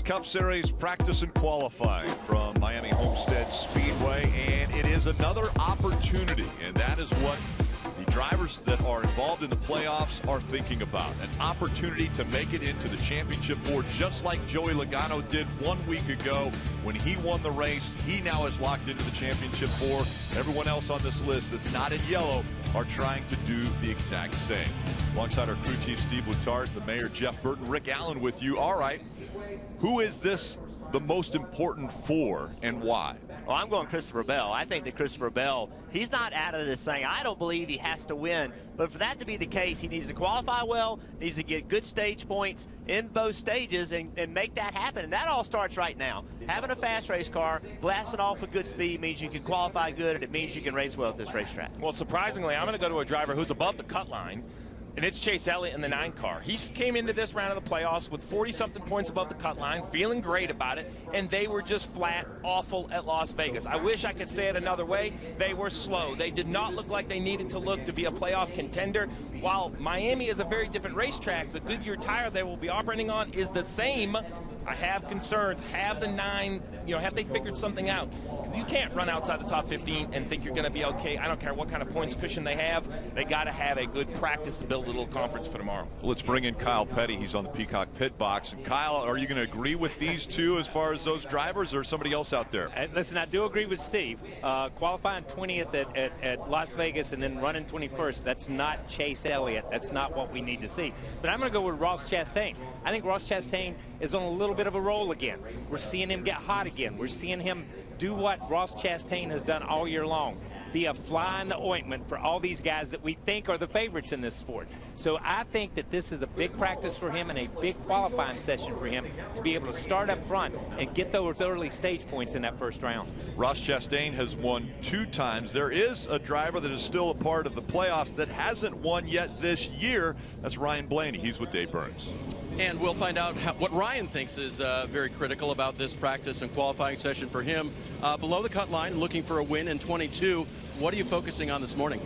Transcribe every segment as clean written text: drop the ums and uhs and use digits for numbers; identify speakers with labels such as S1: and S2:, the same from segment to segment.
S1: Cup Series practice and qualifying from Miami Homestead Speedway, and it is another opportunity, and that is what the drivers that are involved in the playoffs are thinking about. An opportunity to make it into the championship board, just like Joey Logano did 1 week ago when he won the race. He now is locked into the championship board. Everyone else on this list that's not in yellow are trying to do the exact same. Alongside our crew chief Steve Letarte, the mayor Jeff Burton, Rick Allen with you. All right, who is this the most important for and why?
S2: Well, I'm going Christopher Bell. I think that Christopher Bell, he's not out of this thing. I don't believe he has to win, but for that to be the case, he needs to qualify well, needs to get good stage points in both stages and make that happen. And that all starts right now. Having a fast race car, blasting off with good speed means you can qualify good, and it means you can race well at this racetrack.
S3: Well, surprisingly, I'm going to go to a driver who's above the cut line, and it's Chase Elliott in the 9 car. He came into this round of the playoffs with 40-something points above the cut line, feeling great about it, and they were just flat awful at Las Vegas. I wish I could say it another way. They were slow. They did not look like they needed to look to be a playoff contender. While Miami is a very different racetrack, the Goodyear tire they will be operating on is the same. I have concerns. Have the 9, have they figured something out? You can't run outside the top 15 and think you're going to be okay. I don't care what kind of points cushion they have. They got to have a good practice to build a little conference for tomorrow.
S1: Let's bring in Kyle Petty. He's on the Peacock Pit Box. And Kyle, are you going to agree with these two as far as those drivers, or somebody else out there?
S4: Listen, I do agree with Steve. Qualifying 20th at Las Vegas and then running 21st, that's not Chase Elliott. That's not what we need to see. But I'm going to go with Ross Chastain. I think Ross Chastain is on a little bit of a roll again. We're seeing him get hot again. We're seeing him do what Ross Chastain has done all year long. Be a fly in the ointment for all these guys that we think are the favorites in this sport. So I think that this is a big practice for him and a big qualifying session for him to be able to start up front and get those early stage points in that first round.
S1: Ross Chastain has won 2 times. There is a driver that is still a part of the playoffs that hasn't won yet this year. That's Ryan Blaney. He's with Dave Burns.
S5: And we'll find out what Ryan thinks is very critical about this practice and qualifying session for him. Below the cut line, looking for a win in 22. What are you focusing on this morning?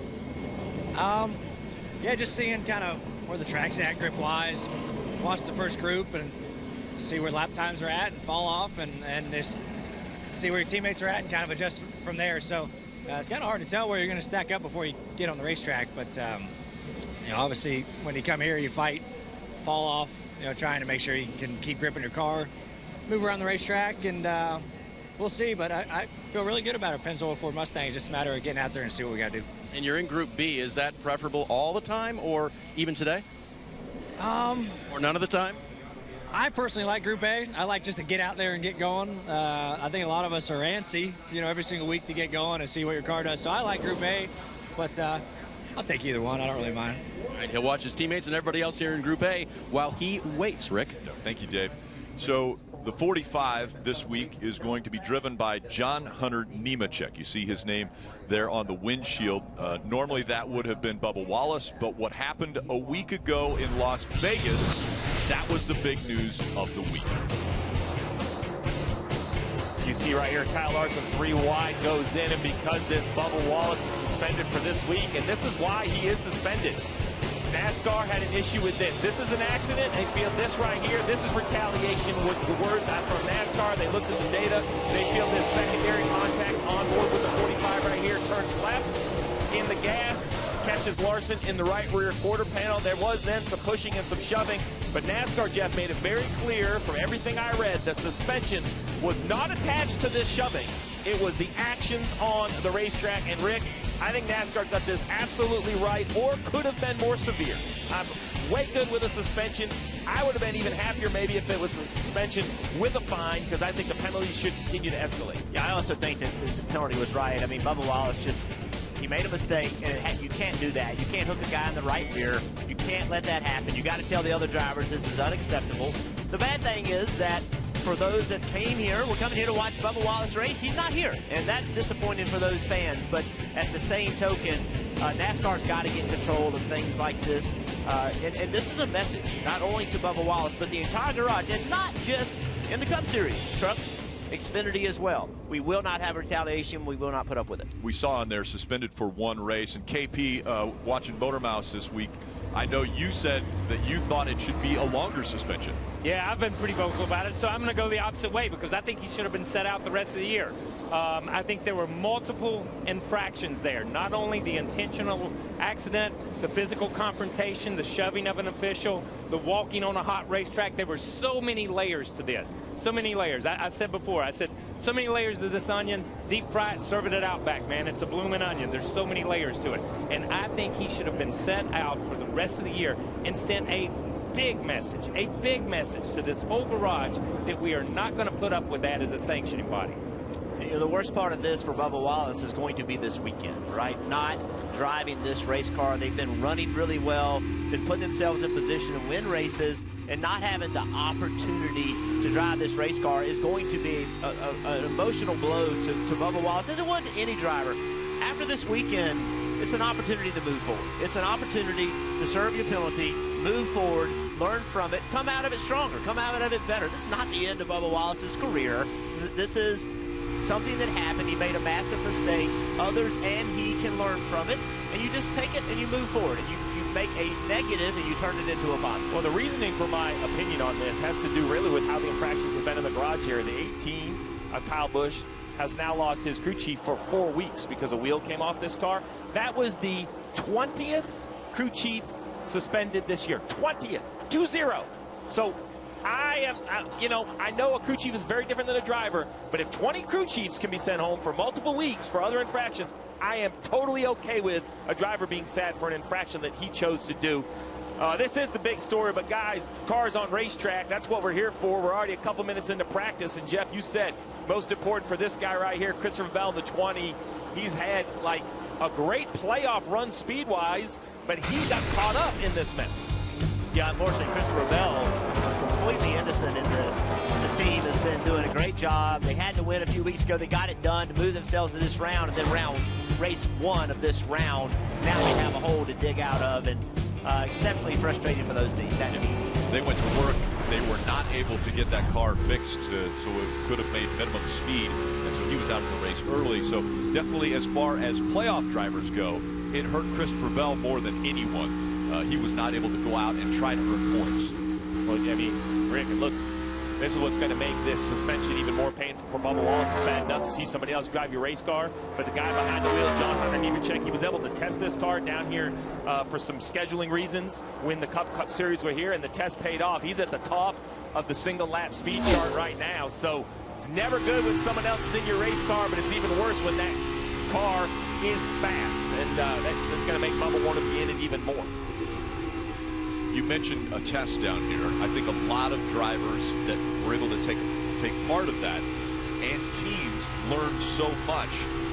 S6: Yeah, just seeing kind of where the track's at grip-wise. Watch the first group and see where lap times are at and fall off and just see where your teammates are at and kind of adjust from there. So it's kind of hard to tell where you're going to stack up before you get on the racetrack. But, obviously when you come here, you fight, fall off, trying to make sure you can keep gripping your car, move around the racetrack, and we'll see. But I feel really good about our Pennzoil Ford Mustang. It's just a matter of getting out there and see what we got to do.
S5: And you're in Group B. Is that preferable all the time or even today? Or none of the time?
S6: I personally like Group A. I like just to get out there and get going. I think a lot of us are antsy, every single week to get going and see what your car does. So I like Group A, but I'll take either one. I don't really mind.
S5: All right, he'll watch his teammates and everybody else here in Group A while he waits, Rick.
S1: Thank you, Dave. So the 45 this week is going to be driven by John Hunter Nemechek. You see his name there on the windshield. Normally that would have been Bubba Wallace, but what happened a week ago in Las Vegas, that was the big news of the week.
S3: You see right here, Kyle Larson 3 wide goes in, and because this Bubba Wallace is suspended for this week, and this is why he is suspended. NASCAR had an issue with this. This is an accident. They feel this right here. This is retaliation with the words out from NASCAR. They looked at the data. They feel this secondary contact on board with the 45 right here turns left in the gas, catches Larson in the right rear quarter panel. There was then some pushing and some shoving, but NASCAR, Jeff, made it very clear from everything I read, the suspension was not attached to this shoving. It was the actions on the racetrack. And Rick, I think NASCAR got this absolutely right, or could have been more severe. I'm way good with a suspension. I would have been even happier maybe if it was a suspension with a fine, because I think the penalties should continue to escalate.
S2: Yeah, I also think that the penalty was right. I mean, Bubba Wallace he made a mistake, and you can't do that. You can't hook a guy in the right rear. You can't let that happen. You got to tell the other drivers this is unacceptable. The bad thing is that for those that came here, we're coming here to watch Bubba Wallace race. He's not here, and that's disappointing for those fans. But at the same token, NASCAR's got to get control of things like this. And this is a message, not only to Bubba Wallace, but the entire garage, and not just in the Cup Series. Trucks, Xfinity as well. We will not have retaliation. We will not put up with it.
S1: We saw in there suspended for 1 race, and KP watching Motor Mouse this week I know you said that you thought it should be a longer suspension.
S4: Yeah, I've been pretty vocal about it, so I'm going to go the opposite way because I think he should have been set out the rest of the year. I think there were multiple infractions there, not only the intentional accident, the physical confrontation, the shoving of an official, the walking on a hot racetrack. There were so many layers to this, so many layers. I said before, I said so many layers to this onion, deep fry it, serve it at Outback, man. It's a blooming onion. There's so many layers to it. And I think he should have been set out for the rest of the year and sent a big message to this whole garage that we are not going to put up with that as a sanctioning body.
S2: You know, the worst part of this for Bubba Wallace is going to be this weekend, right? Not driving this race car. They've been running really well, been putting themselves in position to win races, and not having the opportunity to drive this race car is going to be an emotional blow to Bubba Wallace, as it would to any driver. After this weekend, it's an opportunity to move forward. It's an opportunity to serve your penalty, move forward, learn from it, come out of it stronger, come out of it better. This is not the end of Bubba Wallace's career. This is something that happened. He made a massive mistake. Others and he can learn from it. And you just take it and you move forward. And you make a negative and you turn it into a positive.
S3: Well, the reasoning for my opinion on this has to do really with how the infractions have been in the garage here. The 18, Kyle Busch, has now lost his crew chief for 4 weeks because a wheel came off this car. That was the 20th crew chief suspended this year. 20th, 2-0. So I know a crew chief is very different than a driver, but if 20 crew chiefs can be sent home for multiple weeks for other infractions, I am totally okay with a driver being sat for an infraction that he chose to do. This is the big story, but guys, cars on racetrack, that's what we're here for. We're already a couple minutes into practice, and Jeff, you said most important for this guy right here, Christopher Bell in the 20. He's had like a great playoff run speed-wise, but he got caught up in this mess.
S2: Yeah, unfortunately, Christopher Bell was completely innocent in this. This team has been doing a great job. They had to win a few weeks ago. They got it done to move themselves to this round, and then race one of this round. Now they have a hole to dig out of, and exceptionally frustrating for that team.
S1: They went to work. They were not able to get that car fixed, so it could have made minimum speed, and so he was out of the race early. So definitely, as far as playoff drivers go, it hurt Christopher Bell more than anyone. He was not able to go out and try to earn points.
S3: Well, I mean, Rick, look, this is what's going to make this suspension even more painful for Bubba Wallace. It's bad enough to see somebody else drive your race car, but the guy behind the wheel, John Hunter Nemechek, he was able to test this car down here for some scheduling reasons when the Cup Series were here, and the test paid off. He's at the top of the single lap speed chart right now, so it's never good when someone else is in your race car, but it's even worse when that car is fast, and that's going to make Bubba want to be in it even more.
S1: You mentioned a test down here. I think a lot of drivers that were able to take part of that, and teams learned so much.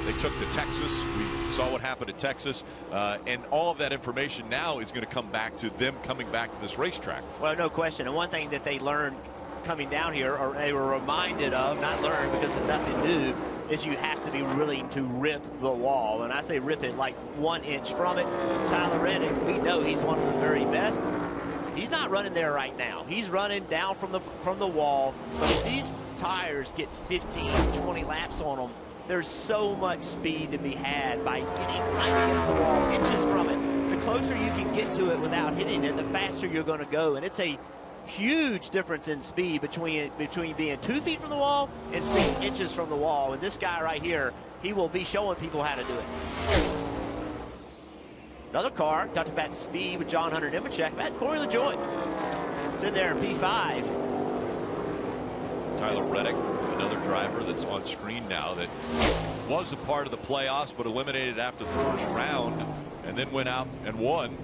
S1: They took to Texas. We saw what happened at Texas, and all of that information now is going to come back to them coming back to this racetrack.
S2: Well, no question. And one thing that they learned coming down here, or they were reminded of, not learned because it's nothing new, is you have to be willing to rip the wall. And I say rip it like 1 inch from it. Tyler Reddick, we know he's one of the very best. He's not running there right now. He's running down from the wall. But if these tires get 15, 20 laps on them, there's so much speed to be had by getting right against the wall, inches from it. The closer you can get to it without hitting it, the faster you're going to go. And it's a huge difference in speed between being 2 feet from the wall and 6 inches from the wall. And this guy right here, he will be showing people how to do it. Another car, talked about speed with John Hunter Nemechek. Matt Corey LaJoy. It's in there in P5.
S1: Tyler Reddick, another driver that's on screen now that was a part of the playoffs but eliminated after the first round and then went out and won.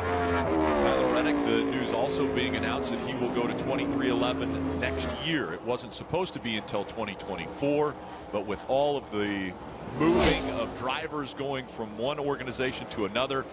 S1: Tyler Reddick, the news also being announced that he will go to 2311 next year. It wasn't supposed to be until 2024, but with all of the moving of drivers going from one organization to another,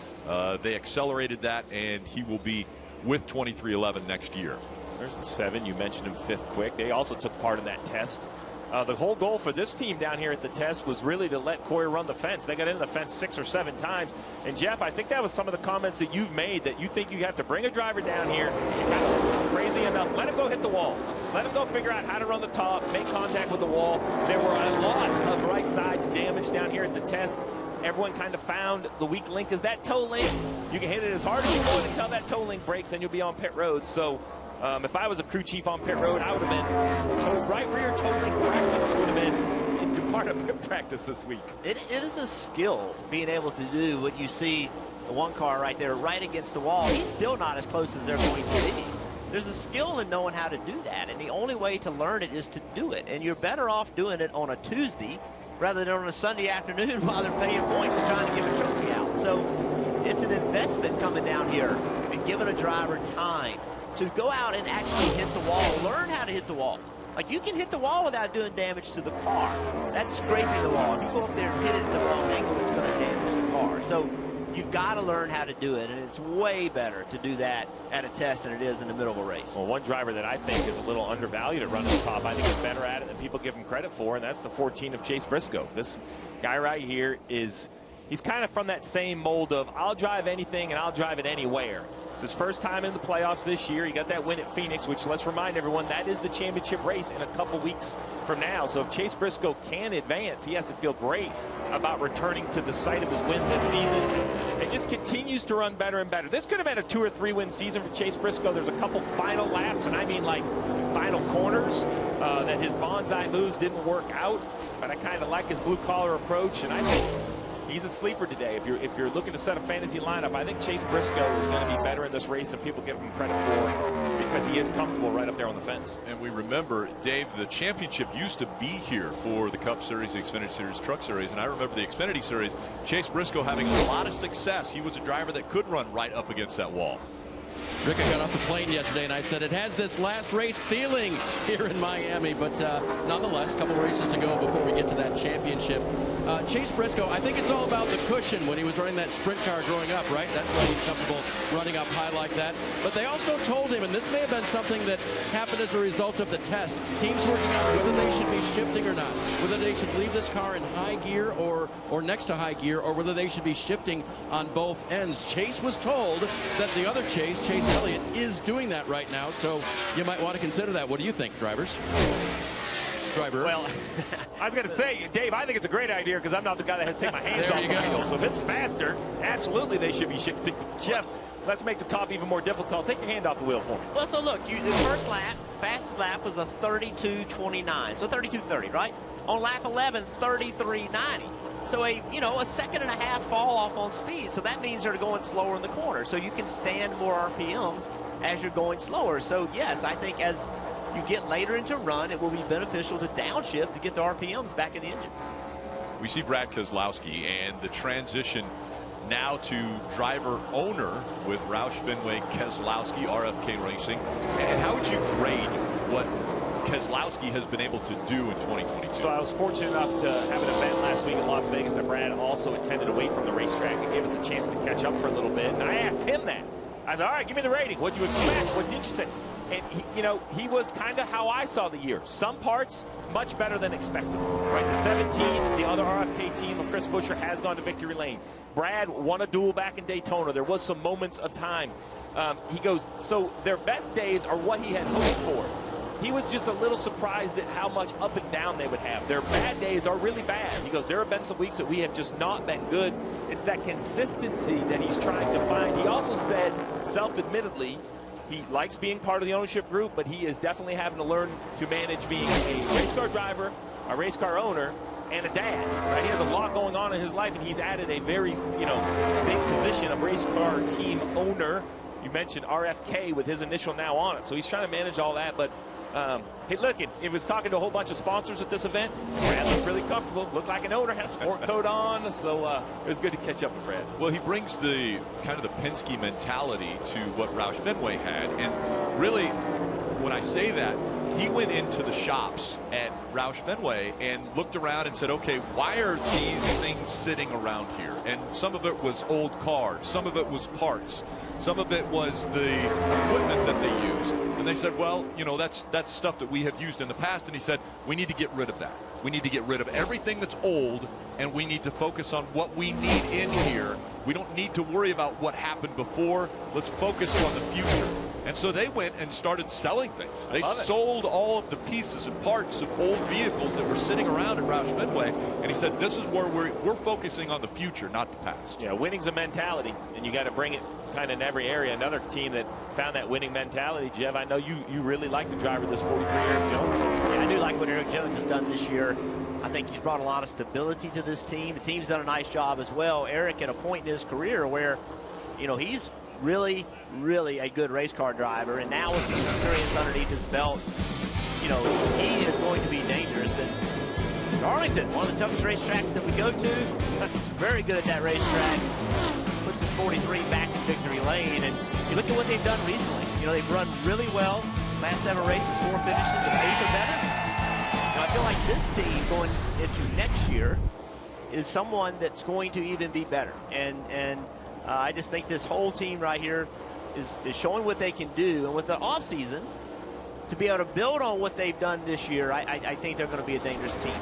S1: they accelerated that, and he will be with 2311 next year.
S3: There's the 7. You mentioned him 5th quick. They also took part in that test. The whole goal for this team down here at the test was really to let Corey run the fence. They got into the fence 6 or 7 times. And Jeff, I think that was some of the comments that you've made, that you think you have to bring a driver down here and kind of crazy enough, let him go hit the wall. Let him go figure out how to run the top, make contact with the wall. There were a lot of right sides damaged down here at the test.
S4: everyone kind of found the weak link is that toe link. You can hit it as hard as you want until that toe link breaks and you'll be on pit road. So if I was a crew chief on pit road, I would have been right rear toe link practice would have been part of pit practice this week.
S2: It is a skill being able to do what you see the one car right there right against the wall. He's still not as close as they're going to be. There's a skill in knowing how to do that, and the only way to learn it is to do it. And you're better off doing it on a Tuesday rather than on a Sunday afternoon while they're paying points and trying to give a trophy out. So it's an investment coming down here and giving a driver time to go out and actually hit the wall, learn how to hit the wall. Like, you can hit the wall without doing damage to the car. That's scraping the wall. If you go up there and hit it at the wrong angle, it's going to damage the car. So you've got to learn how to do it, and it's way better to do that at a test than it is in the middle of a race.
S4: Well, one driver that I think is a little undervalued at running the top, I think is better at it than people give him credit for, and that's the 14 of Chase Briscoe. This guy right here he's kind of from that same mold of I'll drive anything and I'll drive it anywhere. It's his first time in the playoffs this year. He got that win at Phoenix, which, let's remind everyone, that is the championship race in a couple weeks from now. So if Chase Briscoe can advance, he has to feel great about returning to the site of his win this season. And just continues to run better and better. This could have been a 2 or 3 win season for Chase Briscoe. There's a couple final laps, and I mean like final corners, that his bonsai moves didn't work out. But I kind of like his blue-collar approach, and I think he's a sleeper today. If you're looking to set a fantasy lineup, I think Chase Briscoe is going to be better in this race than people give him credit for because he is comfortable right up there on the fence.
S1: And we remember, Dave, the championship used to be here for the Cup Series, the Xfinity Series, Truck Series, and I remember the Xfinity Series, Chase Briscoe having a lot of success. He was a driver that could run right up against that wall.
S5: Rick, I got off the plane yesterday and I said it has this last race feeling here in Miami, but nonetheless, a couple races to go before we get to that championship. Chase Briscoe, I think it's all about the cushion when he was running that sprint car growing up, right? That's why he's comfortable running up high like that. But they also told him, and this may have been something that happened as a result of the test, teams working on whether they should be shifting or not, whether they should leave this car in high gear or next to high gear, or whether they should be shifting on both ends. Chase was told that the other Chase Elliott, is doing that right now, so you might want to consider that. What do you think, drivers?
S4: Well, I was going to say, Dave, I think it's a great idea because I'm not the guy that has to take my hands off the wheel. So if it's faster, absolutely they should be shifting. Jeff, let's make the top even more difficult. Take your hand off the wheel for me.
S2: Well, so look, the first lap, fastest lap was a 32.29, so 32.30, right? On lap 11, 33.90. So a second and a half fall off on speed. So that means they're going slower in the corner. So you can stand more RPMs as you're going slower. So yes, I think as you get later into run, it will be beneficial to downshift to get the RPMs back in the engine.
S1: We see Brad Keselowski and the transition now to driver owner with Roush Fenway Keselowski, RFK Racing. And how would you grade what Keselowski has been able to do in 2022?
S4: So I was fortunate enough to have an event last week in Las Vegas that Brad also attended away from the racetrack and gave us a chance to catch up for a little bit. And I asked him that. I said, all right, give me the rating. What'd you expect? What did you say? And he was kind of how I saw the year. Some parts much better than expected. Right, the 17, the other RFK team of Chris Buescher has gone to victory lane. Brad won a duel back in Daytona. There was some moments of time. He goes, so their best days are what he had hoped for. He was just a little surprised at how much up and down they would have. Their bad days are really bad. He goes, there have been some weeks that we have just not been good. It's that consistency that he's trying to find. He also said, self-admittedly, he likes being part of the ownership group, but he is definitely having to learn to manage being a race car driver, a race car owner, and a dad. Right? He has a lot going on in his life, and he's added a very, big position of race car team owner. You mentioned RFK with his initial now on it, so he's trying to manage all that, but hey, look, he was talking to a whole bunch of sponsors at this event. Brad looked really comfortable, looked like an owner, had a sport coat on, so it was good to catch up with Brad.
S1: Well, he brings the kind of the Penske mentality to what Roush Fenway had, and really, when I say that, he went into the shops at Roush Fenway and looked around and said, okay, why are these things sitting around here? And some of it was old cars, some of it was parts, some of it was the equipment that they use. And they said, well, that's stuff that we have used in the past. And he said, we need to get rid of that. We need to get rid of everything that's old, and we need to focus on what we need in here. We don't need to worry about what happened before. Let's focus on the future. And so they went and started selling things. They sold all of the pieces and parts of old vehicles that were sitting around at Roush Fenway. And he said, this is where we're focusing on the future, not the past.
S3: Yeah, winning's a mentality, and you got to bring it kind of in every area. Another team that found that winning mentality, Jeff, I know you really like the driver of this 43, Eric Jones.
S2: Yeah, I do like what Eric Jones has done this year. I think he's brought a lot of stability to this team. The team's done a nice job as well. Eric at a point in his career where, you know, he's really a good race car driver, and now with some experience underneath his belt, you know, he is going to be dangerous. And Darlington, one of the toughest racetracks that we go to, he's very good at that racetrack. Puts his 43 back in victory lane, and you look at what they've done recently. You know, they've run really well. Last 7 races, 4 finishes, and 8 or better. You know, I feel like this team going into next year is someone that's going to even be better. And I just think this whole team right here is showing what they can do. And with the offseason, to be able to build on what they've done this year, I think they're going to be a dangerous team.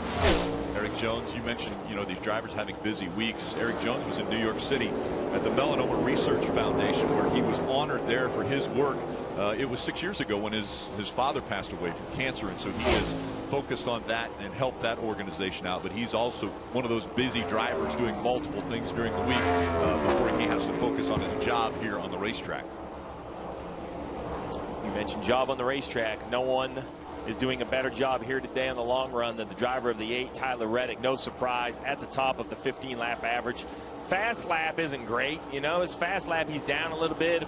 S1: Eric Jones, you mentioned, you know, these drivers having busy weeks. Eric Jones was in New York City at the Melanoma Research Foundation, where he was honored there for his work. It was 6 years ago when his father passed away from cancer, and so he is focused on that and helped that organization out. But he's also one of those busy drivers doing multiple things during the week before he has to focus on his job here on the racetrack.
S3: You mentioned job on the racetrack. No one is doing a better job here today on the long run than the driver of the 8, Tyler Reddick. No surprise, at the top of the 15-lap average. Fast lap isn't great, you know. His fast lap, he's down a little bit.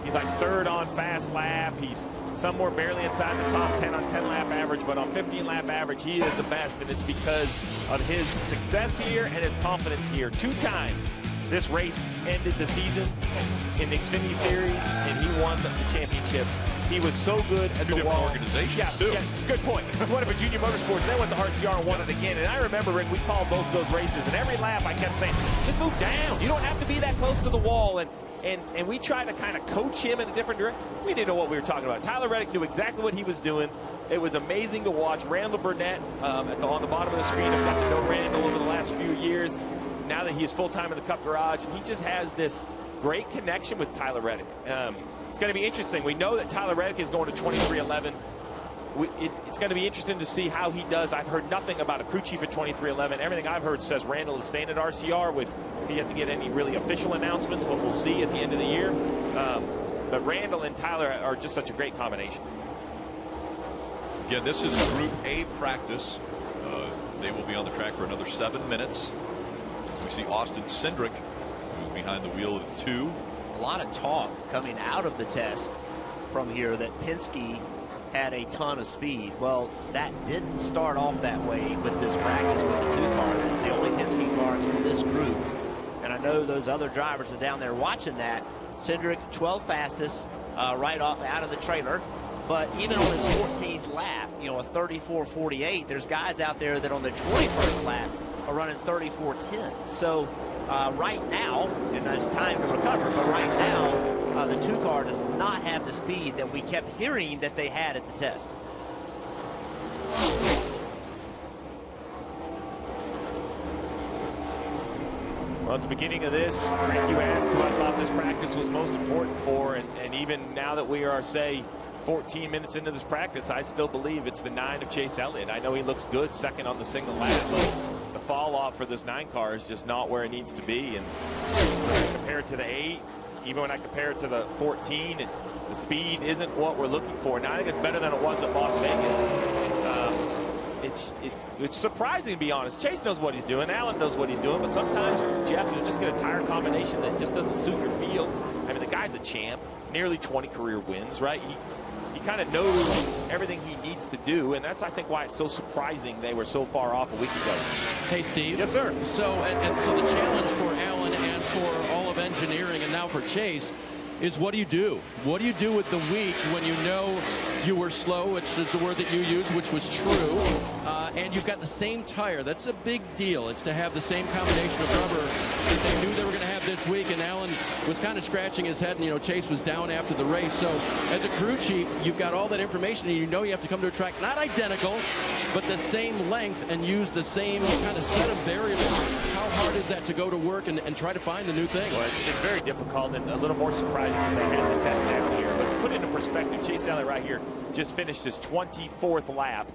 S3: He's like 3rd on fast lap. He's somewhere barely inside the top 10 on 10-lap average, but on 15-lap average, he is the best, and it's because of his success here and his confidence here. 2 times this race ended the season in the Xfinity Series, and he won the championship. He was so good at the wall.
S1: Organization,
S3: yeah,
S1: too.
S3: Yeah, good point. One of Virginia Motorsports, they went to RCR and won it again. And I remember, Rick, we called both those races, and every lap I kept saying, just move down. You don't have to be that close to the wall. And we tried to kind of coach him in a different direction. We didn't know what we were talking about. Tyler Reddick knew exactly what he was doing. It was amazing to watch. Randall Burnett on the bottom of the screen. I've got to know Randall over the last few years. Now that he is full-time in the Cup Garage, and he just has this great connection with Tyler Reddick. It's going to be interesting. We know that Tyler Reddick is going to 2311. It's going to be interesting to see how he does. I've heard nothing about a crew chief at 2311. Everything I've heard says Randall is staying at RCR. With he have to get any really official announcements, but we'll see at the end of the year. But Randall and Tyler are just such a great combination.
S1: Again, this is Group A practice. They will be on the track for another 7 minutes. We see Austin Cindric, who's behind the wheel of 2.
S2: A lot of talk coming out of the test from here that Penske had a ton of speed. Well, that didn't start off that way with this practice with the 2 car. It's the only Penske car in this group. And I know those other drivers are down there watching that. Cindric, 12th fastest, right off out of the trailer. But even on his 14th lap, you know, a 34.48, there's guys out there that on the 21st lap are running 34.10. So right now, and there's time to recover, but right now, the 2 car does not have the speed that we kept hearing that they had at the test.
S3: Well, at the beginning of this, Rick, you asked who I thought this practice was most important for, and even now that we are, say, 14 minutes into this practice, I still believe it's the 9 of Chase Elliott. I know he looks good second on the single lap, but the fall off for this 9 car is just not where it needs to be. And when I compare it to the 8, even when I compare it to the 14, the speed isn't what we're looking for. Now I think it's better than it was at Las Vegas. It's surprising, to be honest. Chase knows what he's doing. Allen knows what he's doing. But sometimes, Jeff, you'll just get a tire combination that just doesn't suit your field. I mean, the guy's a champ. Nearly 20 career wins, right? He kind of knows everything he needs to do, and that's, I think, why it's so surprising they were so far off a week ago.
S5: Hey, Steve.
S3: Yes, sir.
S5: So, and so the challenge for Allen and for all of engineering and now for Chase is, what do you do? What do you do with the week when you know you were slow, which is the word that you used, which was true, and you've got the same tire? That's a big deal. It's to have the same combination of rubber that they knew they were going to have this week, and Alan was kind of scratching his head, and, you know, Chase was down after the race. So as a crew chief, you've got all that information, and you know you have to come to a track not identical, but the same length and use the same kind of set of variables. How hard is that to go to work and try to find the new thing?
S3: Well, it's very difficult and a little more surprising than they had to test down here. But to put it into perspective, Chase Elliott right here just finished his 24th lap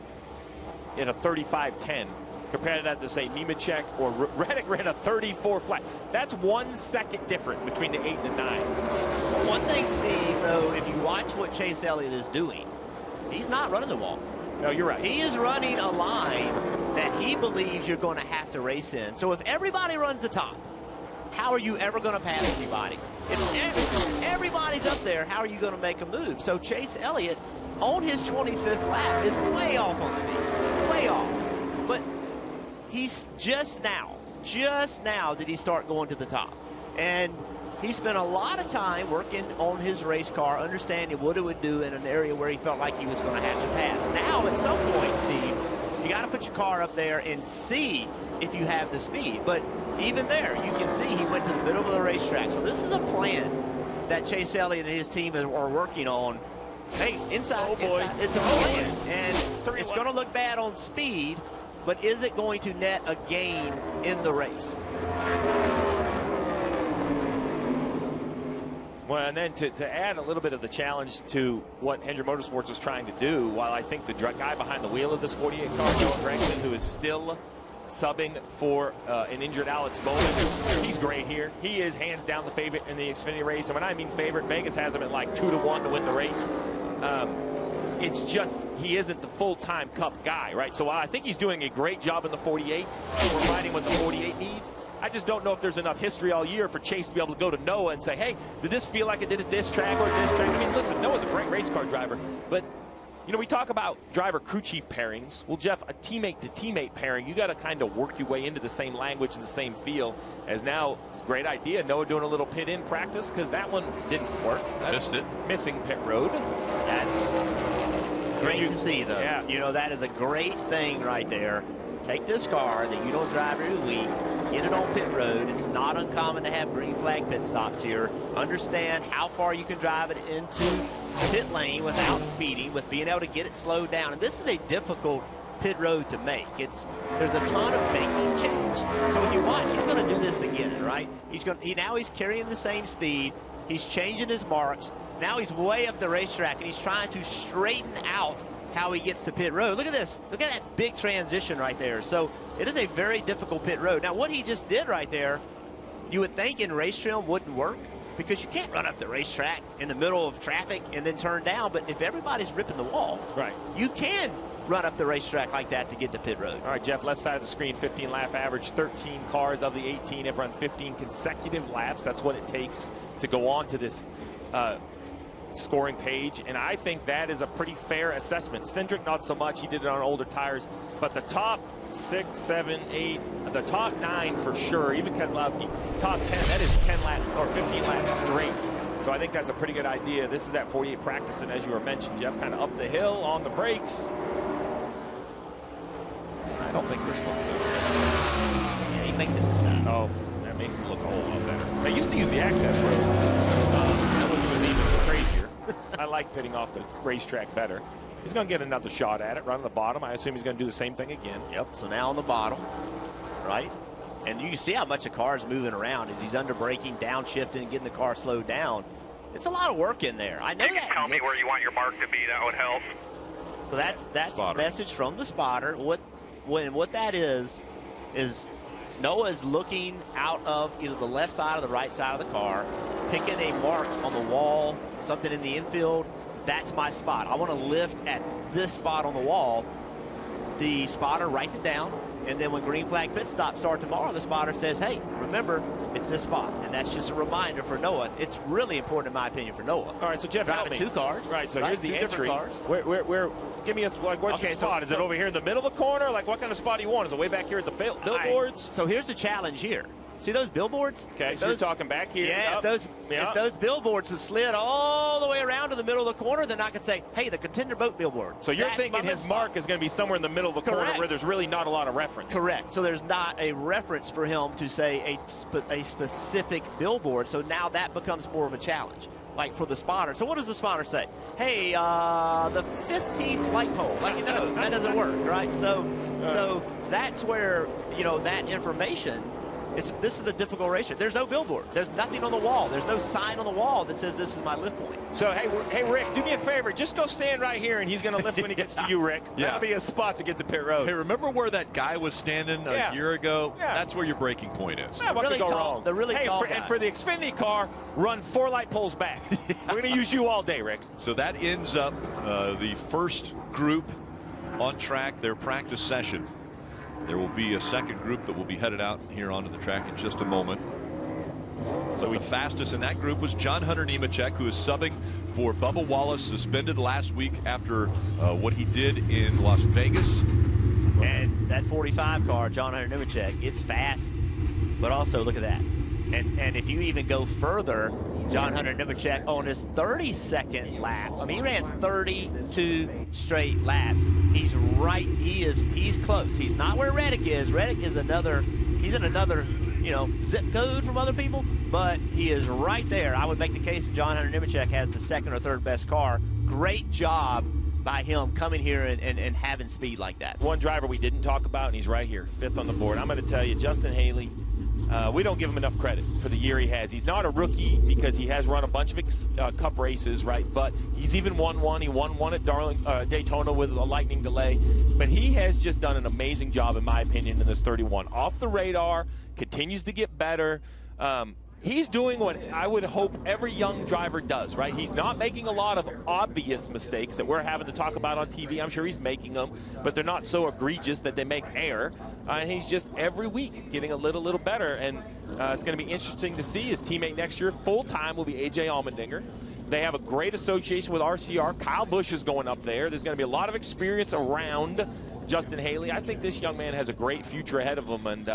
S3: in a 35.10. Compared to that to say Nemechek or Reddick ran a 34 flat. That's 1 second different between the 8 and the 9.
S2: Well, one thing, Steve, though, if you watch what Chase Elliott is doing, he's not running the wall.
S3: No, you're right.
S2: He is running a line that he believes you're going to have to race in. So if everybody runs the top, how are you ever going to pass anybody? If everybody's up there, how are you going to make a move? So Chase Elliott on his 25th lap is way off on speed, way off. But he's just now did he start going to the top. And he spent a lot of time working on his race car, understanding what it would do in an area where he felt like he was going to have to pass. Now, at some point, Steve, you got to put your car up there and see if you have the speed. But even there, you can see he went to the middle of the racetrack. So this is a plan that Chase Elliott and his team are working on. Hey, inside, it's a plan. And it's going to look bad on speed, but is it going to net a gain in the race?
S3: Well, and then to add a little bit of the challenge to what Hendrick Motorsports is trying to do, while I think the guy behind the wheel of this 48 car, Noah Gragson, who is still subbing for an injured Alex Bowman, he's great here. He is hands down the favorite in the Xfinity race. And when I mean favorite, Vegas has him at like 2-1 to win the race. It's just he isn't the full-time Cup guy, right? So while I think he's doing a great job in the 48, providing what the 48 needs, I just don't know if there's enough history all year for Chase to be able to go to Noah and say, hey, did this feel like it did at this track or this track? I mean, listen, Noah's a great race car driver, but you know, we talk about driver crew chief pairings. Well, Jeff, a teammate to teammate pairing, you got to kind of work your way into the same language and the same feel. As now, great idea, Noah doing a little pit in practice, because that one didn't work.
S1: Missed it.
S3: Missing pit road.
S2: That's great to see, though.
S3: Yeah.
S2: You know, that is a great thing right there. Take this car that you don't drive every week, get it on pit road. It's not uncommon to have green flag pit stops here. Understand how far you can drive it into pit lane without speeding, with being able to get it slowed down. And this is a difficult pit road to make. There's a ton of making change. So when you watch, he's going to do this again, right? Now he's carrying the same speed. He's changing his marks. Now he's way up the racetrack, and he's trying to straighten out how he gets to pit road. Look at this. Look at that big transition right there. So it is a very difficult pit road. Now, what he just did right there, you would think in race trim wouldn't work, because you can't run up the racetrack in the middle of traffic and then turn down. But if everybody's ripping the wall,
S3: right,
S2: you can run up the racetrack like that to get to pit road.
S3: All right, Jeff, left side of the screen, 15 lap average. 13 cars of the 18 have run 15 consecutive laps. That's what it takes to go on to this scoring page, and I think that is a pretty fair assessment. Cindric, not so much. He did it on older tires, but the top 6, 7, 8, the top 9 for sure, even Keselowski, top 10, that is 10 laps or 15 laps straight. So I think that's a pretty good idea. This is that 48 practice, and as you were mentioned, Jeff, kind of up the hill on the brakes. I don't think this one goes.
S2: Yeah, he makes it this time.
S3: Oh, that makes it look a whole lot better. They used to use the access road. That one was even crazier. I like pitting off the racetrack better. He's going to get another shot at it, right on the bottom. I assume he's going to do the same thing again.
S2: Yep, so now on the bottom, right? And you can see how much the car is moving around as he's under braking, downshifting, and getting the car slowed down. It's a lot of work in there. I know that.
S7: You can tell me where you want your mark to be. That would help.
S2: So that's a message from the spotter. What that is Noah is looking out of either the left side or the right side of the car, picking a mark on the wall, something in the infield. That's my spot. I want to lift at this spot on the wall. The spotter writes it down, and then when green flag pit stops start tomorrow, the spotter says, hey, remember, it's this spot. And that's just a reminder for Noah. It's really important, in my opinion, for Noah.
S3: All right, so Jeff, help me.
S2: Two cars.
S3: Right, so here's the entry.
S2: Cars.
S3: Where give me what's your spot? Is it over here in the middle of the corner? Like, what kind of spot do you want? Is it way back here at the billboards?
S2: So here's the challenge here. See those billboards?
S3: Okay, so you're talking back here.
S2: Yeah, if those billboards would slid all the way around to the middle of the corner, then I could say, hey, the contender boat billboard.
S3: So you're thinking his mark is going to be somewhere in the middle of the corner where there's really not a lot of reference.
S2: Correct. So there's not a reference for him to say a specific billboard. So now that becomes more of a challenge, like for the spotter. So what does the spotter say? Hey, the 15th light pole. Like, you know, that doesn't work, right? So that's where, you know, that information, this is a difficult ratio. There's no billboard. There's nothing on the wall. There's no sign on the wall that says this is my lift point.
S3: So, hey, Rick, do me a favor. Just go stand right here, and he's going to lift when he gets to you, Rick. That'll be a spot to get to pit road.
S1: Hey, remember where that guy was standing a year ago? Yeah. That's where your braking point is.
S3: Yeah, what could go wrong?
S2: The really tall guy.
S3: And for the Xfinity car, run 4 light poles back. We're going to use you all day, Rick.
S1: So that ends up the first group on track, their practice session. There will be a second group that will be headed out here onto the track in just a moment. So the fastest in that group was John Hunter Nemechek, who is subbing for Bubba Wallace, suspended last week after what he did in Las Vegas.
S2: And that 45 car, John Hunter Nemechek, it's fast, but also look at that. And if you even go further, John Hunter Nemechek on his 32nd lap. I mean, he ran 32 straight laps. He's right. He's close. He's not where Reddick is. Reddick is he's in another, you know, zip code from other people, but he is right there. I would make the case that John Hunter Nemechek has the second or third best car. Great job by him coming here and having speed like that.
S3: One driver we didn't talk about, and he's right here, 5th on the board. I'm going to tell you, Justin Haley, we don't give him enough credit for the year he has. He's not a rookie because he has run a bunch of cup races, right? But he's even won one. He won one at Daytona with a lightning delay. But he has just done an amazing job, in my opinion, in this 31. Off the radar, continues to get better. He's doing what I would hope every young driver does, right? He's not making a lot of obvious mistakes that we're having to talk about on TV. I'm sure he's making them, but they're not so egregious that they make error. And he's just every week getting a little better. And it's going to be interesting to see his teammate next year full-time will be A.J. Allmendinger. They have a great association with RCR. Kyle Busch is going up there. There's going to be a lot of experience around Justin Haley. I think this young man has a great future ahead of him, and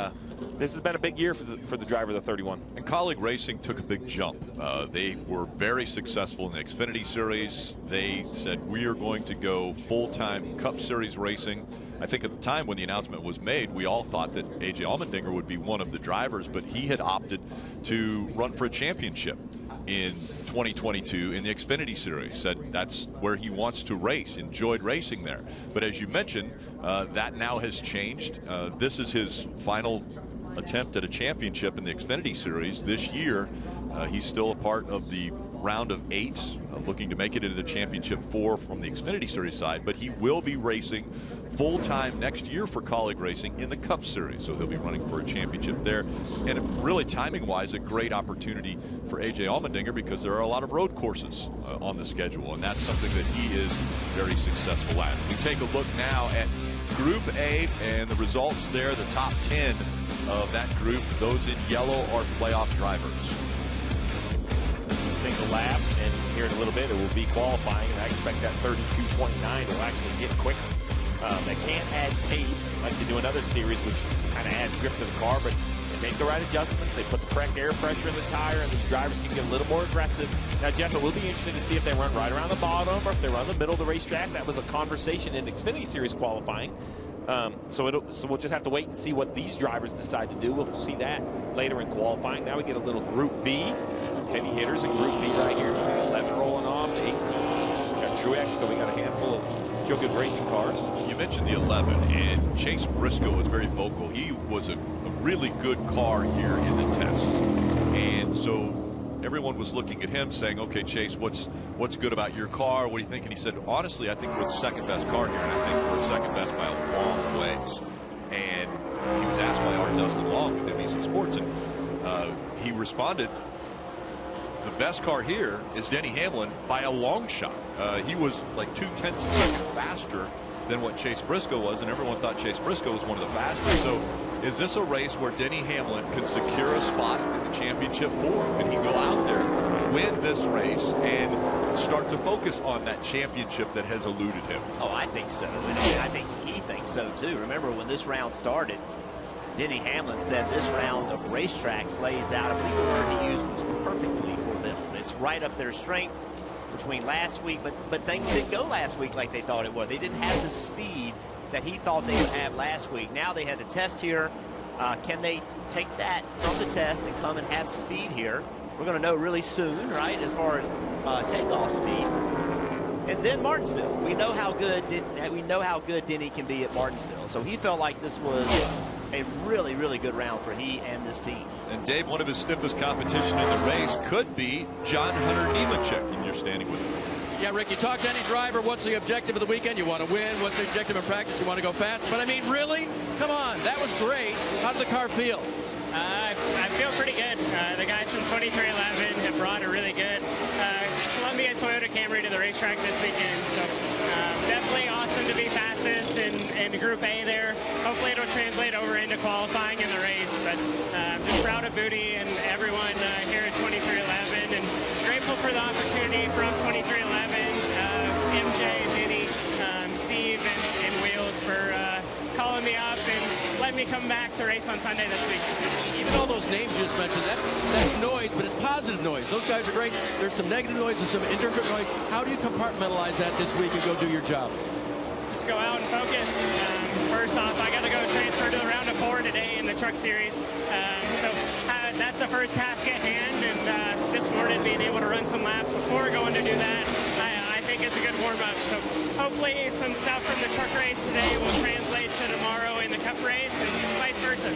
S3: this has been a big year for the driver of the 31.
S1: And Colleague Racing took a big jump. They were very successful in the Xfinity Series. They said, we are going to go full-time Cup Series racing. I think at the time when the announcement was made, we all thought that A.J. Allmendinger would be one of the drivers, but he had opted to run for a championship in 2022 in the Xfinity Series. Said that's where he wants to race, enjoyed racing there. But as you mentioned, that now has changed. This is his final attempt at a championship in the Xfinity Series this year. He's still a part of the round of 8, looking to make it into the championship 4 from the Xfinity Series side, but he will be racing full-time next year for Colleague Racing in the Cup Series, so he'll be running for a championship there. And really, timing-wise, a great opportunity for A.J. Allmendinger because there are a lot of road courses on the schedule, and that's something that he is very successful at. We take a look now at Group A and the results there, the top 10 of that group. Those in yellow are playoff drivers.
S3: This is a single lap, and here in a little bit it will be qualifying, and I expect that 32.29 will actually get quicker. They can't add tape like they do in other series, which kind of adds grip to the car, but they make the right adjustments. They put the correct air pressure in the tire, and these drivers can get a little more aggressive. Now, Jeff, it will be interesting to see if they run right around the bottom or if they run the middle of the racetrack. That was a conversation in Xfinity Series qualifying. So we'll just have to wait and see what these drivers decide to do. We'll see that later in qualifying. Now we get a little Group B, some heavy hitters in Group B right here. 11 rolling off, 18. We got Truex, so we got a handful of Joe Good racing cars.
S1: You mentioned the 11, and Chase Briscoe was very vocal. He was a really good car here in the test, and so everyone was looking at him saying, okay, Chase, what's good about your car? What do you think? And he said, honestly, I think we're the second best car here, and I think we're second best by a long ways. And he was asked by our Dustin Long with NBC Sports, and he responded, the best car here is Denny Hamlin by a long shot. He was like 0.2 of a second faster than what Chase Briscoe was, and everyone thought Chase Briscoe was one of the fastest. So is this a race where Denny Hamlin can secure a spot in the championship 4? Can he go out there, win this race, and start to focus on that championship that has eluded him?
S2: Oh, I think so. And I think he thinks so, too. Remember, when this round started, Denny Hamlin said this round of racetracks lays out, I believe the word he used was perfectly for them. It's right up their strength between last week, but things didn't go last week like they thought it would. They didn't have the speed that he thought they would have last week. Now they had a test here. Can they take that from the test and come and have speed here? We're going to know really soon, right, as far as takeoff speed. And then Martinsville. We know how good Denny can be at Martinsville. So he felt like this was a really, really good round for he and this team.
S1: And Dave, one of his stiffest competition in the race could be John Hunter Nemechek, and you're standing with him.
S5: Yeah, Rick, you talk to any driver, what's the objective of the weekend? You want to win. What's the objective in practice? You want to go fast. But I mean, really? Come on, that was great. How did the car feel?
S8: I feel pretty good. The guys from 2311 have brought a really good Columbia Toyota Camry to the racetrack this weekend. So definitely awesome to be fastest in Group A there. Hopefully it'll translate over into qualifying in the race. But just proud of Booty and everyone here at 2311, and grateful for the opportunity from 2311, MJ, Vinny, Steve, and Wheels for calling me up and letting me come back to race on Sunday this week.
S5: Even all those names you just mentioned, that's noise, but it's positive noise. Those guys are great. There's some negative noise and some indifferent noise. How do you compartmentalize that this week and go do your job?
S8: Just go out and focus. First off, I got to go transfer to the round of 4 today in the truck series. So that's the first task at hand, and this morning being able to run some laps before going to do that, I think it's a good warm-up. So hopefully some stuff from the truck race today will translate to tomorrow in the cup race and vice versa.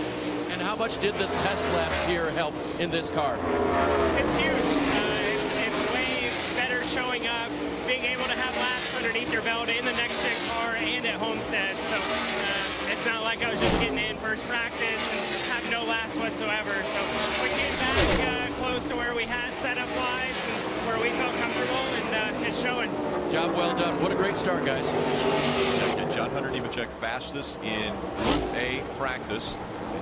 S5: And how much did the test laps here help in this car?
S8: It's huge. It's way better showing up, being able to have laps underneath your belt in the next-gen car and at Homestead. So it's not like I was just getting in first practice and have no laps whatsoever. So we came back close to where we had setup-wise and where we felt comfortable, and it's showing.
S5: Job well done. What a great start, guys.
S1: And John Hunter Nemechek fastest in Group A practice.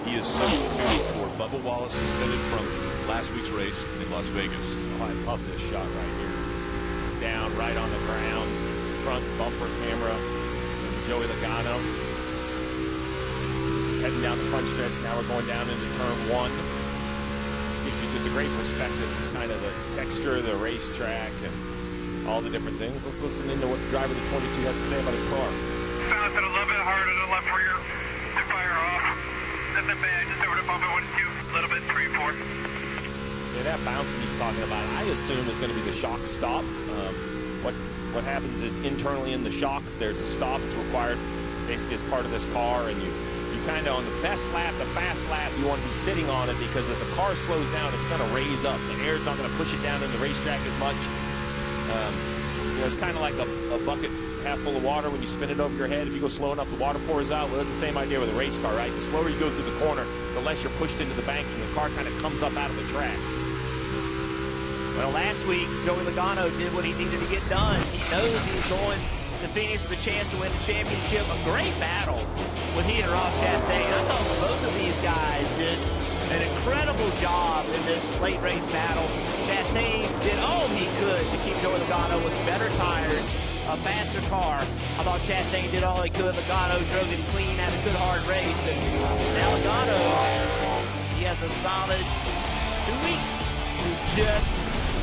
S1: He is substituted for Bubba Wallace, suspended from last week's race in Las Vegas.
S3: Oh, I love this shot right here. It's down right on the ground, front bumper camera. Joey Logano. This is heading down the front stretch. Now we're going down into turn 1. Gives you just a great perspective, kind of the texture of the racetrack and all the different things. Let's listen into what the driver of the 22 has to say about his car.
S7: Found it a little bit hard on the left rear to fire off. Nothing bad, just over the bump at 1-2, a little bit 3-4.
S3: Yeah, that bouncing he's talking about, I assume is going to be the shock stop. What happens is internally in the shocks, there's a stop that's required basically as part of this car, and you kind of on the best lap, the fast lap, you want to be sitting on it because as the car slows down, it's going to raise up. The air's not going to push it down in the racetrack as much. It's kind of like a bucket half full of water when you spin it over your head. If you go slow enough, the water pours out. Well, that's the same idea with a race car, right? The slower you go through the corner, the less you're pushed into the banking. The car kind of comes up out of the track.
S2: Well, last week, Joey Logano did what he needed to get done. He knows he was going to Phoenix with a chance to win the championship. A great battle with he and Ross Chastain. I thought both of these guys did an incredible job in this late race battle. Chastain did all he could to keep Joey Logano with better tires, a faster car. I thought Chastain did all he could. Logano drove him clean, had a good hard race. And now Logano, he has a solid 2 weeks to just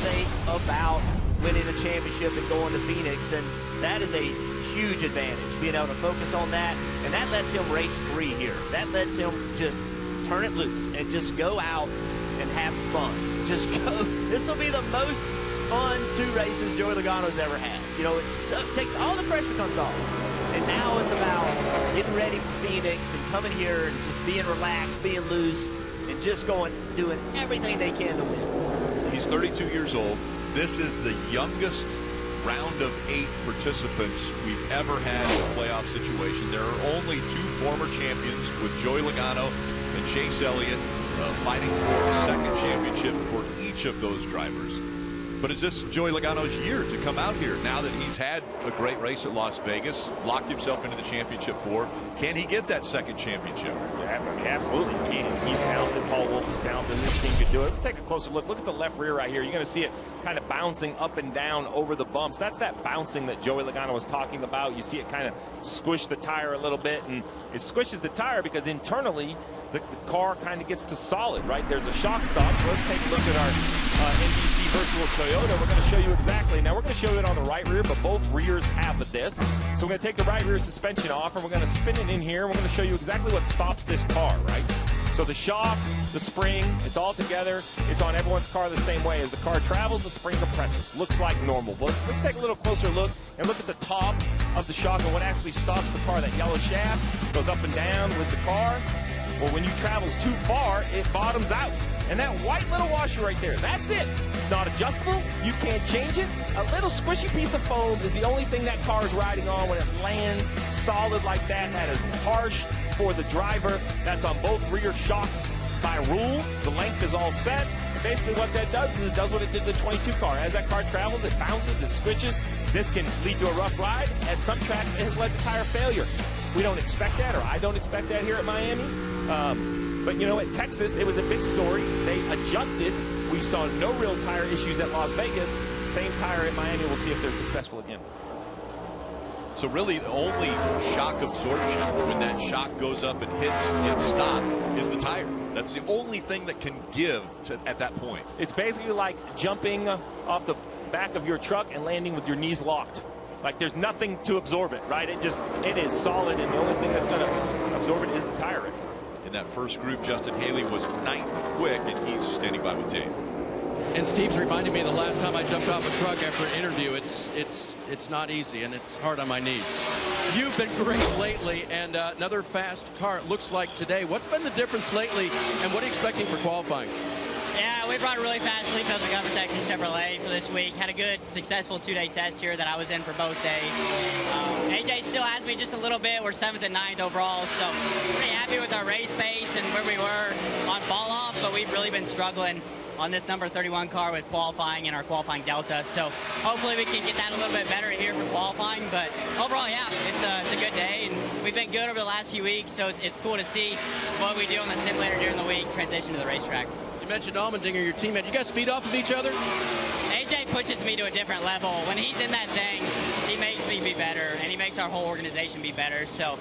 S2: think about winning a championship and going to Phoenix. And that is a huge advantage, being able to focus on that. And that lets him race free here. That lets him just turn it loose and just go out and have fun. Just go. This will be the most fun 2 races Joey Logano's ever had. You know, it takes all the pressure comes off. And now it's about getting ready for Phoenix and coming here and just being relaxed, being loose, and just doing everything they can to win.
S1: He's 32 years old. This is the youngest round of 8 participants we've ever had in a playoff situation. There are only 2 former champions with Joey Logano and Chase Elliott fighting for a second championship for each of those drivers. But is this Joey Logano's year to come out here now that he's had a great race at Las Vegas, locked himself into the championship 4? Can he get that second championship?
S3: Yeah, I mean, absolutely he can. He's talented. Paul Wolf is talented. This team could do it. Let's take a closer look. Look at the left rear right here. You're going to see it kind of bouncing up and down over the bumps. That's that bouncing that Joey Logano was talking about. You see it kind of squish the tire a little bit, and it squishes the tire because internally the car kind of gets to solid, right? There's a shock stop. So let's take a look at our NBC Virtual Toyota. We're going to show you exactly. Now, we're going to show you it on the right rear, but both rears have this. So we're going to take the right rear suspension off, and we're going to spin it in here. We're going to show you exactly what stops this car, right? So the shock, the spring, it's all together. It's on everyone's car the same way. As the car travels, the spring compresses. Looks like normal. But let's take a little closer look and look at the top of the shock and what actually stops the car. That yellow shaft goes up and down with the car. Well, when you travel too far, it bottoms out. And that white little washer right there, that's it. It's not adjustable. You can't change it. A little squishy piece of foam is the only thing that car is riding on when it lands solid like that. That is harsh for the driver. That's on both rear shocks by rule. The length is all set. Basically what that does is it does what it did to the 22 car. As that car travels, it bounces, it squishes. This can lead to a rough ride. At some tracks, it has led to tire failure. We don't expect that, or I don't expect that here at Miami. But you know, at Texas, it was a big story. They adjusted. We saw no real tire issues at Las Vegas. Same tire in Miami. We'll see if they're successful again.
S1: So really the only shock absorption when that shock goes up and hits and stop is the tire. That's the only thing that can give at that point.
S3: It's basically like jumping off the back of your truck and landing with your knees locked. Like there's nothing to absorb it, right? It is solid, and the only thing that's going to absorb it is the tire, Rick.
S1: In that first group, Justin Haley was 9th quick, and he's standing by with Dave.
S5: And Steve's reminded me the last time I jumped off a truck after an interview, it's not easy, and it's hard on my knees. You've been great lately, and another fast car, it looks like today. What's been the difference lately, and what are you expecting for qualifying?
S9: Yeah, we brought a really fast Leaf Filter Gun Protection Chevrolet for this week. Had a good, successful 2-day test here that I was in for both days. AJ still has me just a little bit. We're 7th and 9th overall, so pretty happy with our race pace and where we were on fall off, but we've really been struggling on this number 31 car with qualifying and our qualifying delta. So hopefully we can get that a little bit better here for qualifying. But overall, yeah, it's a good day, and we've been good over the last few weeks, so it's cool to see what we do on the simulator during the week transition to the racetrack.
S5: You mentioned Allmendinger, your teammate. You guys feed off of each other?
S9: AJ pushes me to a different level. When he's in that thing, he makes me be better, and he makes our whole organization be better. So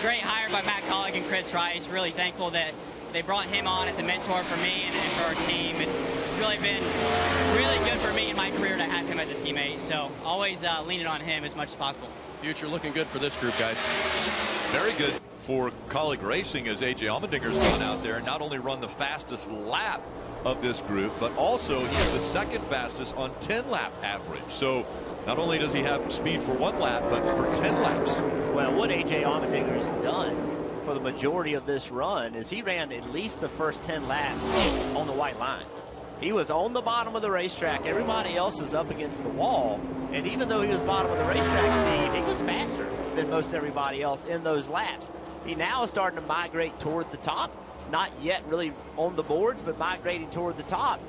S9: great hire by Matt Collick and Chris Rice. Really thankful that they brought him on as a mentor for me and for our team. It's really been really good for me in my career to have him as a teammate. So always leaning on him as much as possible.
S5: Future looking good for this group, guys.
S1: Very good for Colleague Racing as A.J. Allmendinger's gone out there and not only run the fastest lap of this group, but also he's the second fastest on 10-lap average. So not only does he have speed for 1 lap, but for 10 laps.
S2: Well, what A.J. Allmendinger's done for the majority of this run is he ran at least the first 10 laps on the white line. He was on the bottom of the racetrack. Everybody else was up against the wall. And even though he was bottom of the racetrack, Steve, he was faster than most everybody else in those laps. He now is starting to migrate toward the top. Not yet really on the boards, but migrating toward the top.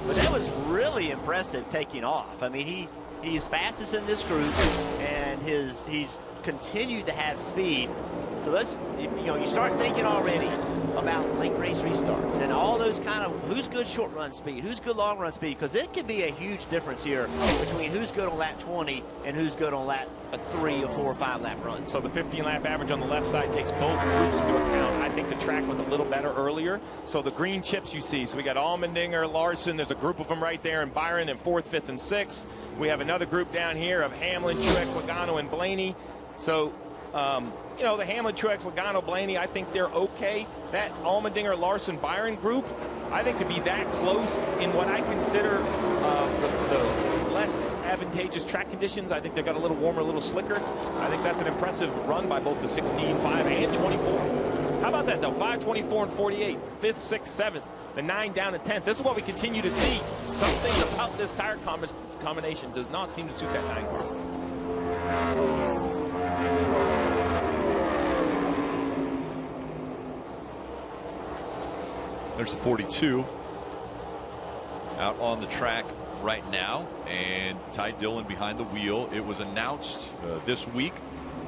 S2: But that was really impressive taking off. I mean, he's fastest in this group, and he's continued to have speed. So let's, you start thinking already about late race restarts and all those kind of who's good short run speed, who's good long run speed, because it could be a huge difference here between who's good on lap 20 and who's good on lap 3 or 4 or 5 lap run.
S3: So the 15-lap average on the left side takes both groups into account. I think the track was a little better earlier. So the green chips you see, so we got Allmendinger, Larson, there's a group of them right there, and Byron in 4th, 5th, and 6th. We have another group down here of Hamlin, Truex, Logano, and Blaney. So the Hamlin, Truex, Logano, Blaney, I think they're okay. That Allmendinger, Larson, Byron group, I think to be that close in what I consider the less advantageous track conditions, I think they got a little warmer, a little slicker. I think that's an impressive run by both the 16, 5, and 24. How about that, though? 5, 24, and 48, 5th, 6th, 7th, the 9 down to 10th. This is what we continue to see. Something about this tire combination does not seem to suit that 9 car.
S1: There's the 42 out on the track right now, and Ty Dillon behind the wheel. It was announced this week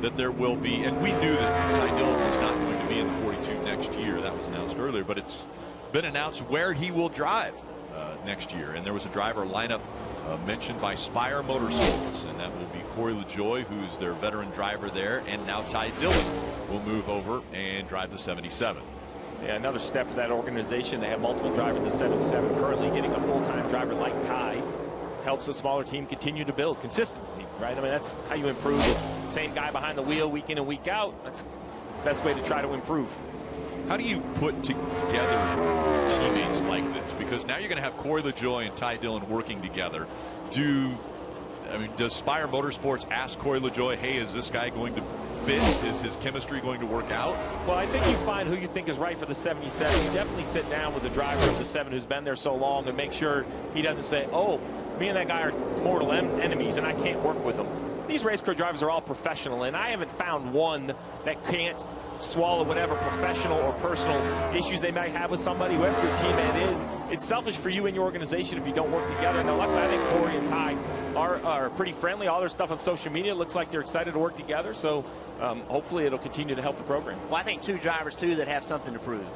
S1: that there will be, and we knew that Ty Dillon was not going to be in the 42 next year. That was announced earlier, but it's been announced where he will drive next year. And there was a driver lineup mentioned by Spire Motorsports, and that will be Corey LaJoie, who's their veteran driver there, and now Ty Dillon will move over and drive the 77.
S3: Yeah, another step for that organization. They have multiple drivers in the 77. Currently getting a full-time driver like Ty helps a smaller team continue to build consistency, right? I mean, that's how you improve. The same guy behind the wheel week in and week out. That's the best way to try to improve.
S1: How do you put together teammates like this? Because now you're going to have Corey LaJoie and Ty Dillon working together. Does Spire Motorsports ask Corey LaJoie, hey, is this guy going to fit? Is his chemistry going to work out?
S3: Well, I think you find who you think is right for the 77. You definitely sit down with the driver of the 7 who's been there so long and make sure he doesn't say, oh, me and that guy are mortal enemies and I can't work with them. These race car drivers are all professional, and I haven't found one that can't swallow whatever professional or personal issues they might have with somebody, whoever your teammate is. It's selfish for you and your organization if you don't work together. Now, luckily, I think Corey and Ty are pretty friendly. All their stuff on social media looks like they're excited to work together, so hopefully it'll continue to help the program.
S2: Well, I think 2 drivers, too, that have something to prove.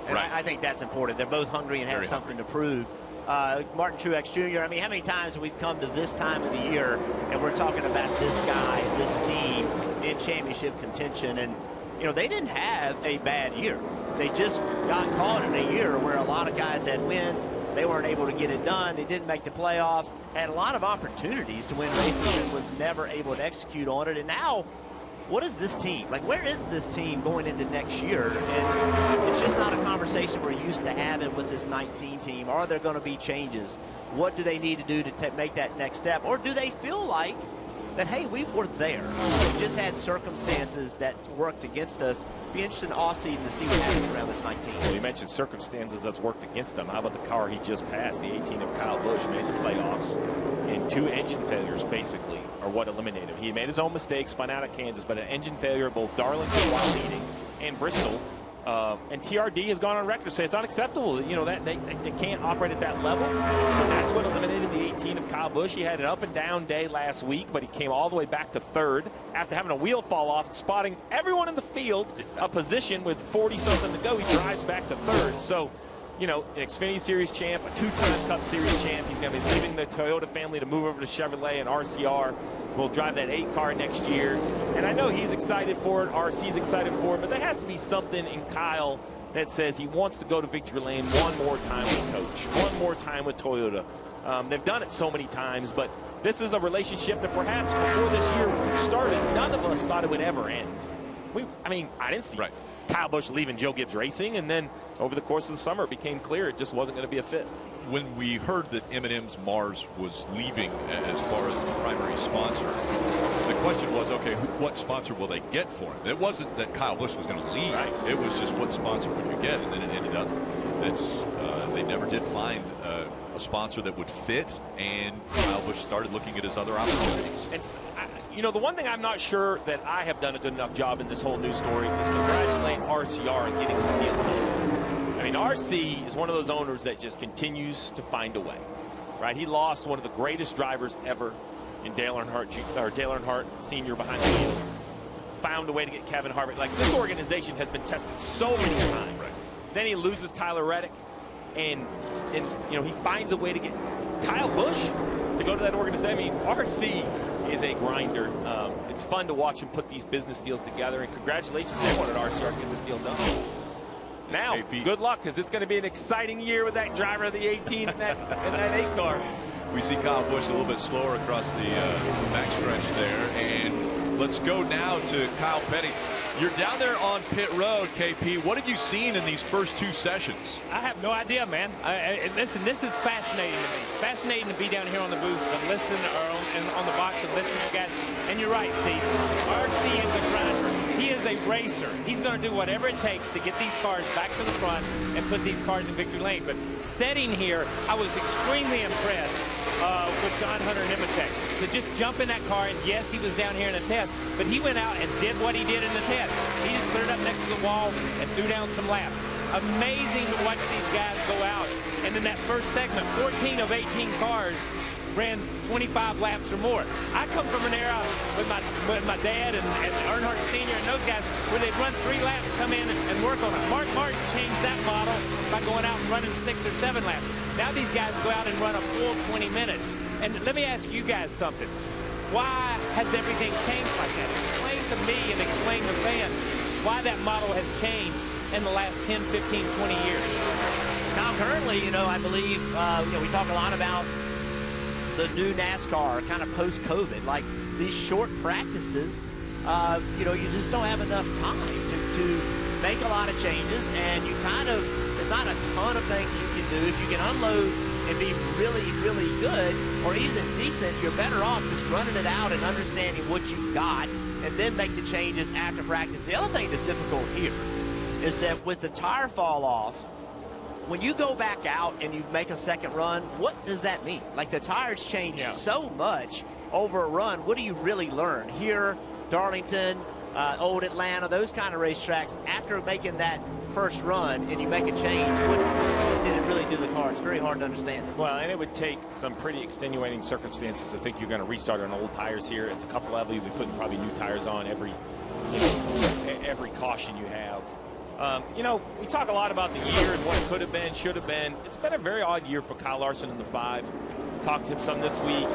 S2: And
S1: right.
S2: I think that's important. They're both hungry and have something to prove. Martin Truex Jr., I mean, how many times have we come to this time of the year and we're talking about this guy, this team in championship contention, and you know, they didn't have a bad year. They just got caught in a year where a lot of guys had wins. They weren't able to get it done. They didn't make the playoffs. Had a lot of opportunities to win races and was never able to execute on it. And now, what is this team? Like, where is this team going into next year? And it's just not a conversation we're used to having with this 19 team. Are there going to be changes? What do they need to do to make that next step? Or do they feel like that, hey, we were there. We just had circumstances that worked against us. Be interesting off-season to see what happens around this 19.
S3: Well, you mentioned circumstances that's worked against them. How about the car he just passed? The 18 of Kyle Busch made the playoffs, and 2 engine failures basically are what eliminated him. He made his own mistakes, spun out of Kansas, but an engine failure at both Darlington while leading and Bristol. And TRD has gone on record to say it's unacceptable. You know, that they can't operate at that level. And that's what eliminated the 18 of Kyle Busch. He had an up and down day last week, but he came all the way back to 3rd after having a wheel fall off and spotting everyone in the field a position with 40-something to go. He drives back to 3rd. So, you know, an Xfinity Series champ, a 2-time Cup Series champ. He's going to be leaving the Toyota family to move over to Chevrolet and RCR. Will drive that 8 car next year. And I know he's excited for it. RC's excited for it. But there has to be something in Kyle that says he wants to go to victory lane one more time with Coach, one more time with Toyota. They've done it so many times, but this is a relationship that perhaps before this year started, none of us thought it would ever end. I didn't see Kyle Busch leaving Joe Gibbs Racing, and then over the course of the summer, it became clear it just wasn't going to be a fit.
S1: When we heard that M&M's Mars was leaving as far as the primary sponsor, the question was, okay, what sponsor will they get for him? It wasn't that Kyle Busch was going to leave. Right. It was just what sponsor would you get? And then it ended up that they never did find a sponsor that would fit, and Kyle Busch started looking at his other opportunities.
S3: And you know, the one thing I'm not sure that I have done a good enough job in this whole news story is congratulate RCR on getting this deal done. I mean, RC is one of those owners that just continues to find a way, right? He lost one of the greatest drivers ever in Dale Earnhardt Sr. behind the wheel. Found a way to get Kevin Harvick. Like, this organization has been tested so many times. Right. Then he loses Tyler Reddick, and you know, he finds a way to get Kyle Busch to go to that organization. I mean, RC is a grinder. It's fun to watch him put these business deals together, and congratulations to everyone at RCR to get this deal done. Now, good luck, because it's going to be an exciting year with that driver of the 18 in that 8 car.
S1: We see Kyle Busch a little bit slower across the backstretch there. And let's go now to Kyle Petty. You're down there on pit road, KP. What have you seen in these first 2 sessions?
S4: I have no idea, man. Listen, this is fascinating to me. Fascinating to be down here on the booth and listen on the box and listen to guys. And you're right, Steve. RC is a grinder. He is a racer. He's going to do whatever it takes to get these cars back to the front and put these cars in victory lane. But sitting here, I was extremely impressed with John Hunter Nemechek to just jump in that car. And yes, he was down here in a test, but he went out and did what he did in the test. He just put it up next to the wall and threw down some laps. Amazing to watch these guys go out. And in that first segment, 14 of 18 cars ran 25 laps or more. I come from an era with my dad and Earnhardt Sr. and those guys where they'd run 3 laps, come in and work on it. Mark Martin changed that model by going out and running 6 or 7 laps. Now these guys go out and run a full 20 minutes. And let me ask you guys something. Why has everything changed like that? Explain to me and explain to fans why that model has changed in the last 10, 15, 20 years.
S2: Now, currently, I believe, we talk a lot about the new NASCAR kind of post-COVID, like these short practices. You just don't have enough time to make a lot of changes, and there's not a ton of things you can do. If you can unload and be really, really good or even decent, you're better off just running it out and understanding what you've got and then make the changes after practice. The other thing that's difficult here is that with the tire fall off, when you go back out and you make a second run, what does that mean? Like, the tires change so much over a run. What do you really learn? Here, Darlington, Old Atlanta, those kind of racetracks, after making that first run and you make a change, what did it really do to the car? It's very hard to understand.
S3: Well, and it would take some pretty extenuating circumstances to think you're going to restart on old tires here. At the Cup level, you'll be putting probably new tires on every caution you have. We talk a lot about the year and what it could have been, should have been. It's been a very odd year for Kyle Larson in the 5. Talked to him some this week,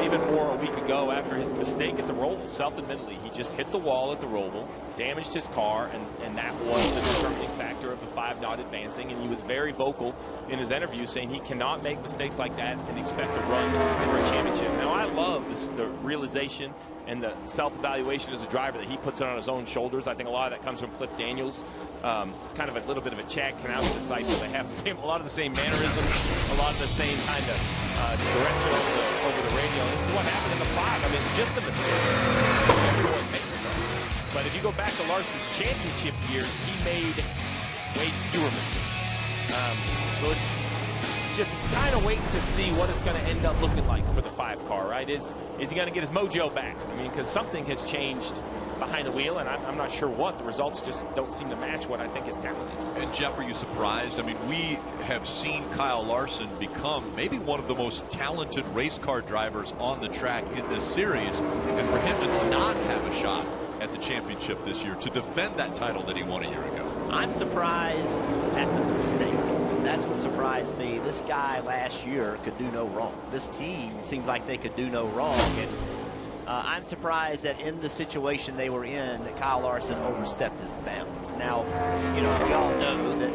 S3: even more a week ago after his mistake at the Roval. Self-admittedly, he just hit the wall at the Roval, damaged his car, and that was the determining factor of the 5 not advancing. And he was very vocal in his interview saying he cannot make mistakes like that and expect to run for a championship. Now, I love the realization and the self-evaluation as a driver that he puts it on his own shoulders. I think a lot of that comes from Cliff Daniels, kind of a little bit of a Chad Knaus disciple. They have a lot of the same mannerisms, a lot of the same kind of direction over the radio. This is what happened in the 5. I mean, it's just a mistake. Everyone makes them. But if you go back to Larson's championship years, he made way fewer mistakes. So it's just kind of waiting to see what it's going to end up looking like for the 5 car, right? Is he going to get his mojo back? I mean, because something has changed behind the wheel, and I'm not sure what. The results just don't seem to match what I think his talent is.
S1: And Jeff, are you surprised? I mean, we have seen Kyle Larson become maybe one of the most talented race car drivers on the track in this series, and for him to not have a shot at the championship this year, to defend that title that he won a year ago.
S2: I'm surprised at the mistake. That's what surprised me. This guy last year could do no wrong. This team seems like they could do no wrong. And I'm surprised that in the situation they were in, that Kyle Larson overstepped his bounds. Now, we all know that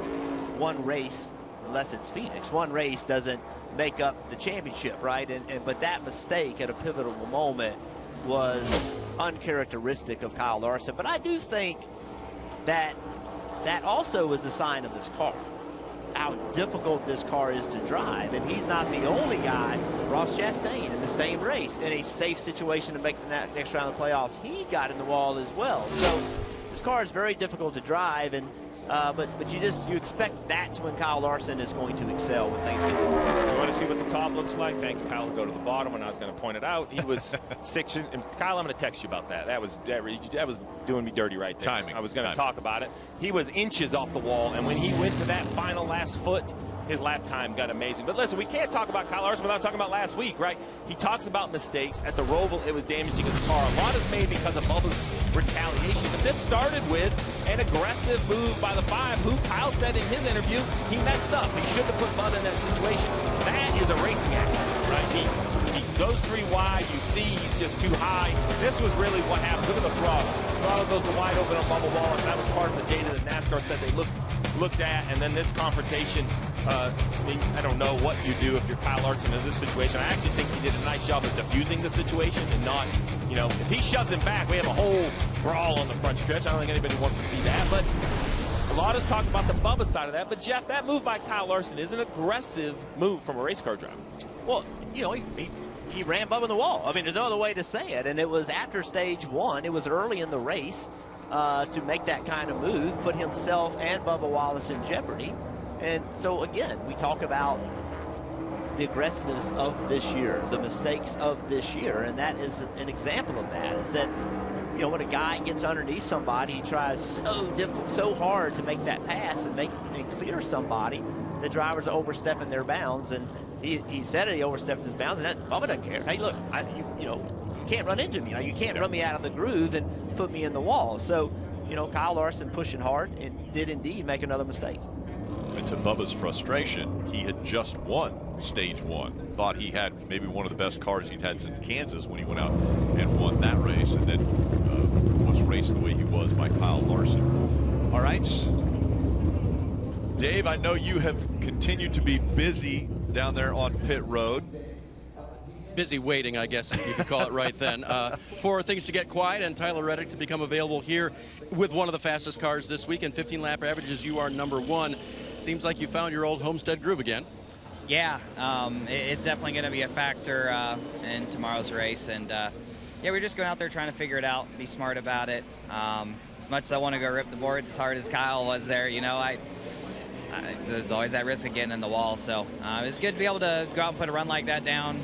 S2: one race, unless it's Phoenix, one race doesn't make up the championship, right? But that mistake at a pivotal moment was uncharacteristic of Kyle Larson. But I do think that also was a sign of this car, how difficult this car is to drive. And he's not the only guy. Ross Chastain in the same race, in a safe situation to make the next round of the playoffs, he got in the wall as well. So this car is very difficult to drive, and but you expect that's when Kyle Larson is going to excel, when things get difficult.
S3: You want to see what the top looks like? Thanks, Kyle. Go to the bottom, and I was going to point it out. He was 6. And Kyle, I'm going to text you about that. That was doing me dirty right there.
S1: Timing.
S3: I was going to talk about it. He was inches off the wall, and when he went to that final last foot, his lap time got amazing. But listen, we can't talk about Kyle Larson without talking about last week, right? He talks about mistakes. At the Roval, it was damaging his car. A lot is made because of Bubba's retaliation. But this started with an aggressive move by the 5, who Kyle said in his interview, he messed up. He shouldn't have put Bubba in that situation. That is a racing accident, right? He goes 3 wide. You see he's just too high. This was really what happened. Look at the throttle. Throttle goes wide open on Bubba Wallace. That was part of the data that NASCAR said they looked at. And then this confrontation, I don't know what you do if you're Kyle Larson in this situation. I actually think he did a nice job of diffusing the situation and not, if he shoves him back, we have a whole brawl on the front stretch. I don't think anybody wants to see that. But a lot is talked about the Bubba side of that. But, Jeff, that move by Kyle Larson is an aggressive move from a race car driver.
S2: Well, he ran Bubba in the wall. I mean, there's no other way to say it. And it was after stage 1. It was early in the race to make that kind of move, put himself and Bubba Wallace in jeopardy. And so, again, we talk about the aggressiveness of this year, the mistakes of this year, and that is an example of that, is that, when a guy gets underneath somebody, he tries so hard to make that pass and clear somebody. The drivers are overstepping their bounds, and he said it, he overstepped his bounds, and Bubba doesn't care. Hey, look, you can't run into me. You can't run me out of the groove and put me in the wall. So, Kyle Larson pushing hard and did indeed make another mistake.
S1: And to Bubba's frustration, he had just won stage 1. Thought he had maybe one of the best cars he'd had since Kansas when he went out and won that race, and then was raced the way he was by Kyle Larson. All right, Dave, I know you have continued to be busy down there on pit road.
S5: Busy waiting, I guess you could call it right then, for things to get quiet and Tyler Reddick to become available here with one of the fastest cars this week. And 15-lap averages, you are #1. Seems like you found your old Homestead groove again.
S9: Yeah, it's definitely going to be a factor in tomorrow's race. And, yeah, we're just going out there trying to figure it out, be smart about it. As much as I want to go rip the boards, as hard as Kyle was there, you know, there's always that risk of getting in the wall. So it was good to be able to go out and put a run like that down.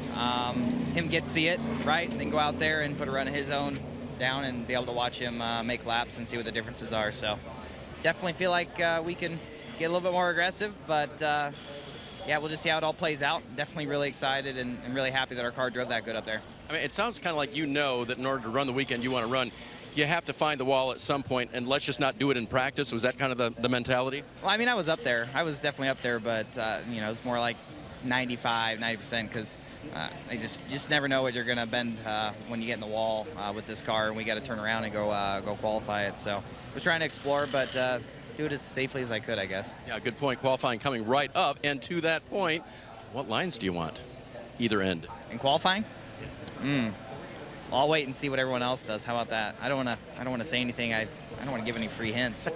S9: Him get to see it, right, and then go out there and put a run of his own down and be able to watch him make laps and see what the differences are. So definitely feel like we can get a little bit more aggressive, but yeah, we'll just see how it all plays out. Definitely really excited and really happy that our car drove that good up there.
S5: I mean, it sounds kind of like you know that in order to run the weekend you want to run, you have to find the wall at some point, and let's just not do it in practice. Was that kind of the mentality?
S9: Well, I mean, I was up there. I was definitely up there, but, you know, it's more like 95, 90% because I just never know what you're going to bend when you get in the wall with this car, and we got to turn around and go qualify it. So we're trying to explore, but do it as safely as I could, I guess.
S5: Yeah, good point. Qualifying coming right up, and to that point, what lines do you want? Either end.
S9: In qualifying? I'll wait and see what everyone else does. How about that? I don't want to say anything. I don't want to give any free hints.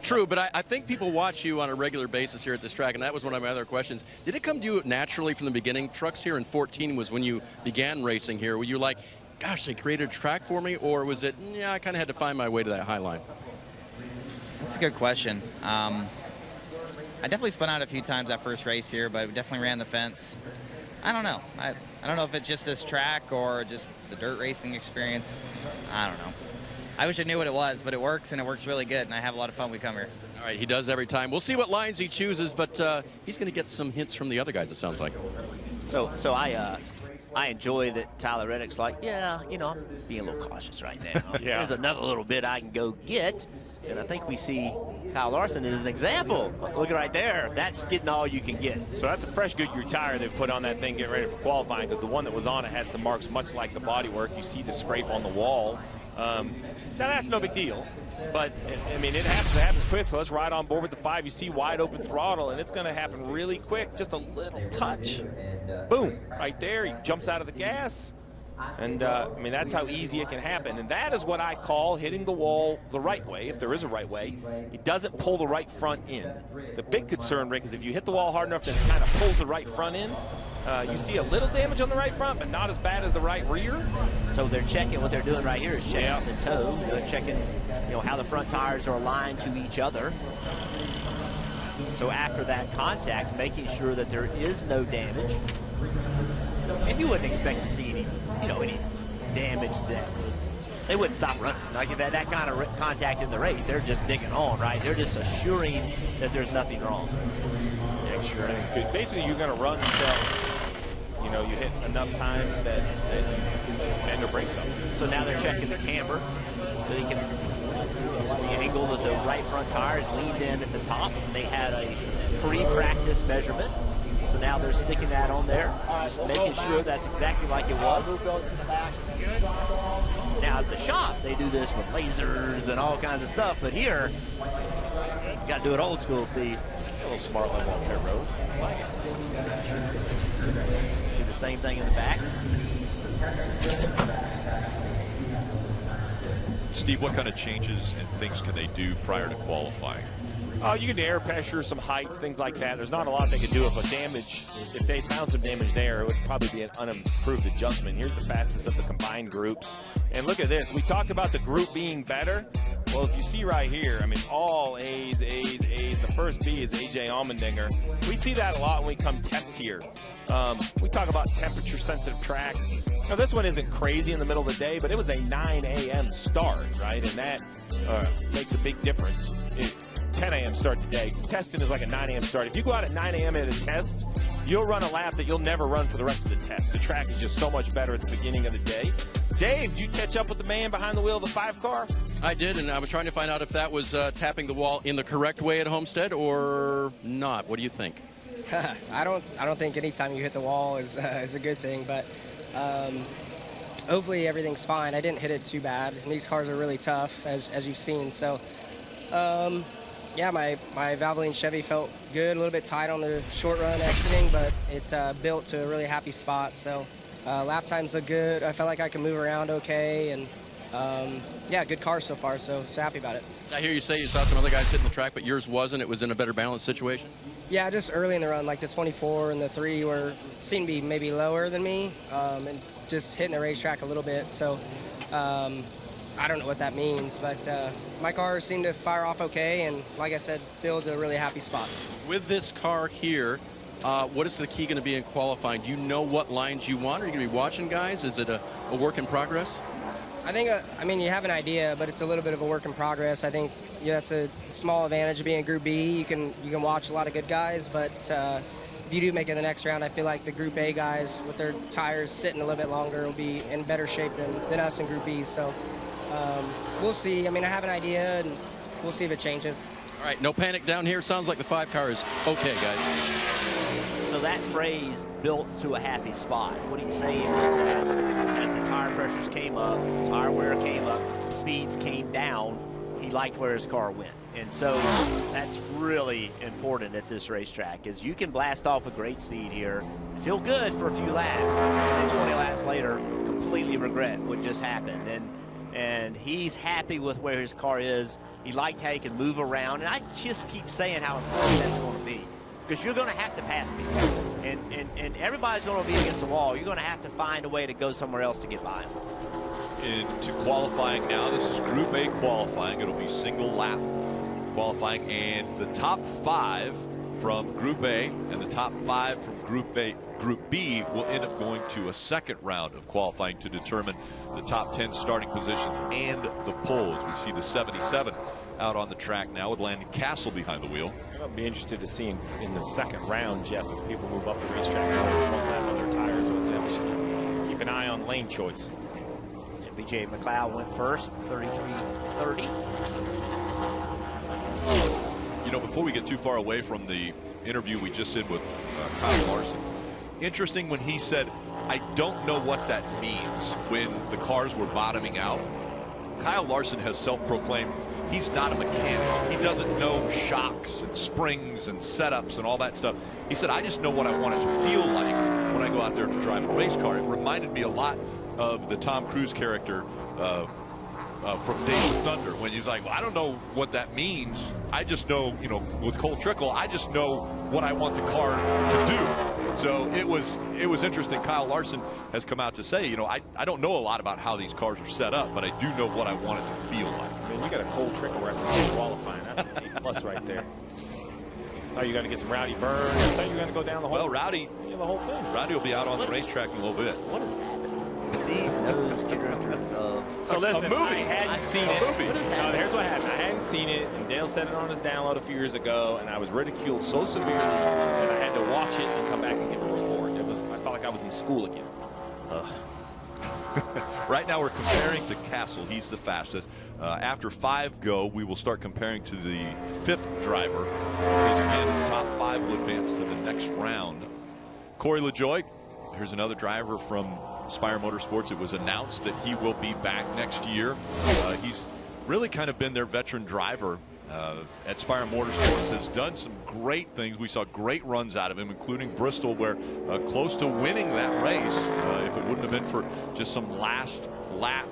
S5: True, but I think people watch you on a regular basis here at this track, and that was one of my other questions. Did it come to you naturally from the beginning? Trucks here in 14 was when you began racing here. Were you like, gosh, they created a track for me, or was it, yeah, I kind of had to find my way to that high line?
S9: That's a good question. I definitely spun out a few times that first race here, but we definitely ran the fence. I don't know. I don't know if it's just this track or just the dirt racing experience. I don't know. I wish I knew what it was, but it works, and it works really good, and I have a lot of fun when we come here.
S5: All right, he does every time. We'll see what lines he chooses, but he's going to get some hints from the other guys, it sounds like.
S2: So I enjoy that Tyler Reddick's like, yeah, you know, I'm being a little cautious right now.
S3: Yeah.
S2: There's another little bit I can go get. And I think we see Kyle Larson as an example. Look right there. That's getting all you can get.
S3: So that's a fresh Goodyear tire they've put on that thing getting ready for qualifying, because the one that was on it had some marks much like the bodywork. You see the scrape on the wall. Now that's no big deal. But, I mean, it happens quick, so let's ride on board with the 5. You see wide open throttle, and it's going to happen really quick. Just a little touch. Boom. Right there. He jumps out of the gas. And, I mean, that's how easy it can happen. And that is what I call hitting the wall the right way, if there is a right way. It doesn't pull the right front in. The big concern, Rick, is if you hit the wall hard enough that it kind of pulls the right front in, you see a little damage on the right front, but not as bad as the right rear.
S2: So they're checking, what they're doing right here is checking the toe. They're checking, you know, how the front tires are aligned to each other. So after that contact, making sure that there is no damage. And you wouldn't expect to see any, you know, any damage that they wouldn't stop running. Like if that kind of contact in the race, they're just digging on, right? They're just assuring that there's nothing wrong.
S3: Yeah, sure. Basically, you're going to run until, you know, you hit enough times that you bend or break something.
S2: So now they're checking the camber so they can just the angle that the right front tires leaned in at the top. They had a pre-practice measurement. So now they're sticking that on there, just making sure that's exactly like it was. Now at the shop, they do this with lasers and all kinds of stuff, but here, you got to do it old school, Steve.
S3: A little smart level on pit road. I like it.
S2: Do the same thing in the back.
S1: Steve, what kind of changes and things can they do prior to qualifying?
S3: You can air pressure, some heights, things like that. There's not a lot they could do if they found some damage there, it would probably be an unimproved adjustment. Here's the fastest of the combined groups. And look at this. We talked about the group being better. Well, if you see right here, I mean, all A's, A's, A's. The first B is A.J. Allmendinger. We see that a lot when we come test here. We talk about temperature-sensitive tracks. Now, this one isn't crazy in the middle of the day, but it was a 9 a.m. start, right? And that makes a big difference. 10 a.m. start today. Testing is like a 9 a.m. start. If you go out at 9 a.m. at a test, you'll run a lap that you'll never run for the rest of the test. The track is just so much better at the beginning of the day. Dave, did you catch up with the man behind the wheel of the 5 car?
S5: I did, and I was trying to find out if that was tapping the wall in the correct way at Homestead or not. What do you think?
S10: I don't think any time you hit the wall is a good thing, but hopefully everything's fine. I didn't hit it too bad, and these cars are really tough, as you've seen. So Yeah, my Valvoline Chevy felt good, a little bit tight on the short run exiting, but it's built to a really happy spot. So lap times look good. I felt like I could move around okay, and yeah, good car so far, so happy about it.
S5: I hear you say you saw some other guys hitting the track, but yours wasn't. It was in a better balanced situation?
S10: Yeah, just early in the run, like the 24 and the 3 seemed to be maybe lower than me, and just hitting the racetrack a little bit. So I don't know what that means, but my car seemed to fire off okay, and like I said, build a really happy spot.
S5: With this car here, what is the key going to be in qualifying? Do you know what lines you want? Are you going to be watching guys? Is it a work in progress?
S10: I think, I mean, you have an idea, but it's a little bit of a work in progress. I think that's a small advantage of being Group B. You can watch a lot of good guys, but if you do make it the next round, I feel like the Group A guys with their tires sitting a little bit longer will be in better shape than us in Group B. So we'll see. I mean, I have an idea, and we'll see if it changes.
S5: All right, no panic down here. Sounds like the 5 car is okay, guys.
S2: So that phrase, built to a happy spot, what he's saying is that as the tire pressures came up, tire wear came up, speeds came down, he liked where his car went. And so that's really important at this racetrack, is you can blast off a great speed here, feel good for a few laps, and then 20 laps later completely regret what just happened. And he's happy with where his car is. He liked how he can move around, and I just keep saying how important that's going to be, because you're going to have to pass me, and everybody's going to be against the wall. You're going to have to find a way to go somewhere else to get by him.
S1: Into qualifying now. This is Group A qualifying. It'll be single lap qualifying, and the top 5 from Group A and the top 5 from Group B will end up going to a second round of qualifying to determine the top 10 starting positions and the poles. We see the 77 out on the track now with Landon Castle behind the wheel.
S3: I'll be interested to see in the second round, Jeff, if people move up the racetrack on their tires, or keep an eye on lane choice.
S2: And BJ McLeod went first, 33.30.
S1: You know, before we get too far away from the interview we just did with Kyle Larson, interesting when he said, I don't know what that means when the cars were bottoming out. Kyle Larson has self-proclaimed he's not a mechanic. He doesn't know shocks and springs and setups and all that stuff. He said, I just know what I want it to feel like when I go out there to drive a race car. It reminded me a lot of the Tom Cruise character from Days of Thunder, when he's like, well, I don't know what that means. I just know, you know, with Cole Trickle, I just know what I want the car to do. So it was interesting. Kyle Larson has come out to say, you know, I don't know a lot about how these cars are set up, but I do know what I want it to feel like.
S3: I mean, you got a Cole Trickle reference in qualifying. That's an A+ right there. Thought you got to get some Rowdy Burns. I thought you were going to go down the whole.
S1: Well, Rowdy,
S3: the whole thing.
S1: Rowdy will be out on the racetrack in a little bit.
S2: What is happening? Those characters of
S3: so listen,
S1: a movie.
S3: I hadn't seen it.
S2: What is happening?
S3: Here's what happened. I hadn't seen it, and Dale said it on his download a few years ago, and I was ridiculed so severely that I had to watch it and come back and give a report. I felt like I was in school again.
S1: Right now we're comparing to Castle. He's the fastest. After 5 go, we will start comparing to the 5th driver. And the top 5 will advance to the next round. Corey LaJoie, here's another driver from Spire Motorsports. It was announced that he will be back next year. He's really kind of been their veteran driver at Spire Motorsports, has done some great things. We saw great runs out of him, including Bristol, where close to winning that race. If it wouldn't have been for just some last lap,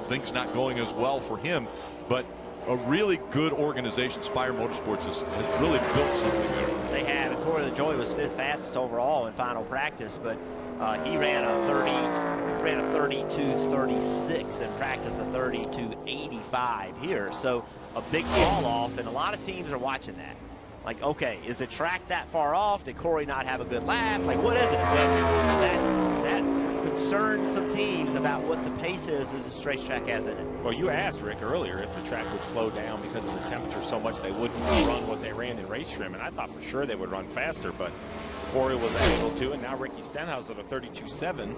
S1: things not going as well for him. But a really good organization. Spire Motorsports has really built something there.
S2: They have. And Corey LaJoie was 5th fastest overall in final practice, but he ran a 32.36 in practice, a 32.85 here. So a big fall off, and a lot of teams are watching that. Like, okay, is the track that far off? Did Corey not have a good lap? Like, what is it? That concerns some teams about what the pace is that this racetrack has in it.
S3: Well, you asked Rick earlier if the track would slow down because of the temperature so much they wouldn't run what they ran in race trim, and I thought for sure they would run faster, but Corey was able to, and now Ricky Stenhouse at a 32.7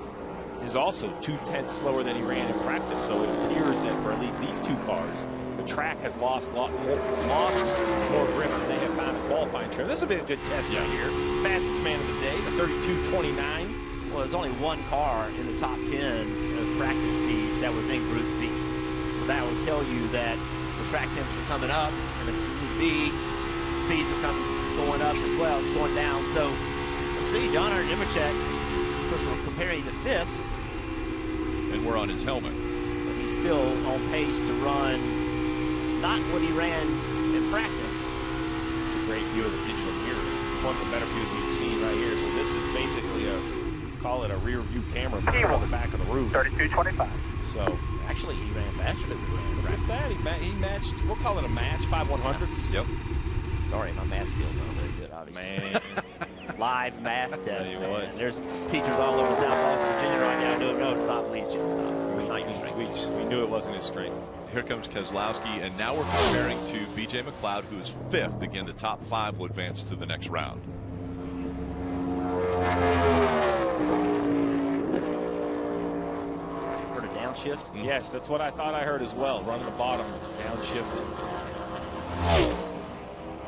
S3: is also 2/10 slower than he ran in practice. So it appears that for at least these 2 cars, the track has lost more grip than they have found in qualifying trim. This will be a good test right here. Fastest man of the day, the 32.29.
S2: Well, there's only 1 car in the top 10 of practice speeds that was in Group B. So that will tell you that the track temps were coming up, and the Group B speeds are going up as well. It's going down. So we'll see. John Hunter Nemechek, of course, we're comparing to 5th.
S1: And we're on his helmet.
S2: But he's still on pace to run not what he ran in practice.
S3: It's a great view of the digital mirror. One of the better views we've seen right here. So this is basically call it a rear view camera on the back of the roof.
S7: 32.25.
S3: So
S2: actually, he ran faster than he ran.
S3: that he matched. We'll call it a match. 5/100ths.
S1: Yep.
S2: Sorry, my math skills aren't very good, obviously.
S3: Man.
S2: Live math test,
S3: you
S2: man.
S3: what.
S2: There's teachers all over South Boston, Virginia right now doing, no, stop, please, Jim, stop. It's not your strength.
S3: We knew it wasn't his strength.
S1: Here comes Keselowski, and now we're comparing to B.J. McLeod, who is 5th. Again, the top 5 will advance to the next round.
S2: Heard a downshift?
S3: Yes, that's what I thought I heard as well. Running the bottom, downshift.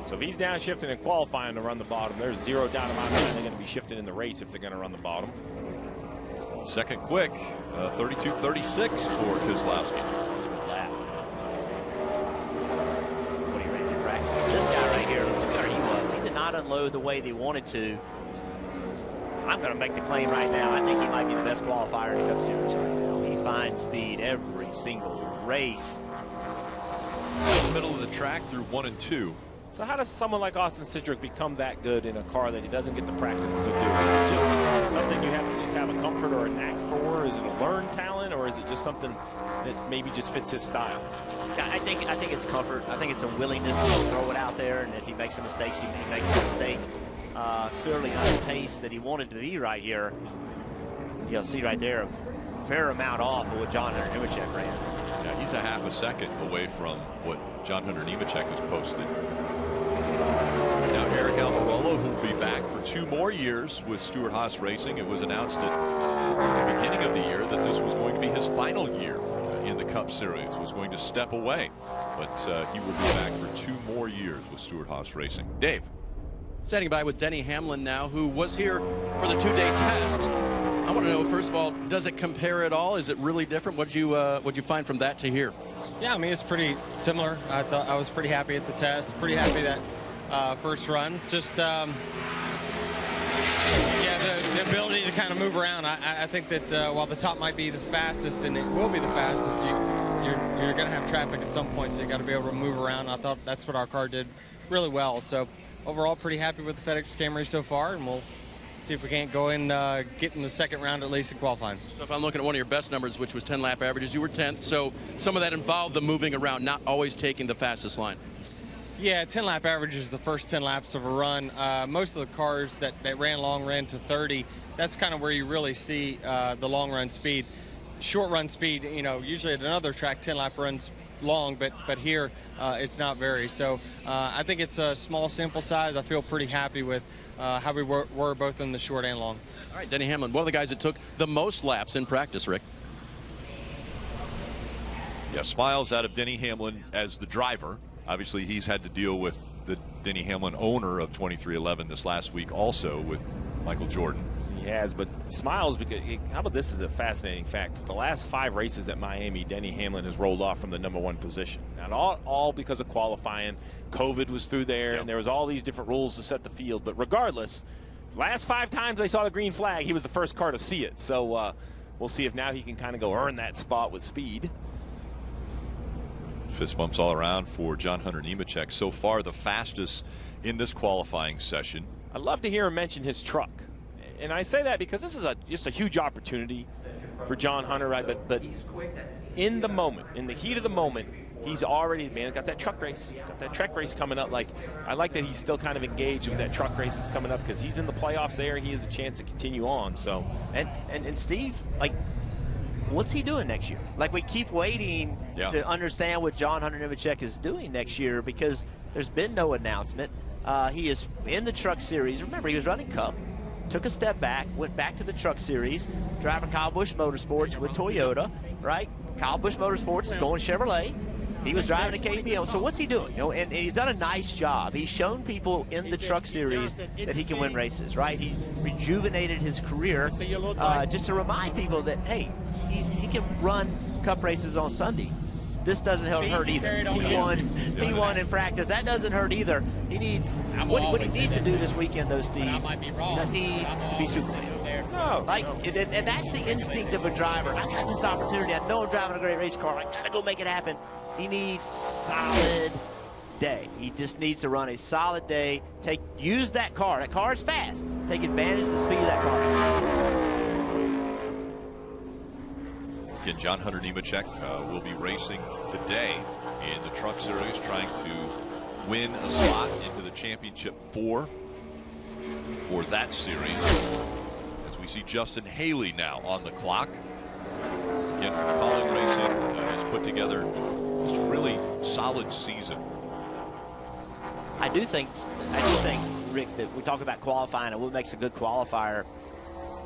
S3: So if he's downshifting and qualifying to run the bottom, there's zero doubt about it. They're going to be shifting in the race if they're going to run the bottom.
S1: Second quick, 32.36 for Keselowski.
S2: That's a good lap. What he ran in practice. This guy right here, let's see where he was. He did not unload the way they wanted to. I'm going to make the claim right now. I think he might be the best qualifier in the Cup Series right now. He finds speed every single race.
S1: In the middle of the track through 1 and 2.
S3: So how does someone like Austin Cindric become that good in a car that he doesn't get the practice to go do? Is it just something you have to just have a comfort or a knack for? Is it a learned talent, or is it just something that maybe just fits his style?
S2: Yeah, I think it's comfort. I think it's a willingness to throw it out there, and if he makes a mistake, he makes a mistake. Clearly on the pace that he wanted to be right here. You'll see right there a fair amount off of what John Hunter Nemechek ran.
S1: Yeah, he's a half a second away from what John Hunter Nemechek has posted. Now Eric Almirola, who will be back for 2 more years with Stewart-Haas Racing. It was announced at the beginning of the year that this was going to be his final year in the Cup Series, was going to step away. But he will be back for 2 more years with Stewart-Haas Racing. Dave.
S5: Standing by with Denny Hamlin now, who was here for the 2-day test. I want to know, first of all, does it compare at all? Is it really different? What'd you find from that to here?
S11: Yeah, I mean, it's pretty similar. I thought I was pretty happy at the test. Pretty happy that first run. Just yeah, the ability to kind of move around. I think that while the top might be the fastest, and it will be the fastest, you're going to have traffic at some point, so you got to be able to move around. I thought that's what our car did really well. So overall, pretty happy with the FedEx Camry so far, and we'll see if we can't go in, get in the second round at least in qualifying.
S5: So if I'm looking at one of your best numbers, which was 10 lap averages, you were 10th. So some of that involved the moving around, not always taking the fastest line.
S11: Yeah, 10 lap average is the first 10 laps of a run. Most of the cars that ran long ran to 30. That's kind of where you really see the long run speed. Short run speed, you know, usually at another track, 10 lap runs long, but here it's not very. So I think it's a small sample size. I feel pretty happy with how we were both in the short and long.
S5: All right, Denny Hamlin, one of the guys that took the most laps in practice, Rick.
S1: Yeah, smiles out of Denny Hamlin as the driver. Obviously, he's had to deal with the Denny Hamlin owner of 2311 this last week, also with Michael Jordan.
S3: He has, but smiles because how about this is a fascinating fact. The last 5 races at Miami, Denny Hamlin has rolled off from the #1 position. Now, all because of qualifying. COVID was through there, and there was all these different rules to set the field. But regardless, last 5 times they saw the green flag, he was the first car to see it. So we'll see if now he can kind of go earn that spot with speed.
S1: Fist bumps all around for John Hunter Nemechek. So far, the fastest in this qualifying session.
S3: I'd love to hear him mention his truck. And I say that because this is just a huge opportunity for John Hunter, right? But in the moment, in the heat of the moment, he's already, man, got that truck race. Got that track race coming up. Like, I like that he's still kind of engaged with that truck race that's coming up because he's in the playoffs there and he has a chance to continue on. So,
S2: and Steve, like, what's he doing next year? Like, we keep waiting to understand what John Hunter Nemechek is doing next year because there's been no announcement. He is in the Truck Series. Remember, he was running Cup, took a step back, went back to the Truck Series, driving Kyle Busch Motorsports with Toyota, right? Kyle Busch Motorsports is going Chevrolet. He was driving a KBM. So what's he doing? You know, and he's done a nice job. He's shown people in the Truck Series that he can win races, right? He rejuvenated his career just to remind people that, hey, he can run Cup races on Sunday. this doesn't hurt either. He won in practice. That doesn't hurt either. He needs what he needs to do this weekend, though, Steve. He needs to be super.
S3: No,
S2: and that's the instinct of a driver. I got this opportunity. I know I'm driving a great race car. I got to go make it happen. He needs solid day. He just needs to run a solid day. Use that car. That car is fast. Take advantage of the speed of that car.
S1: Again, John Hunter Nemechek will be racing today in the Truck Series, trying to win a slot into the championship 4 for that series. As we see Justin Haley now on the clock. Again, from Colin Racing, has put together just a really solid season.
S2: I do think, Rick, that we talk about qualifying and what makes a good qualifier.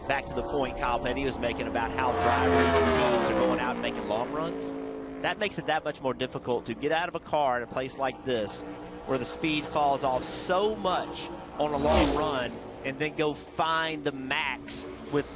S2: Back to the point Kyle Petty was making about how drivers and teams are going out and making long runs. That makes it that much more difficult to get out of a car at a place like this where the speed falls off so much on a long run and then go find the max with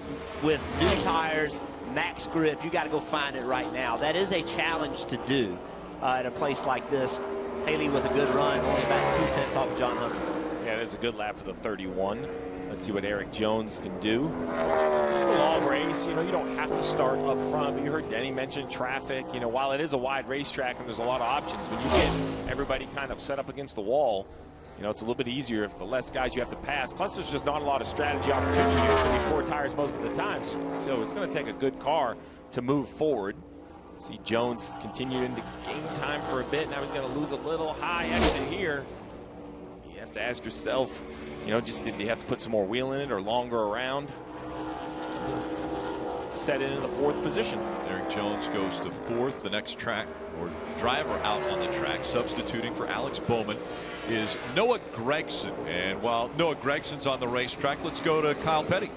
S2: new tires, max grip. You got to go find it right now. That is a challenge to do at a place like this. Haley with a good run, only about 2/10 off of John Hunter.
S3: Yeah, there's a good lap for the 31. Let's see what Eric Jones can do. It's a long race. You know, you don't have to start up front. But you heard Denny mention traffic. You know, while it is a wide racetrack and there's a lot of options, when you get everybody kind of set up against the wall, you know, it's a little bit easier if the less guys you have to pass. Plus, there's just not a lot of strategy opportunity here. It's going to be 4 tires most of the time. So it's going to take a good car to move forward. See Jones continuing to gain time for a bit. Now he's going to lose a little high exit here. You have to ask yourself, you know, just did you have to put some more wheel in it or longer around? Set it in the 4th position.
S1: Eric Jones goes to 4th. The next track or driver out on the track, substituting for Alex Bowman, is Noah Gregson. And while Noah Gregson's on the racetrack, let's go to Kyle Petty.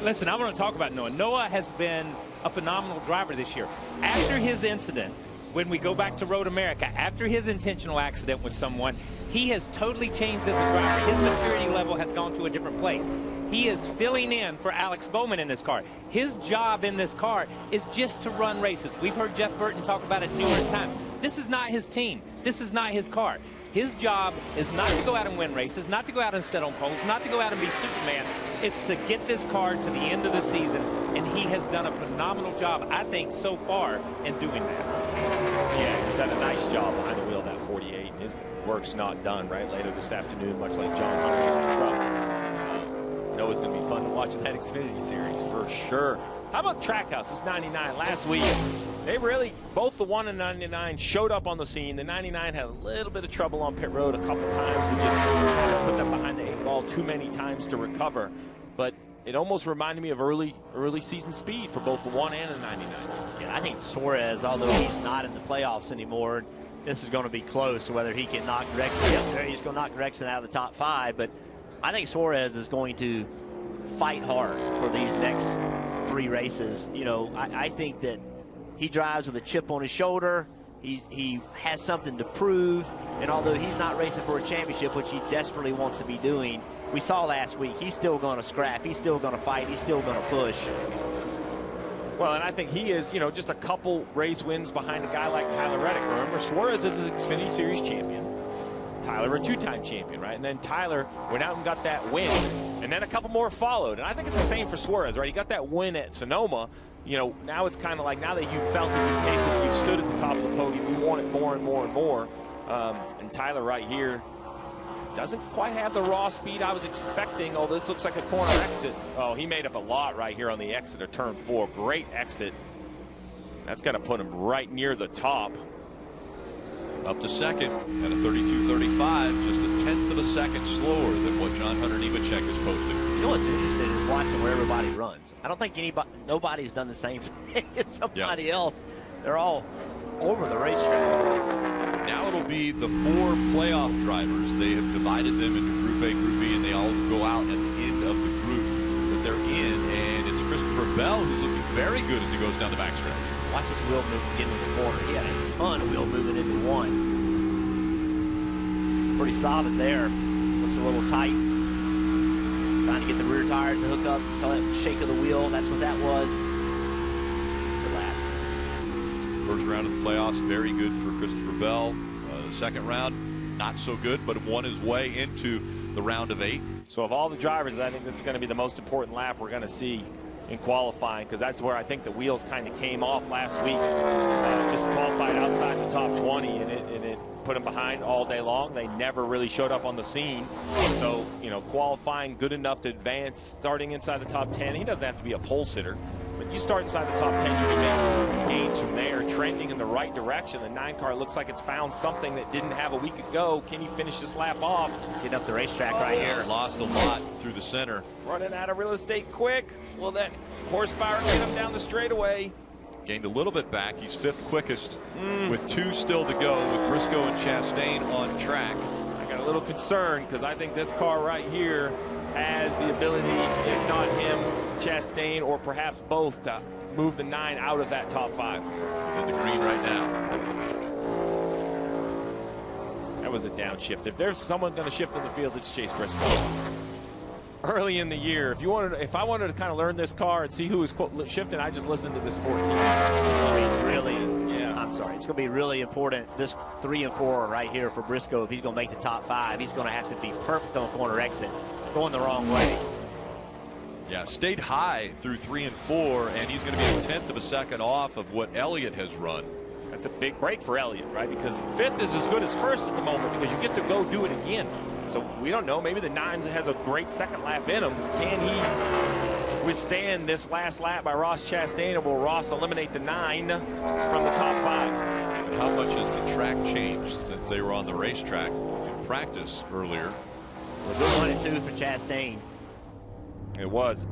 S4: Listen, I want to talk about Noah. Noah has been a phenomenal driver this year. After his incident, when we go back to Road America, after his intentional accident with someone, he has totally changed as a driver. His maturity level has gone to a different place. He is filling in for Alex Bowman in this car. His job in this car is just to run races. We've heard Jeff Burton talk about it numerous times. This is not his team. This is not his car. His job is not to go out and win races, not to go out and sit on poles, not to go out and be Superman. It's to get this car to the end of the season, and he has done a phenomenal job, I think, so far in doing that.
S3: Yeah, he's done a nice job behind the wheel of that 48, and his work's not done, right? Later this afternoon, much like John Hunter in that truck. Noah's going to be fun to watch in that Xfinity Series for sure. How about Trackhouse? It's 99 last week. They really, both the 1 and 99 showed up on the scene. The 99 had a little bit of trouble on pit road a couple times. We just kind of put them behind the 8 ball too many times to recover. But it almost reminded me of early season speed for both the 1 and the 99.
S2: Yeah, I think Suarez, although he's not in the playoffs anymore, this is going to be close, whether he can knock Gregson. He's going to knock Gregson out of the top 5. But I think Suarez is going to fight hard for these next 3 races. You know, I think that he drives with a chip on his shoulder. He has something to prove. And although he's not racing for a championship, which he desperately wants to be doing, we saw last week, he's still going to scrap. He's still going to fight. He's still going to push.
S3: Well, and I think he is, you know, just a couple race wins behind a guy like Tyler Reddick. Remember, Suarez is an Xfinity Series champion. Tyler, a 2-time champion, right? And then Tyler went out and got that win, and then a couple more followed. And I think it's the same for Suarez, right? He got that win at Sonoma. You know, now it's kind of like now that you've felt it, you've stood at the top of the podium, you want it more and more and more. And Tyler right here doesn't quite have the raw speed I was expecting. Oh, this looks like a corner exit. Oh, he made up a lot right here on the exit of turn 4. Great exit. That's going to put him right near the top.
S1: Up to second at a 32.35, just a 1/10 of a second slower than what John Hunter Nemechek has posted.
S2: You know what's interesting is watching where everybody runs. I don't think nobody's done the same thing as somebody else. They're all over the racetrack.
S1: Now it'll be the 4 playoff drivers. They have divided them into Group A, Group B, and they all go out at the end of the group that they're in. And it's Christopher Bell who's looking very good as he goes down the backstretch.
S2: Watch his wheel move get into the corner. He had a ton of wheel moving into 1. Pretty solid there. Looks a little tight. Trying to get the rear tires to hook up. Saw that shake of the wheel. That's what that was. Good lap.
S1: First round of the playoffs, very good for Christopher Bell. The second round, not so good, but won his way into the round of 8.
S3: So of all the drivers, I think this is going to be the most important lap we're going to see in qualifying, because that's where I think the wheels kind of came off last week. Just qualified outside the top 20, and it put them behind all day long. They never really showed up on the scene. So, you know, qualifying good enough to advance, starting inside the top 10. He doesn't have to be a pole sitter, but you start inside the top 10, you can make gains from there, trending in the right direction. The 9 car looks like it's found something that didn't have a week ago. Can you finish this lap off?
S2: Getting up the racetrack right here.
S1: Lost a lot through the center.
S3: Running out of real estate quick. Will that horsepower get him down the straightaway?
S1: Gained a little bit back. He's 5th quickest with 2 still to go with Briscoe and Chastain on track.
S3: I got a little concerned because I think this car right here has the ability, if not him, Chastain, or perhaps both, to move the 9 out of that top 5.
S1: He's in the green right now.
S3: That was a downshift. If there's someone going to shift in the field, it's Chase Briscoe. Early in the year, if I wanted to kind of learn this car and see who was shifting, I just listened to this 14.
S2: It's going to be really important. This 3 and 4 right here for Briscoe. If he's going to make the top 5, he's going to have to be perfect on corner exit, going the wrong way.
S1: Yeah, stayed high through 3 and 4, and he's going to be a 1/10 of a second off of what Elliott has run.
S3: That's a big break for Elliott, right? Because 5th is as good as 1st at the moment, because you get to go do it again. So we don't know. Maybe the 9 has a great second lap in him. Can he withstand this last lap by Ross Chastain, or will Ross eliminate the 9 from the top 5?
S1: How much has the track changed since they were on the racetrack in practice earlier?
S2: A good 1 and 2 for Chastain.
S3: It was.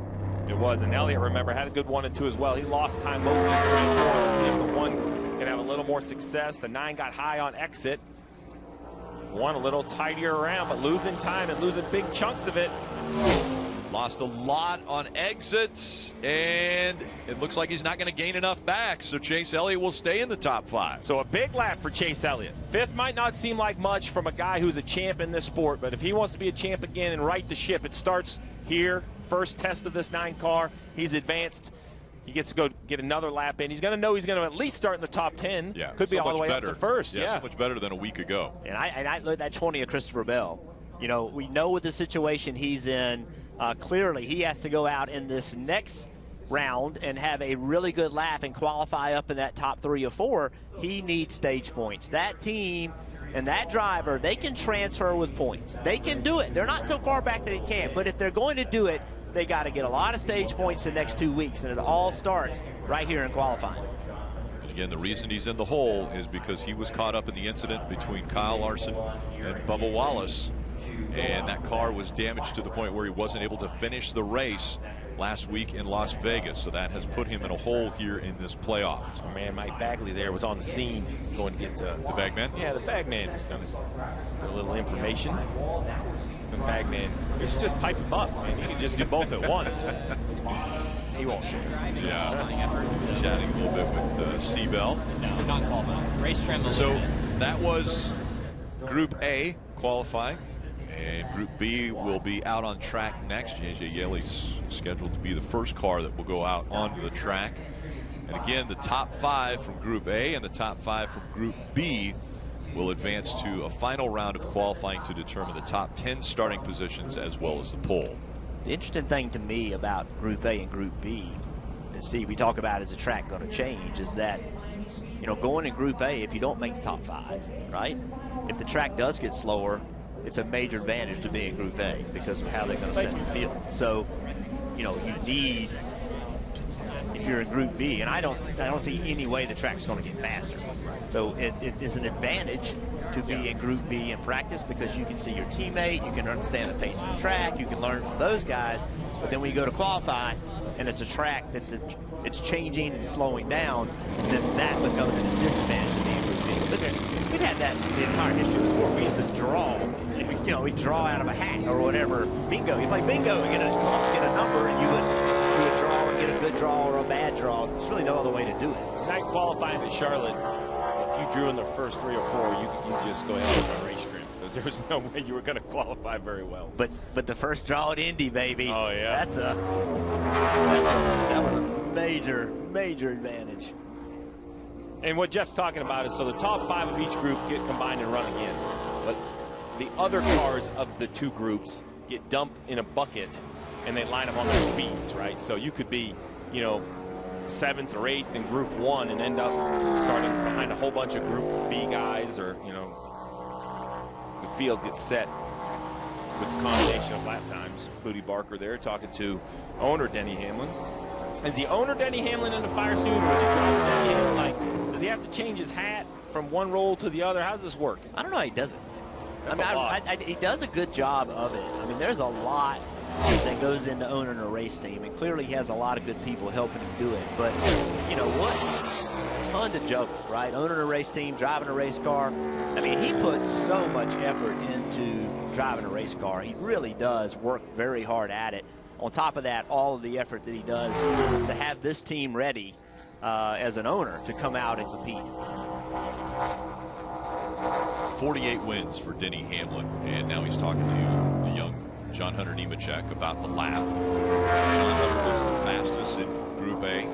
S3: And Elliott, remember, had a good 1 and 2 as well. He lost time mostly in 3 and 4. Let's see if the 1 can have a little more success. The 9 got high on exit. 1 a little tidier around, but losing time and losing big chunks of it.
S1: Lost a lot on exits, and it looks like he's not going to gain enough back, so Chase Elliott will stay in the top 5.
S3: So a big lap for Chase Elliott. 5th might not seem like much from a guy who's a champ in this sport, but if he wants to be a champ again and right the ship, it starts here. First test of this 9 car. He's advanced. He gets to go get another lap in. He's going to know he's going to at least start in the top 10.
S1: Yeah,
S3: could be
S1: so
S3: all the way
S1: better.
S3: up to 1st.
S1: Yeah, so much better than a week ago.
S2: And I look at that 20 of Christopher Bell. You know, we know what the situation he's in. Clearly, he has to go out in this next round and have a really good lap and qualify up in that top 3 or 4. He needs stage points. That team and that driver, they can transfer with points. They can do it. They're not so far back that they can't. But if they're going to do it, they got to get a lot of stage points the next 2 weeks, and it all starts right here in qualifying.
S1: And again, the reason he's in the hole is because he was caught up in the incident between Kyle Larson and Bubba Wallace, and that car was damaged to the point where he wasn't able to finish the race last week in Las Vegas. So that has put him in a hole here in this playoffs.
S3: Our man Mike Bagley there was on the scene going to get
S1: the bagman.
S3: Yeah, the bagman was going to get a little information. The bagman, you should just pipe him up, man. You can just do both at once. He won't shoot.
S1: Yeah, chatting a little bit with C-Bell.
S9: No, not called out. Race tremble.
S1: So that was Group A qualifying. And Group B will be out on track next. JJ Yeley's scheduled to be the first car that will go out onto the track. And again, the top 5 from Group A and the top 5 from Group B will advance to a final round of qualifying to determine the top 10 starting positions as well as the pole.
S2: The interesting thing to me about Group A and Group B, and Steve, we talk about is the track going to change, is that, you know, going in Group A, if you don't make the top 5, right? If the track does get slower, it's a major advantage to be in Group A because of how they're going to set the field. So, you know, you need, if you're in Group B, and I don't see any way the track's going to get faster. So it is an advantage to be in Group B in practice because you can see your teammate, you can understand the pace of the track, you can learn from those guys. But then when you go to qualify, and it's a track that it's changing and slowing down, then that becomes a disadvantage to be in Group B. We've had that the entire history of the sport. We used to draw. You know, we draw out of a hat or whatever. Bingo. You play bingo and get a number, and you would draw and get a good draw or a bad draw. There's really no other way to do it.
S3: Night qualifying at Charlotte, if you drew in the first 3 or 4, you just go ahead and run race trim because there was no way you were going to qualify very well.
S2: But the first draw at Indy, baby.
S3: Oh yeah.
S2: That was a major advantage.
S3: And what Jeff's talking about is, so the top 5 of each group get combined and run again. But the other cars of the 2 groups get dumped in a bucket, and they line them on their speeds, right? So you could be, 7th or 8th in Group 1 and end up starting behind a whole bunch of Group B guys, or, the field gets set with the combination of lap times. Booty Barker there talking to owner Denny Hamlin. Is the owner Denny Hamlin in the fire suit, or would you drive Denny Hamlin? Like, does he have to change his hat from one roll to the other? How does this work?
S2: I don't know how he does it. He does a good job of it. I mean, there's a lot that goes into owning a race team, and clearly he has a lot of good people helping him do it. But you know what? A ton to juggle, right? Owning a race team, driving a race car. I mean, he puts so much effort into driving a race car. He really does work very hard at it. On top of that, all of the effort that he does to have this team ready as an owner to come out and compete.
S1: 48 wins for Denny Hamlin, and now he's talking to the young John Hunter Nemechek about the lap. John Hunter was the fastest in Group A.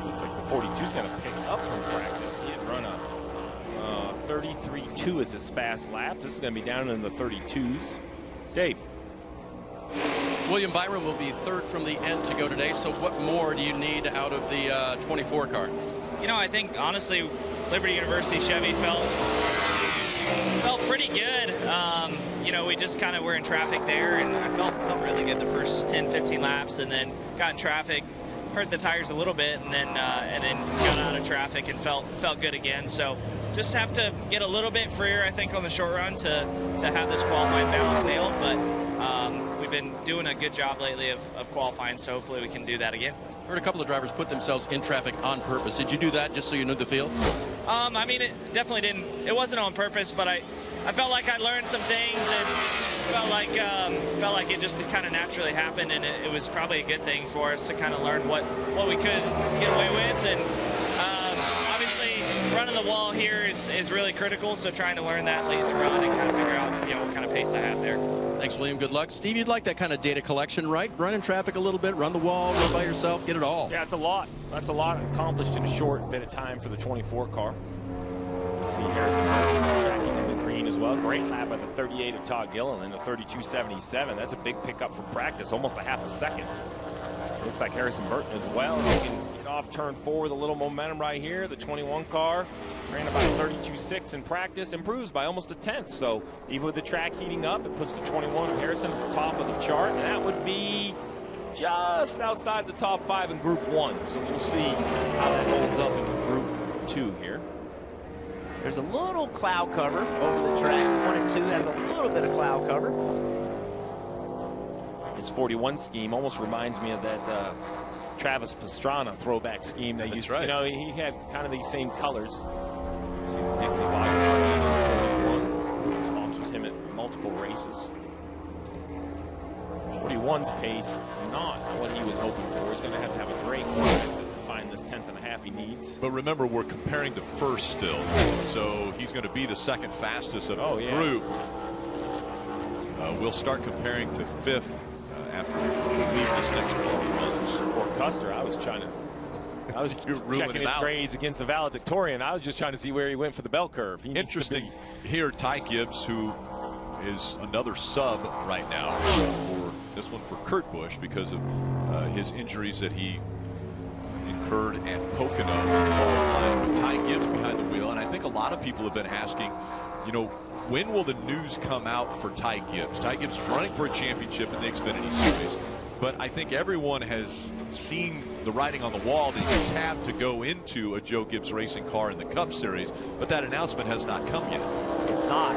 S3: Looks like the 42 is going to pick up from practice. He had run a 33.2 as his fast lap. This is going to be down in the 32s. Dave.
S5: William Byron will be 3rd from the end to go today. So what more do you need out of the 24 car?
S12: I think, honestly, Liberty University Chevy felt pretty good. We just kind of were in traffic there, and I felt really good the first 10, 15 laps, and then got in traffic, hurt the tires a little bit, and then got out of traffic and felt good again. So just have to get a little bit freer, I think, on the short run to have this qualifying balance nailed. But we've been doing a good job lately of qualifying, so hopefully we can do that again.
S5: I heard a couple of drivers put themselves in traffic on purpose. Did you do that just so you knew the field?
S12: I mean, it definitely didn't. It wasn't on purpose, but I felt like I learned some things, and felt like it just kind of naturally happened, and it was probably a good thing for us to kind of learn what we could get away with. And obviously, running the wall here is really critical. So trying to learn that late in the run and kind of figure out what kind of pace I have there.
S5: Thanks, William. Good luck. Steve, you'd like that kind of data collection, right? Run in traffic a little bit, run the wall, run by yourself, get it all.
S3: Yeah, it's a lot. That's a lot accomplished in a short bit of time for the 24 car. You see Harrison tracking in the green as well. Great lap by the 38 of Todd Gilliland, a 32.77. That's a big pickup from practice, almost a half a second. Looks like Harrison Burton as well. He can get off turn 4 with a little momentum right here. The 21 car ran about 32.6 in practice, improves by almost a tenth. So even with the track heating up, it puts the 21 of Harrison at the top of the chart, and that would be just outside the top 5 in Group 1. So we'll see how that holds up in Group 2 here.
S2: There's a little cloud cover over the track. 1 and 2 has a little bit of cloud cover.
S3: His 41 scheme almost reminds me of that Travis Pastrana throwback scheme they used to. He had kind of these same colors. See the Dixie Vodka 41 sponsors him at multiple races. 41's pace is not what he was hoping for. He's going to have a great exit to find this 10th and a half he needs.
S1: But remember, we're comparing to first still, so he's going to be the second fastest of the group. We'll start comparing to 5th after we leave this next 12 runs.
S3: Poor Custer, I was checking his grades against the valedictorian. I was just trying to see where he went for the bell curve.
S1: Interesting here, Ty Gibbs, who is another sub right now for this one for Kurt Busch because of his injuries that he incurred at Pocono. But Ty Gibbs behind the wheel, and I think a lot of people have been asking, when will the news come out for Ty Gibbs? Ty Gibbs is running for a championship in the Xfinity Series, but I think everyone has seen the writing on the wall that you have to go into a Joe Gibbs racing car in the Cup Series, but that announcement has not come yet.
S2: It's not.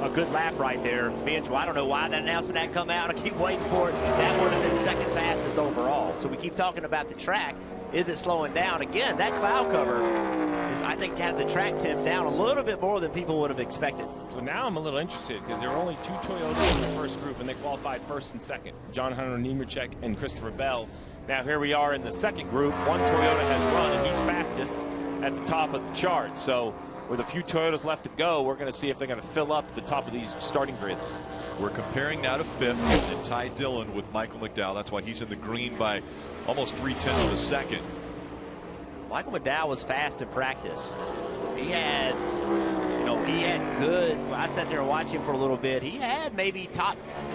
S2: A good lap right there. I don't know why that announcement hadn't come out. I keep waiting for it. That would have been second fastest overall. So we keep talking about the track. Is it slowing down? Again, that cloud cover I think has the track temp down a little bit more than people would have expected.
S3: So now I'm a little interested because there were only 2 Toyotas in the first group, and they qualified first and second. John Hunter Nemechek and Christopher Bell. Now here we are in the second group. 1 Toyota has run, and he's fastest at the top of the chart. So with a few Toyotas left to go, we're going to see if they're going to fill up the top of these starting grids.
S1: We're comparing now to 5th and Ty Dillon with Michael McDowell. That's why he's in the green by almost 0.3 of a second.
S2: Michael McDowell was fast in practice. He had, good. I sat there and watched him for a little bit. He had maybe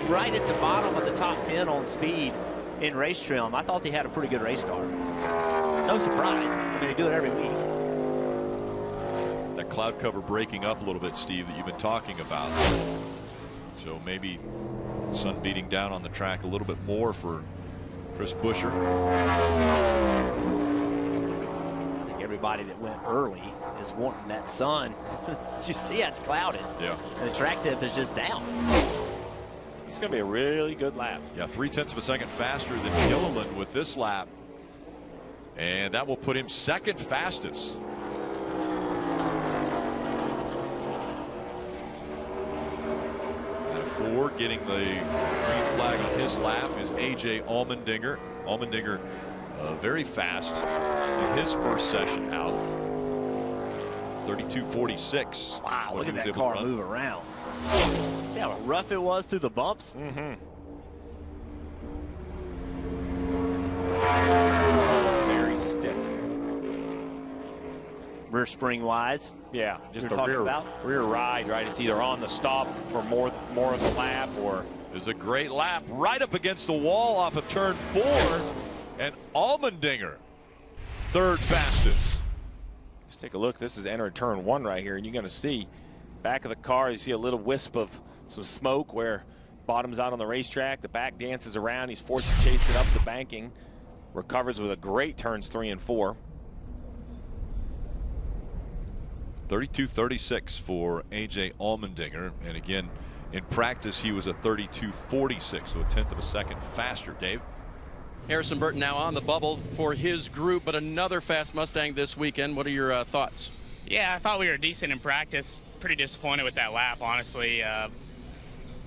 S2: right at the bottom of the top 10 on speed in race trim. I thought he had a pretty good race car. No surprise. I mean, they do it every week.
S1: That cloud cover breaking up a little bit, Steve, that you've been talking about. So maybe sun beating down on the track a little bit more for Chris Buescher.
S2: I think everybody that went early is wanting that sun. You see, it's clouded.
S1: Yeah.
S2: And the track tip is just down.
S3: It's going to be a really good lap.
S1: Yeah, 0.3 of a second faster than Gilliland with this lap. And that will put him second fastest. And 4 getting the green flag on his lap is A.J. Allmendinger. Allmendinger very fast in his first session out. 32.46.
S2: Wow, look at that car move around. See how rough it was through the bumps?
S3: Mm-hmm. Very stiff.
S2: Rear spring wise.
S3: Yeah, just the rear ride, right? It's either on the stop for more of the lap, or
S1: there's a great lap right up against the wall off of turn 4, and Allmendinger third fastest.
S3: Let's take a look. This is entering turn 1 right here, and you're going to see back of the car. You see a little wisp of some smoke where bottoms out on the racetrack. The back dances around. He's forced to chase it up the banking. Recovers with a great turns 3 and 4.
S1: 32.36 for A.J. Allmendinger. And again, in practice, he was a 32.46, so a 1/10 of a second faster. Dave?
S5: Harrison Burton now on the bubble for his group, but another fast Mustang this weekend. What are your thoughts?
S8: Yeah, I thought we were decent in practice. Pretty disappointed with that lap, honestly.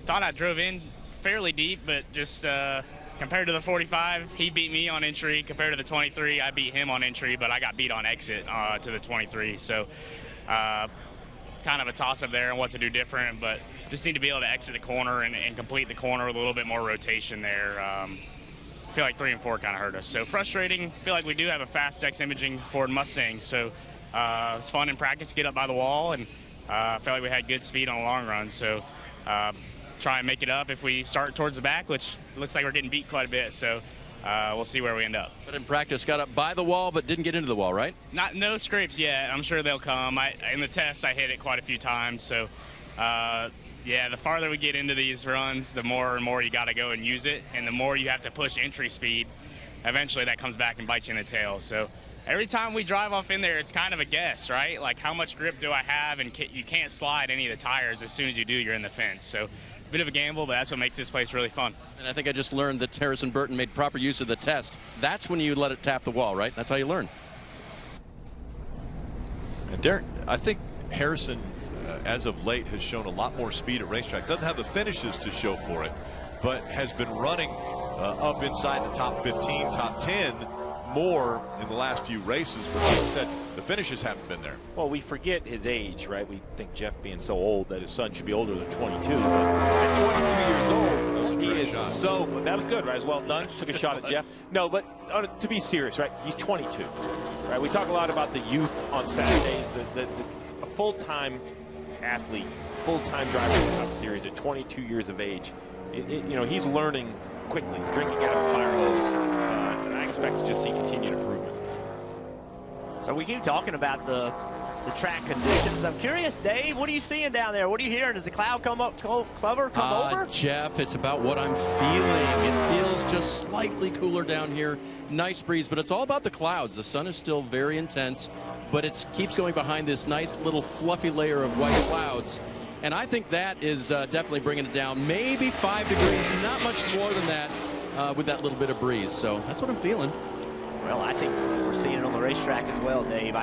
S8: Thought I drove in fairly deep, but just compared to the 45, he beat me on entry. Compared to the 23, I beat him on entry, but I got beat on exit to the 23. So kind of a toss-up there and what to do different, but just need to be able to exit the corner and complete the corner with a little bit more rotation there. I feel like 3 and 4 kind of hurt us. So frustrating. Feel like we do have a fast X imaging Ford Mustang. So it's fun in practice to get up by the wall, and I feel like we had good speed on the long run. So try and make it up if we start towards the back, which looks like we're getting beat quite a bit. So we'll see where we end up.
S5: But in practice, got up by the wall, but didn't get into the wall, right?
S8: No scrapes yet. I'm sure they'll come. In the test, I hit it quite a few times. So yeah, the farther we get into these runs, the more and more you got to go and use it, and the more you have to push entry speed. Eventually, that comes back and bites you in the tail. So every time we drive off in there, it's kind of a guess, right? Like, how much grip do I have? And you can't slide any of the tires. As soon as you do, you're in the fence. So a bit of a gamble, but that's what makes this place really fun.
S5: And I think I just learned that Harrison Burton made proper use of the test. That's when you let it tap the wall, right? That's how you learn.
S1: And Derek, I think Harrison, as of late, has shown a lot more speed at racetrack. Doesn't have the finishes to show for it, but has been running up inside the top 15, top 10 more in the last few races. But like I said, the finishes haven't been there.
S3: Well, we forget his age, right? We think Jeff being so old that his son should be older than 22. But at 22 years old, he is so. That was good, right? It was well done. Took a shot at Jeff. No, but to be serious, right? He's 22, right? We talk a lot about the youth on Saturdays. A full-time athlete, full-time driver in the Cup Series at 22 years of age. He's learning quickly, drinking out of a fire hose, and I expect to just see continued improvement.
S2: So we keep talking about the track conditions. I'm curious, Dave, what are you seeing down there? What are you hearing? Does the cloud cover come over?
S5: Jeff, it's about what I'm feeling. It feels just slightly cooler down here. Nice breeze, but it's all about the clouds. The sun is still very intense, but it keeps going behind this nice little fluffy layer of white clouds. And I think that is definitely bringing it down. Maybe 5 degrees, not much more than that with that little bit of breeze. So that's what I'm feeling.
S2: Well, I think we're seeing it on the racetrack as well, Dave.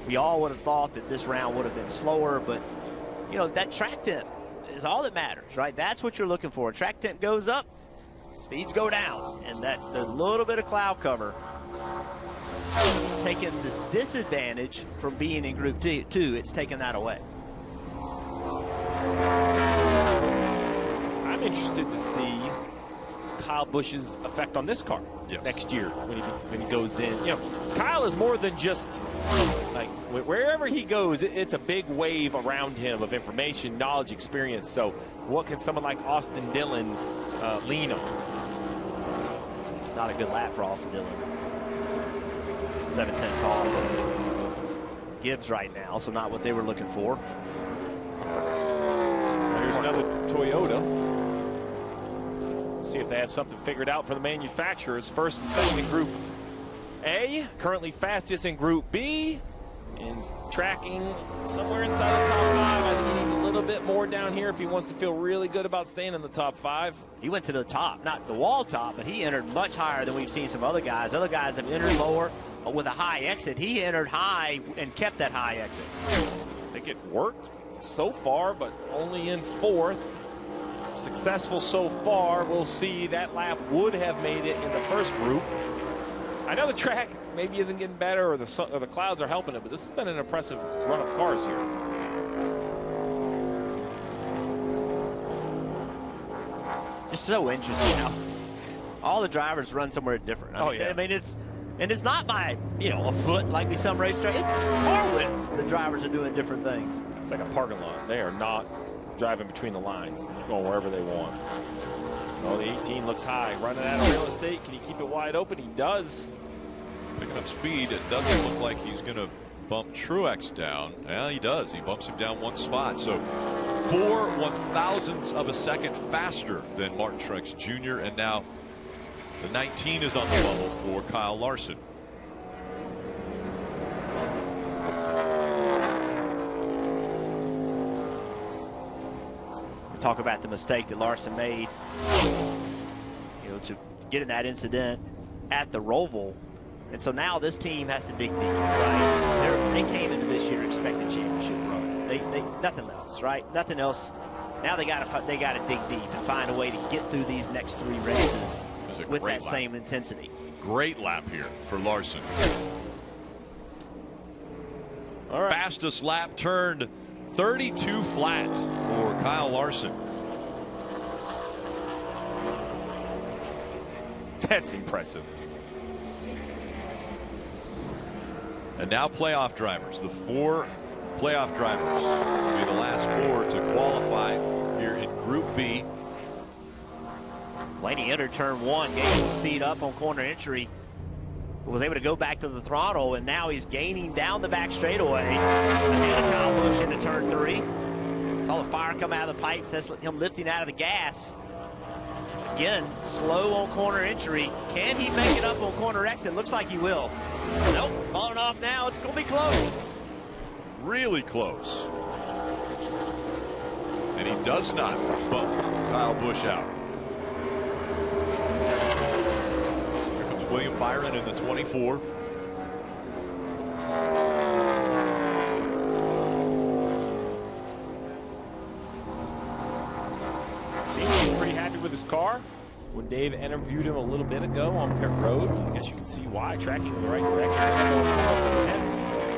S2: We all would have thought that this round would have been slower, but, that track temp is all that matters, right? That's what you're looking for. Track temp goes up, speeds go down, and the little bit of cloud cover It's taken the disadvantage from being in Group 2. It's taken that away.
S3: I'm interested to see Kyle Busch's effect on this car next year when he goes in. You know, Kyle is more than just like wherever he goes, it's a big wave around him of information, knowledge, experience. So what can someone like Austin Dillon lean on?
S2: Not a good lap for Austin Dillon. 7/10 off of Gibbs right now, so not what they were looking for.
S3: Here's another Toyota. See if they have something figured out for the manufacturers. First and second in Group A, currently fastest in Group B, and tracking somewhere inside the top 5. I think he needs a little bit more down here if he wants to feel really good about staying in the top 5.
S2: He went to the top, not the wall top, but he entered much higher than we've seen some other guys. Other guys have entered lower with a high exit. He entered high and kept that high exit.
S3: I think it worked so far, but only in 4th. Successful so far. We'll see. That lap would have made it in the first group. I know the track maybe isn't getting better or the clouds are helping it, but this has been an impressive run of cars here.
S2: It's so interesting how all the drivers run somewhere different. I mean, it's not by, a foot like we some racetrack. It's car widths. The drivers are doing different things.
S3: It's like a parking lot. They are not driving between the lines. They're going wherever they want. Oh, the 18 looks high. Running out of real estate. Can he keep it wide open? He does.
S1: Picking up speed. It doesn't look like he's going to bump Truex down. Yeah, he does. He bumps him down 1 spot. So 4 1/1000ths of a second faster than Martin Truex Jr. And now the 19 is on the bubble for Kyle Larson.
S2: Talk about the mistake that Larson made, to get in that incident at the Roval. And so now this team has to dig deep, right? They came into this year expecting championship run. They nothing else, right? Nothing else. Now they got to dig deep and find a way to get through these next 3 races with that same intensity.
S1: Great lap here for Larson. All right. Fastest lap turned 32 flat for Kyle Larson.
S3: That's impressive.
S1: And now playoff drivers. The 4 playoff drivers will be the last 4 to qualify here in Group B.
S2: Blaney entered turn 1, gaining speed up on corner entry. Was able to go back to the throttle, and now he's gaining down the back straightaway. Ahead of Kyle Busch into turn 3. Saw the fire come out of the pipes. That's him lifting out of the gas. Again, slow on corner entry. Can he make it up on corner exit? Looks like he will. Nope, falling off now. It's going to be close.
S1: Really close. And he does not bump Kyle Busch out. William Byron in the 24.
S3: Seems pretty happy with his car. When Dave interviewed him a little bit ago on pit road, I guess you can see why, tracking in the right direction.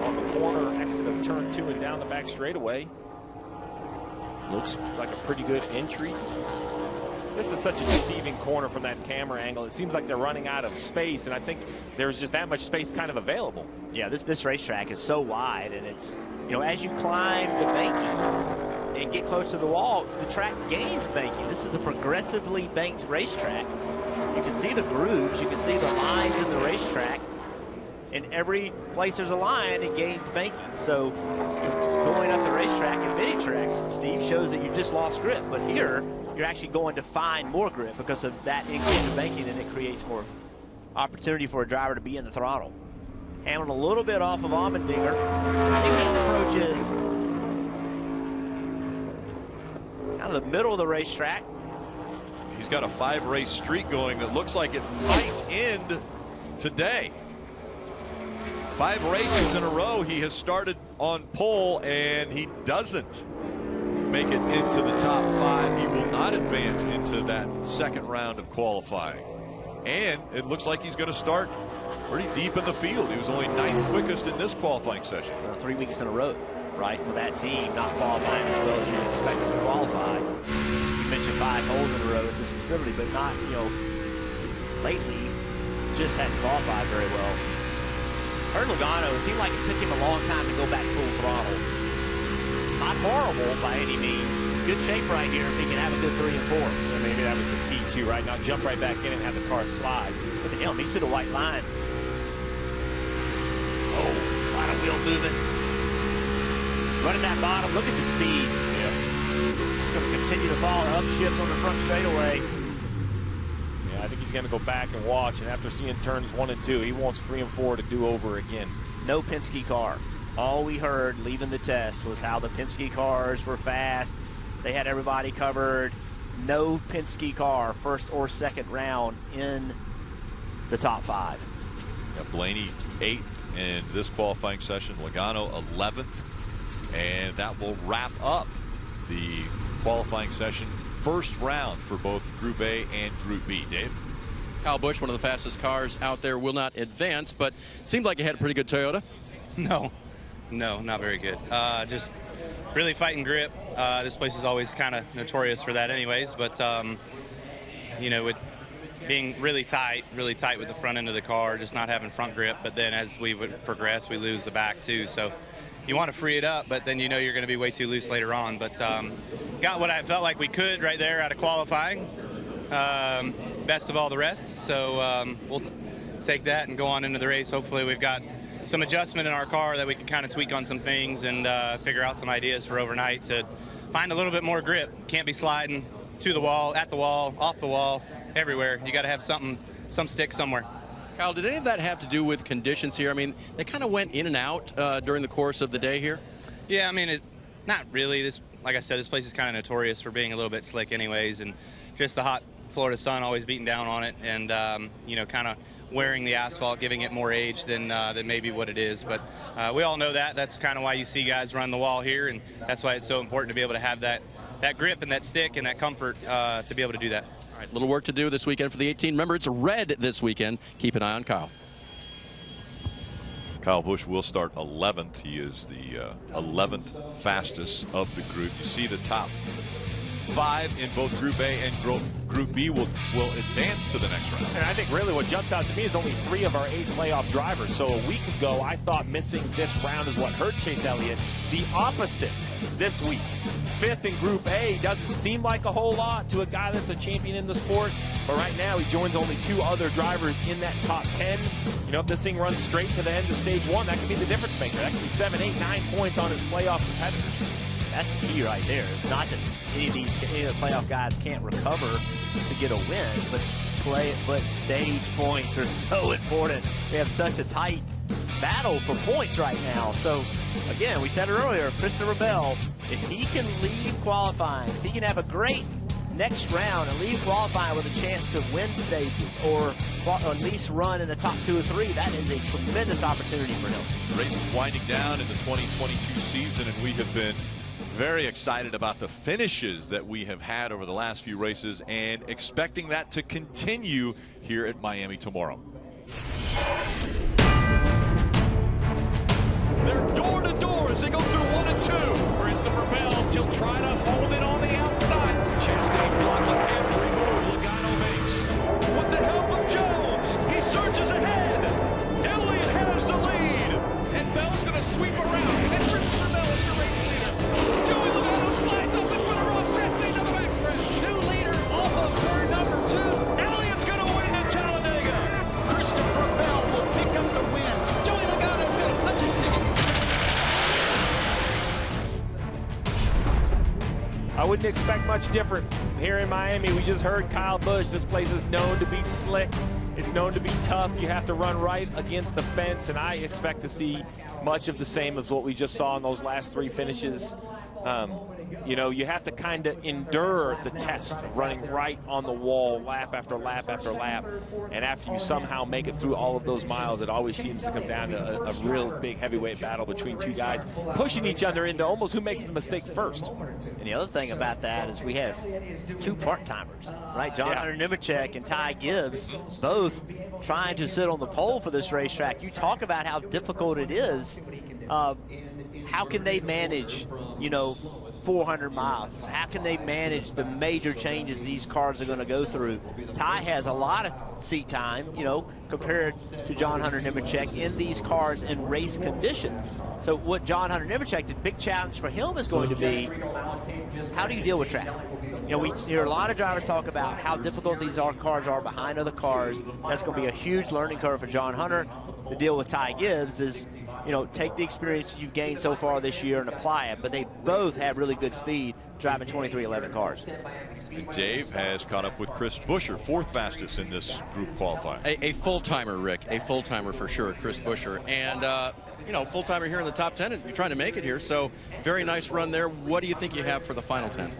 S3: On the corner exit of turn 2 and down the back straightaway. Looks like a pretty good entry. This is such a deceiving corner from that camera angle. It seems like they're running out of space, and I think there's just that much space kind of available.
S2: Yeah, this racetrack is so wide, and it's, as you climb the banking and get close to the wall, the track gains banking. This is a progressively banked racetrack. You can see the grooves, you can see the lines in the racetrack. In every place there's a line, it gains banking. So going up the racetrack in many tracks, Steve, shows that you just lost grip. But here, you're actually going to find more grip because of that increase in banking, and it creates more opportunity for a driver to be in the throttle. Hamilton a little bit off of Allmendinger. See what his approach is. Kind of the middle of the racetrack.
S1: He's got a 5-race streak going that looks like it might end today. 5 races in a row he has started on pole, and he doesn't make it into the top 5. He will not advance into that second round of qualifying. And it looks like he's going to start pretty deep in the field. He was only 9th quickest in this qualifying session.
S2: 3 weeks in a row, right, for that team, not qualifying as well as you would expect them to qualify. You mentioned 5 holes in a row at this facility, but not, you know, lately, just hadn't qualified very well. Heard Logano, it seemed like it took him a long time to go back full throttle. Not horrible by any means. Good shape right here if he can have a good 3 and 4.
S3: And maybe that was the key too, right? Now jump right back in and have the car slide.
S2: Look at him, he's to the white line. Oh, a lot of wheel movement. Running that bottom, look at the speed.
S3: Yeah.
S2: He's going to continue to fall or upshift on the front straightaway.
S3: Yeah, I think he's going to go back and watch, and after seeing turns 1 and 2, he wants 3 and 4 to do over again.
S2: No Penske car. All we heard leaving the test was how the Penske cars were fast. They had everybody covered. No Penske car, first or second round in the top 5.
S1: Yeah, Blaney 8th in this qualifying session. Logano 11th. And that will wrap up the qualifying session. First round for both Group A and Group B. Dave?
S5: Kyle Busch, one of the fastest cars out there, will not advance, but seemed like he had a pretty good Toyota.
S13: No, not very good. Just really fighting grip. This place is always kind of notorious for that anyways, but, you know, with being really tight with the front end of the car, just not having front grip, but then as we would progress, we lose the back too. So you want to free it up, but then you know you're going to be way too loose later on. But got what I felt like we could right there out of qualifying. Best of all the rest. So we'll take that and go on into the race. Hopefully we've got some adjustment in our car that we can kind of tweak on some things and figure out some ideas for overnight to find a little bit more grip. Can't be sliding to the wall, at the wall, off the wall, everywhere. You got to have some stick somewhere.
S5: Kyle, did any of that have to do with conditions here? I mean, they kind of went in and out during the course of the day here.
S13: Yeah, I mean, not really. This, like I said, this place is kind of notorious for being a little bit slick anyways, and just the hot Florida sun always beating down on it, and you know, kind of wearing the asphalt, giving it more age than maybe what it is. But we all know that. That's kind of why you see guys run the wall here, and that's why it's so important to be able to have that grip and that stick and that comfort to be able to do that.
S5: All right, little work to do this weekend for the 18. Remember, it's red this weekend. Keep an eye on Kyle.
S1: Kyle Busch will start 11th. He is the 11th fastest of the group. You see the top 5 in both Group A and Group B will advance to the next round.
S3: And I think really what jumps out to me is only 3 of our 8 playoff drivers. So a week ago, I thought missing this round is what hurt Chase Elliott. The opposite this week. 5th in Group A doesn't seem like a whole lot to a guy that's a champion in the sport. But right now, he joins only 2 other drivers in that top 10. You know, if this thing runs straight to the end of stage 1, that could be the difference maker. That could be 7, 8, 9 points on his playoff competitors.
S2: That's the key right there. It's not that any of the playoff guys can't recover to get a win, but stage points are so important. We have such a tight battle for points right now. So again, we said it earlier, Christopher Bell, if he can leave qualifying, if he can have a great next round and leave qualifying with a chance to win stages or at least run in the top 2 or 3, that is a tremendous opportunity for him.
S1: The race is winding down in the 2022 season, and we have been very excited about the finishes that we have had over the last few races and expecting that to continue here at Miami tomorrow. They're door to door as they go through 1 and 2.
S3: Christopher Bell, she'll try to hold it on the outside.
S1: Chastain blocking every move Logano makes. With the help of Jones, he surges ahead. Elliott has the lead.
S3: And Bell's going to sweep around. And Christopher Bell is your race leader. Joey Logano slides up in front of Ross Chastain to the backstretch. New leader off of turn number 2.
S1: Elliott's going to win at Talladega.
S14: Christopher Bell will pick up the win.
S3: Joey Logano's going to punch his ticket. I wouldn't expect much different here in Miami. We just heard Kyle Busch. This place is known to be slick. It's known to be tough. You have to run right against the fence, and I expect to see much of the same as what we just saw in those last 3 finishes. You know, you have to kind of endure the test of running right on the wall lap after lap after lap. And after you somehow make it through all of those miles, it always seems to come down to a real big heavyweight battle between two guys pushing each other into almost who makes the mistake first.
S2: And the other thing about that is we have two part-timers, right? John Hunter Nemechek and Ty Gibbs, both trying to sit on the pole for this racetrack. You talk about how difficult it is. How can they manage, you know, 400 miles? How can they manage the major changes these cars are going to go through? Ty has a lot of seat time, you know, compared to John Hunter Nemechek in these cars in race condition. So what John Hunter Nemechek, the big challenge for him is going to be, how do you deal with traffic? You know, we hear a lot of drivers talk about how difficult these cars are behind other cars. That's going to be a huge learning curve for John Hunter. The deal with Ty Gibbs is, you know, take the experience you've gained so far this year and apply it. But they both have really good speed driving 2311 cars.
S1: And Dave has caught up with Chris Buescher, fourth fastest in this group qualifying.
S5: A full-timer, Rick. A full-timer for sure, Chris Buescher. And, you know, full-timer here in the top 10, and you're trying to make it here. So very nice run there. What do you think you have for the final 10?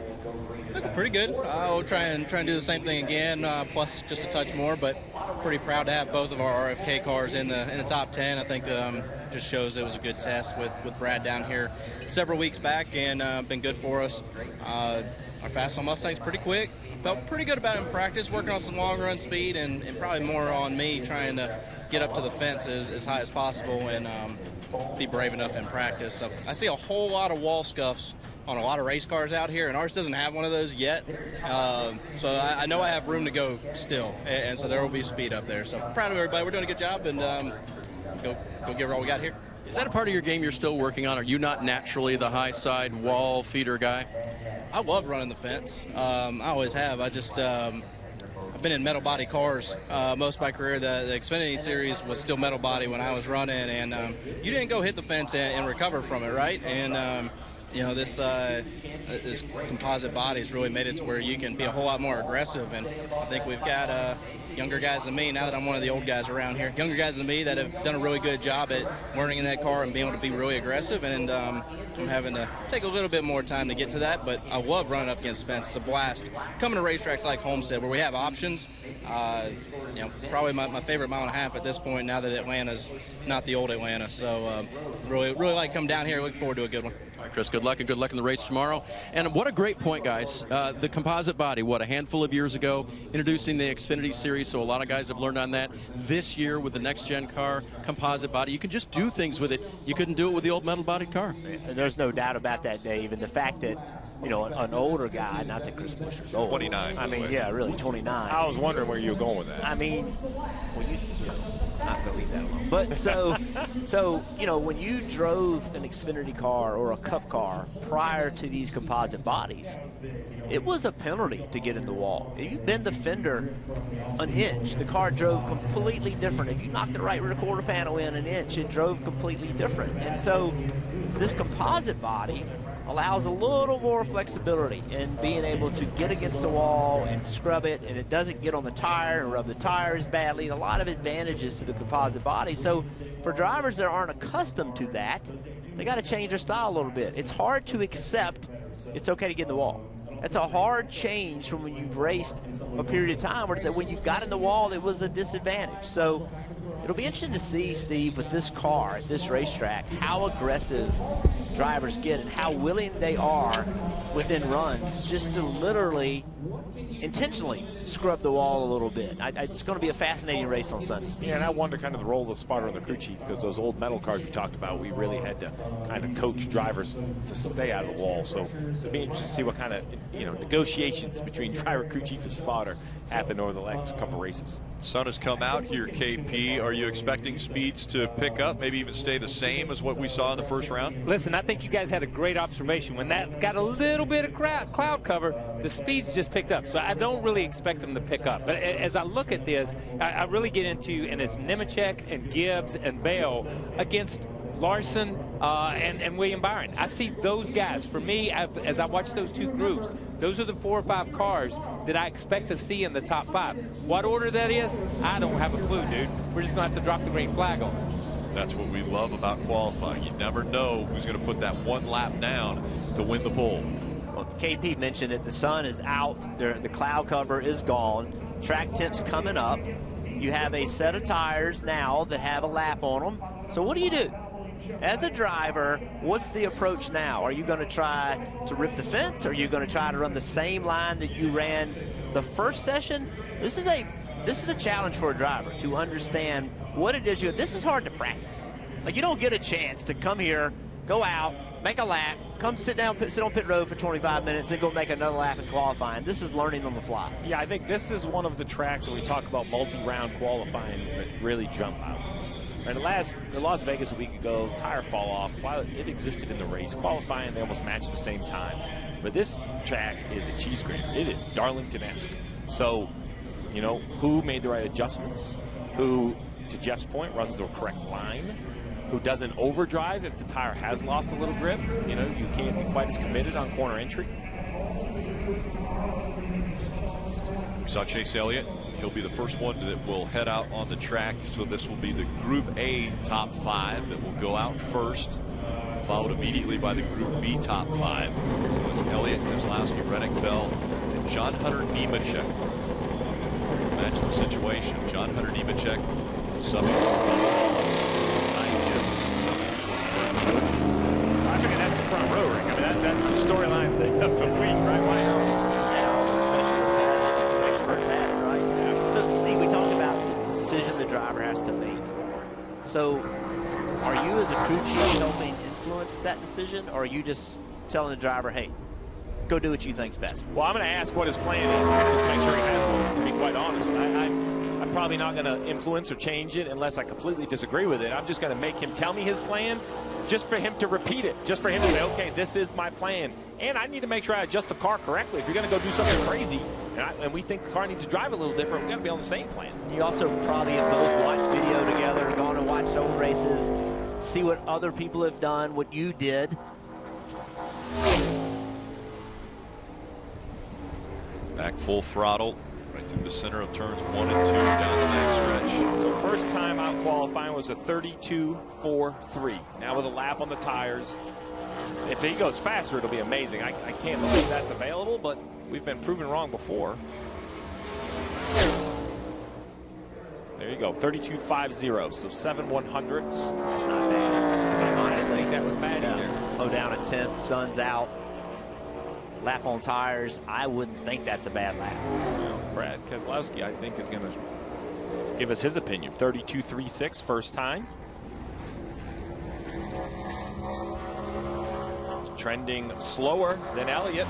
S15: Pretty good. We'll try and do the same thing again, plus just a touch more. But pretty proud to have both of our RFK cars in the top 10. I think just shows it was a good test with Brad down here several weeks back, and been good for us. Our Fastball Mustang's pretty quick. Felt pretty good about it in practice, working on some long run speed, and probably more on me trying to get up to the fence as high as possible and be brave enough in practice. So I see a whole lot of wall scuffs on a lot of race cars out here, and ours doesn't have one of those yet. So I know I have room to go still, and so there will be speed up there. So proud of everybody. We're doing a good job, and go give her all we got here.
S5: Is that a part of your game you're still working on? Are you not naturally the high side wall feeder guy?
S15: I love running the fence. I always have. I've been in metal body cars most of my career. The Xfinity Series was still metal body when I was running, and you didn't go hit the fence and recover from it, right? And you know, this composite body has really made it to where you can be a whole lot more aggressive. And I think we've got younger guys than me, now that I'm one of the old guys around here, younger guys than me that have done a really good job at learning in that car and being able to be really aggressive. And I'm having to take a little bit more time to get to that, but I love running up against the fence. It's a blast. Coming to racetracks like Homestead where we have options, you know, probably my favorite mile and a half at this point now that Atlanta's not the old Atlanta. So really like coming down here. Looking forward to a good one.
S5: All right, Chris, good luck, and good luck in the race tomorrow. And what a great point, guys. The composite body, what, a handful of years ago, introducing the Xfinity Series, so a lot of guys have learned on that. This year with the next-gen car, composite body, you can just do things with it. You couldn't do it with the old metal-bodied car.
S2: There's no doubt about that, Dave, and the fact that, you know, an older guy, not that Chris Buescher's old.
S1: 29.
S2: I mean, yeah, really, 29.
S3: I was wondering where you were going with that.
S2: I mean, well, you know, not going to leave that alone. But so, you know, when you drove an Xfinity car or a Cup car prior to these composite bodies, it was a penalty to get in the wall. If you bend the fender an inch, the car drove completely different. If you knocked the right rear quarter panel in an inch, it drove completely different. And so this composite body allows a little more flexibility in being able to get against the wall and scrub it, and it doesn't get on the tire and rub the tires badly. A lot of advantages to the composite body. So for drivers that aren't accustomed to that, they got to change their style a little bit. It's hard to accept it's okay to get in the wall. That's a hard change from when you've raced a period of time where when you got in the wall, it was a disadvantage. So it'll be interesting to see, Steve, with this car at this racetrack, how aggressive drivers get and how willing they are within runs just to literally intentionally scrub the wall a little bit. It's going to be a fascinating race on Sunday.
S3: Yeah, and I wonder kind of the role of the spotter and the crew chief, because those old metal cars we talked about, we really had to kind of coach drivers to stay out of the wall. So it'll be interesting to see what kind of, you know, negotiations between driver, crew chief, and spotter happen over the next couple races.
S1: Sun has come out here, KP. Are you expecting speeds to pick up, maybe even stay the same as what we saw in the first round?
S4: Listen, I think you guys had a great observation. When that got a little bit of cloud cover, the speeds just picked up. So I don't really expect them to pick up. But as I look at this, I really get into, and it's Nemechek and Gibbs and Bell against Larson and William Byron. I see those guys. For me, as I watch those two groups, those are the 4 or 5 cars that I expect to see in the top 5. What order that is, I don't have a clue, dude. We're just going to have to drop the green flag on it.
S1: That's what we love about qualifying. You never know who's going to put that one lap down to win the pole.
S2: Well, KP mentioned it. The sun is out. The cloud cover is gone. Track temps coming up. You have a set of tires now that have a lap on them. So what do you do? As a driver, what's the approach now? Are you going to try to rip the fence? Are you going to try to run the same line that you ran the first session? This is a challenge for a driver to understand what it is. This is hard to practice. Like, you don't get a chance to come here, go out, make a lap, come sit on pit road for 25 minutes, then go make another lap in qualifying. This is learning on the fly.
S4: Yeah, I think this is one of the tracks where we talk about multi-round qualifying that really jump out. Right, the Las Vegas a week ago, tire fall off. While it existed in the race, qualifying, they almost matched the same time. But this track is a cheese grater. It is Darlington-esque. So, you know, who made the right adjustments? Who, to Jeff's point, runs the correct line? Who doesn't overdrive if the tire has lost a little grip? You know, you can't be quite as committed on corner entry.
S1: We saw Chase Elliott. He'll be the first one that will head out on the track. So this will be the Group A top 5 that will go out first, followed immediately by the Group B top 5. So it's Elliott, Keselowski, Reddick, Bell, and John Hunter Nemechek. Imagine the situation. John Hunter Nemechek subbing
S4: I figure that's the front row ring. I mean, that's the storyline of the week, right? Why not?
S2: Experts have it, right? Yeah. So, Steve, we talked about the decision the driver has to make. So, are you as a crew chief helping influence that decision, or are you just telling the driver, hey, go do what you think's best?
S4: Well, I'm going to ask what his plan is and just make sure he has one, to be quite honest. I'm probably not going to influence or change it unless I completely disagree with it. I'm just going to make him tell me his plan just for him to repeat it, just for him to say, okay, this is my plan. And I need to make sure I adjust the car correctly. If you're going to go do something crazy and we think the car needs to drive a little different, we've got to be on the same plan.
S2: You also probably have both watched video together, gone and watched old races, see what other people have done, what you did.
S1: Back full throttle, right through the center of turns 1 and 2 down the back stretch.
S4: So first time out qualifying was a 32.43. Now with a lap on the tires. If he goes faster, it'll be amazing. I can't believe that's available, but we've been proven wrong before. There you go, 32.50, so 7/100ths.
S2: That's not bad. Honestly,
S4: I think that was bad either.
S2: Slow down a 10th, sun's out. Lap on tires, I wouldn't think that's a bad lap.
S4: Well, Brad Keselowski, I think, is going to give us his opinion. 32.36 first time. Trending slower than Elliott.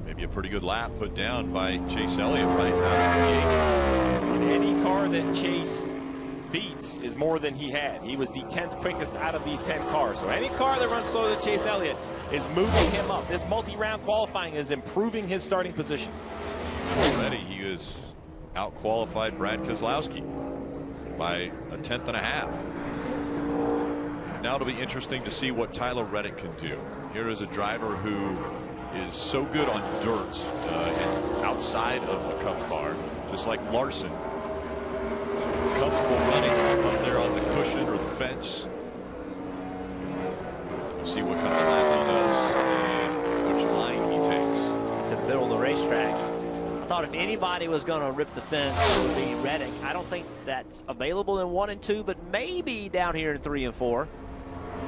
S1: Maybe a pretty good lap put down by Chase Elliott right now.
S4: Any car that Chase beats is more than he had. He was the 10th quickest out of these 10 cars. So any car that runs slower than Chase Elliott is moving him up. This multi-round qualifying is improving his starting position.
S1: Already he has out-qualified Brad Keselowski by a 10th and a half. Now it'll be interesting to see what Tyler Reddick can do. Here is a driver who is so good on dirt and outside of a Cup car, just like Larson. Comfortable running up there on the cushion or the fence. We'll see what kind of lap he does and which line he takes.
S2: To the middle of the racetrack. I thought if anybody was going to rip the fence, it would be Reddick. I don't think that's available in 1 and 2, but maybe down here in 3 and 4.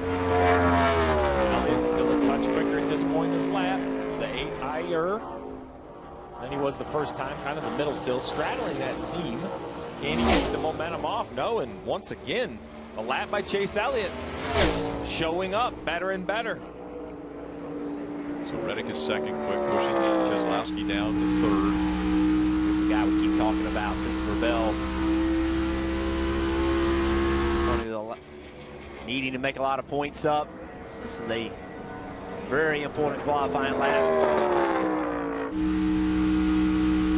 S4: Elliott's still a touch quicker at this point in his lap. The 8 higher than he was the first time, kind of the middle still, straddling that seam. Can he keep the momentum off? No, and once again, a lap by Chase Elliott showing up better and better.
S1: So Reddick is second, quick, pushing Keselowski down to third.
S2: Here's the guy we keep talking about, Christopher Bell. Needing to make a lot of points up. This is a very important qualifying lap.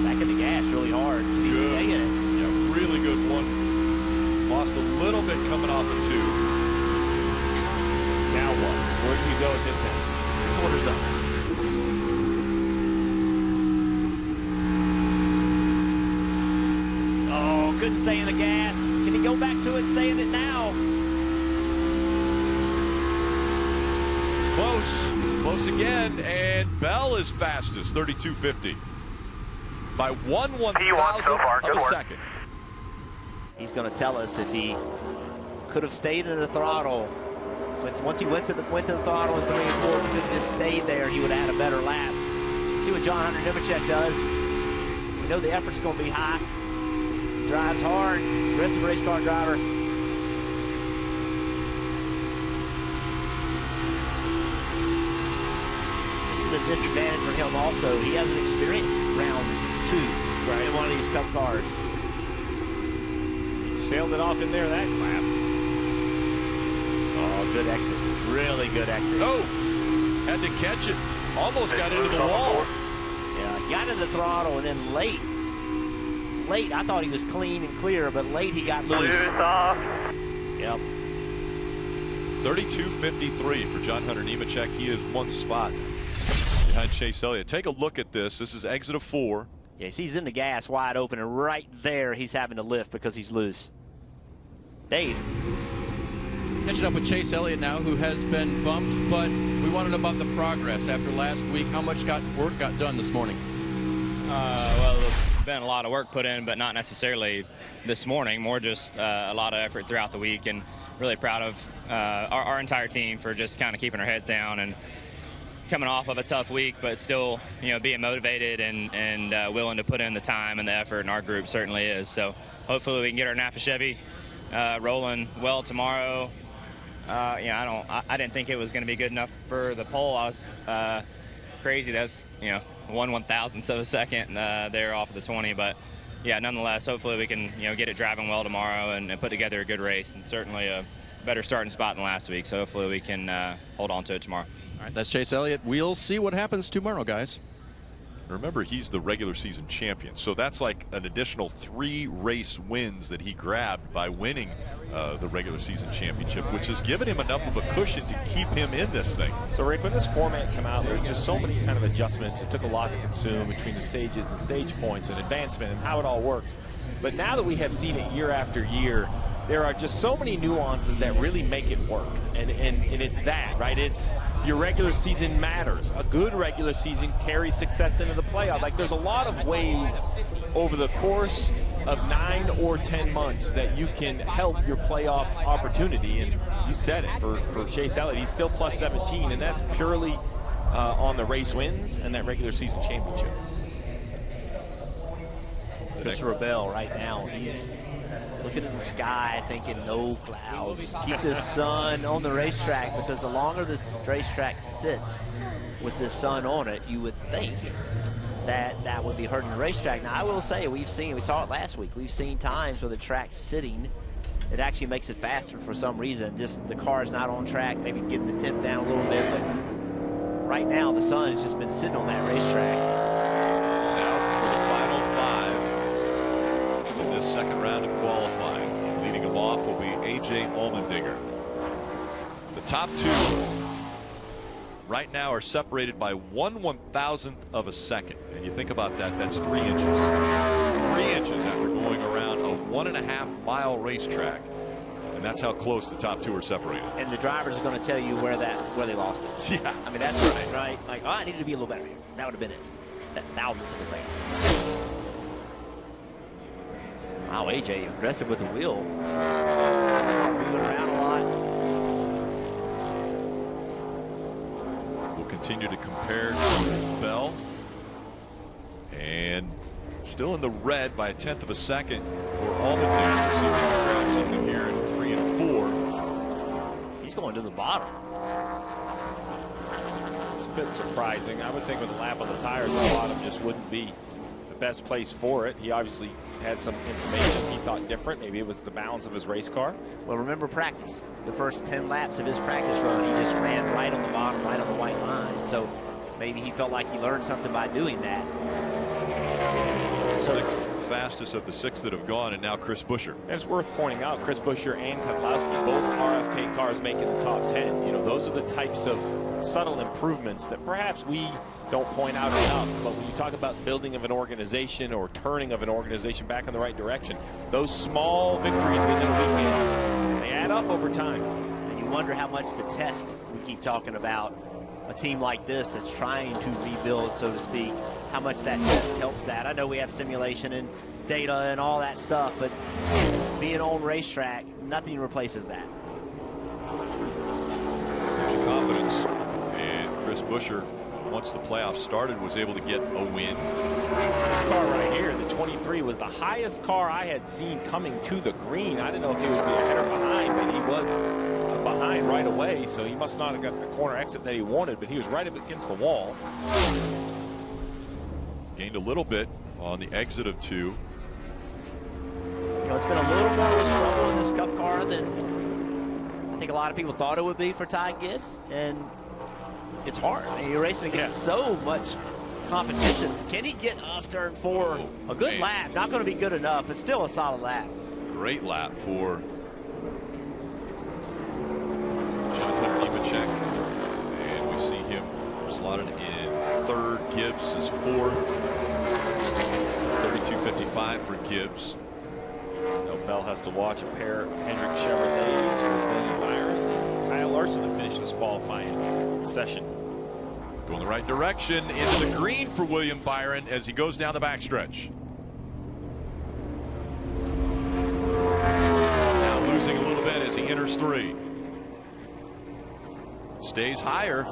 S2: Back in the gas really hard.
S1: Good. Yeah, really good one. Lost a little bit coming off of 2.
S4: Now what? Where do you go at this end?
S2: Quarters up. Oh, couldn't stay in the gas. Can he go back to it and stay in it now?
S1: Close again, and Bell is fastest, 32.50. By 1/1000th of a second.
S2: He's going to tell us if he could have stayed in the throttle. Once he went to the throttle in 3 and 4, if he could have just stayed there, he would have had a better lap. See what John Hunter Nemechek does. We know the effort's going to be high. Drives hard, aggressive race car driver. This is a disadvantage for him also. He hasn't experienced round 2 in one of these Cup cars.
S3: He sailed it off in there that lap.
S2: Oh, good exit. Really good exit.
S1: Oh, had to catch it. Almost got into the wall.
S2: Yeah, got in the throttle, and then late, I thought he was clean and clear, but late he got loose.
S7: Off.
S2: Yep.
S1: 32.53 for John Hunter Nemechek. He is 1 spot behind Chase Elliott. Take a look at this. This is exit of 4.
S2: Yes, he's in the gas wide open, and right there he's having to lift because he's loose. Dave.
S5: Catching up with Chase Elliott now, who has been bumped, but we wanted about the progress after last week. How much work got done this morning?
S16: Well, there's been a lot of work put in, but not necessarily this morning. More just a lot of effort throughout the week, and really proud of our entire team for just kind of keeping our heads down and coming off of a tough week, but still, being motivated and willing to put in the time and the effort, and our group certainly is. So hopefully we can get our Napa Chevy rolling well tomorrow. I didn't think it was going to be good enough for the pole. I was crazy. That's 1/1000th of a second there off of the 20, but yeah, nonetheless, hopefully we can get it driving well tomorrow and put together a good race, and certainly a better starting spot than last week. So hopefully we can hold on to it tomorrow.
S5: All right, that's Chase Elliott. We'll see what happens tomorrow, guys.
S1: Remember, he's the regular season champion, so that's like an additional 3 race wins that he grabbed by winning the regular season championship, which has given him enough of a cushion to keep him in this thing.
S3: So, Rick, when this format came out, there's just so many kind of adjustments. It took a lot to consume between the stages and stage points and advancement and how it all worked. But now that we have seen it year after year, there are just so many nuances that really make it work. And it's that, right? It's your regular season matters. A good regular season carries success into the playoff. Like, there's a lot of ways over the course of 9 or 10 months that you can help your playoff opportunity. And you said it, for Chase Elliott, he's still plus 17, and that's purely on the race wins and that regular season championship.
S2: Christopher Bell right now, he's looking at the sky thinking no clouds. Keep the sun on the racetrack, because the longer this racetrack sits with the sun on it, you would think that would be hurting the racetrack. Now, I will say, we saw it last week. We've seen times where the track's sitting, it actually makes it faster for some reason. Just the car's not on track, maybe getting the temp down a little bit. But right now, the sun has just been sitting on that racetrack.
S1: Now for the final 5 in this second round of qualifying. Leading them off will be A.J. Allmendinger. The top 2 right now are separated by 1/1000th of a second. And you think about that, that's 3 inches. 3 inches after going around a 1.5-mile racetrack. And that's how close the top 2 are separated.
S2: And the drivers are going to tell you where they lost it.
S1: Yeah.
S2: I mean, that's right. Like, I needed to be a little better here. That would have been it. That thousandths of a second. Wow, AJ aggressive with the wheel. Moving around a lot.
S1: Continue to compare to Bell, and still in the red by 1/10 of a second for Allmendinger. See if he can grab something here in 3 and 4.
S2: He's going to the bottom.
S3: It's a bit surprising. I would think with a lap on the tires, the bottom just wouldn't be the best place for it. He obviously had some information he thought different. Maybe it was the balance of his race car.
S2: Well, remember practice. The first 10 laps of his practice run, he just ran right on the bottom, right on the white line. So maybe he felt like he learned something by doing that.
S1: 6th fastest of the 6 that have gone, and now Chris Buescher.
S3: And it's worth pointing out, Chris Buescher and Kozlowski, both RFK cars making the top 10. Those are the types of subtle improvements that perhaps we don't point out enough. But when you talk about building of an organization or turning of an organization back in the right direction, those small victories within a weekend, they add up over time.
S2: And you You wonder how much the test we keep talking about, a team like this that's trying to rebuild, so to speak, how much that test helps that. I know we have simulation and data and all that stuff, but being on racetrack, nothing replaces that.
S1: Gives you confidence. And Chris Buescher, once the playoffs started, was able to get a win.
S3: This car right here, the 23, was the highest car I had seen coming to the green. I didn't know if he would be ahead or behind, but he was behind right away, so he must not have got the corner exit that he wanted, but he was right up against the wall.
S1: Gained a little bit on the exit of 2.
S2: You know, it's been a little more of a struggle in this Cup car than I think a lot of people thought it would be for Ty Gibbs, and it's hard. I mean, you're racing against so much competition. Can he get off turn 4? A good lap. Not going to be good enough, but still a solid lap.
S1: Great lap for John Nemechek. And we see him slotted in 3rd. Gibbs is 4th. 32.55 for Gibbs.
S3: Now Bell has to watch a pair of Hendrick Chevrolets for William Byron and Kyle Larson to finish this qualifying session.
S1: Going the right direction into the green for William Byron as he goes down the backstretch. Now losing a little bit as he enters 3. Stays higher.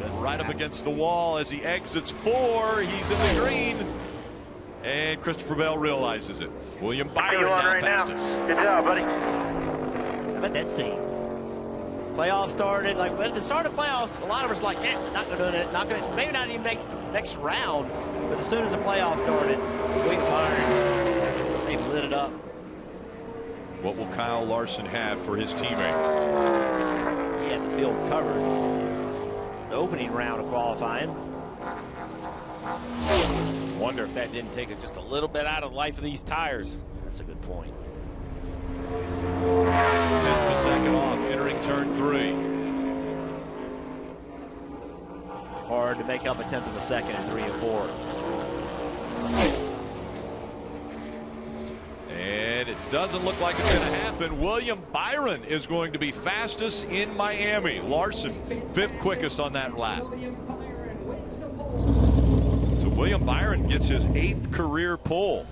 S1: And right up against the wall as he exits 4. He's in the green. And Christopher Bell realizes it. William Byron now fastest.
S2: Good job, buddy. How about this team? Playoffs started, like at the start of playoffs, a lot of us like, not gonna do it, not gonna, maybe not even make the next round. But as soon as the playoffs started, William Byron, they lit it up.
S1: What will Kyle Larson have for his teammate?
S2: He had the field covered. The opening round of qualifying.
S3: Wonder if that didn't take it just a little bit out of the life of these tires.
S2: That's a good point.
S1: 10th of a second off, entering turn 3.
S2: Hard to make up a 10th of a second in 3 and 4.
S1: And it doesn't look like it's going to happen. William Byron is going to be fastest in Miami. Larson, 5th quickest on that lap. So William Byron gets his 8th career pole.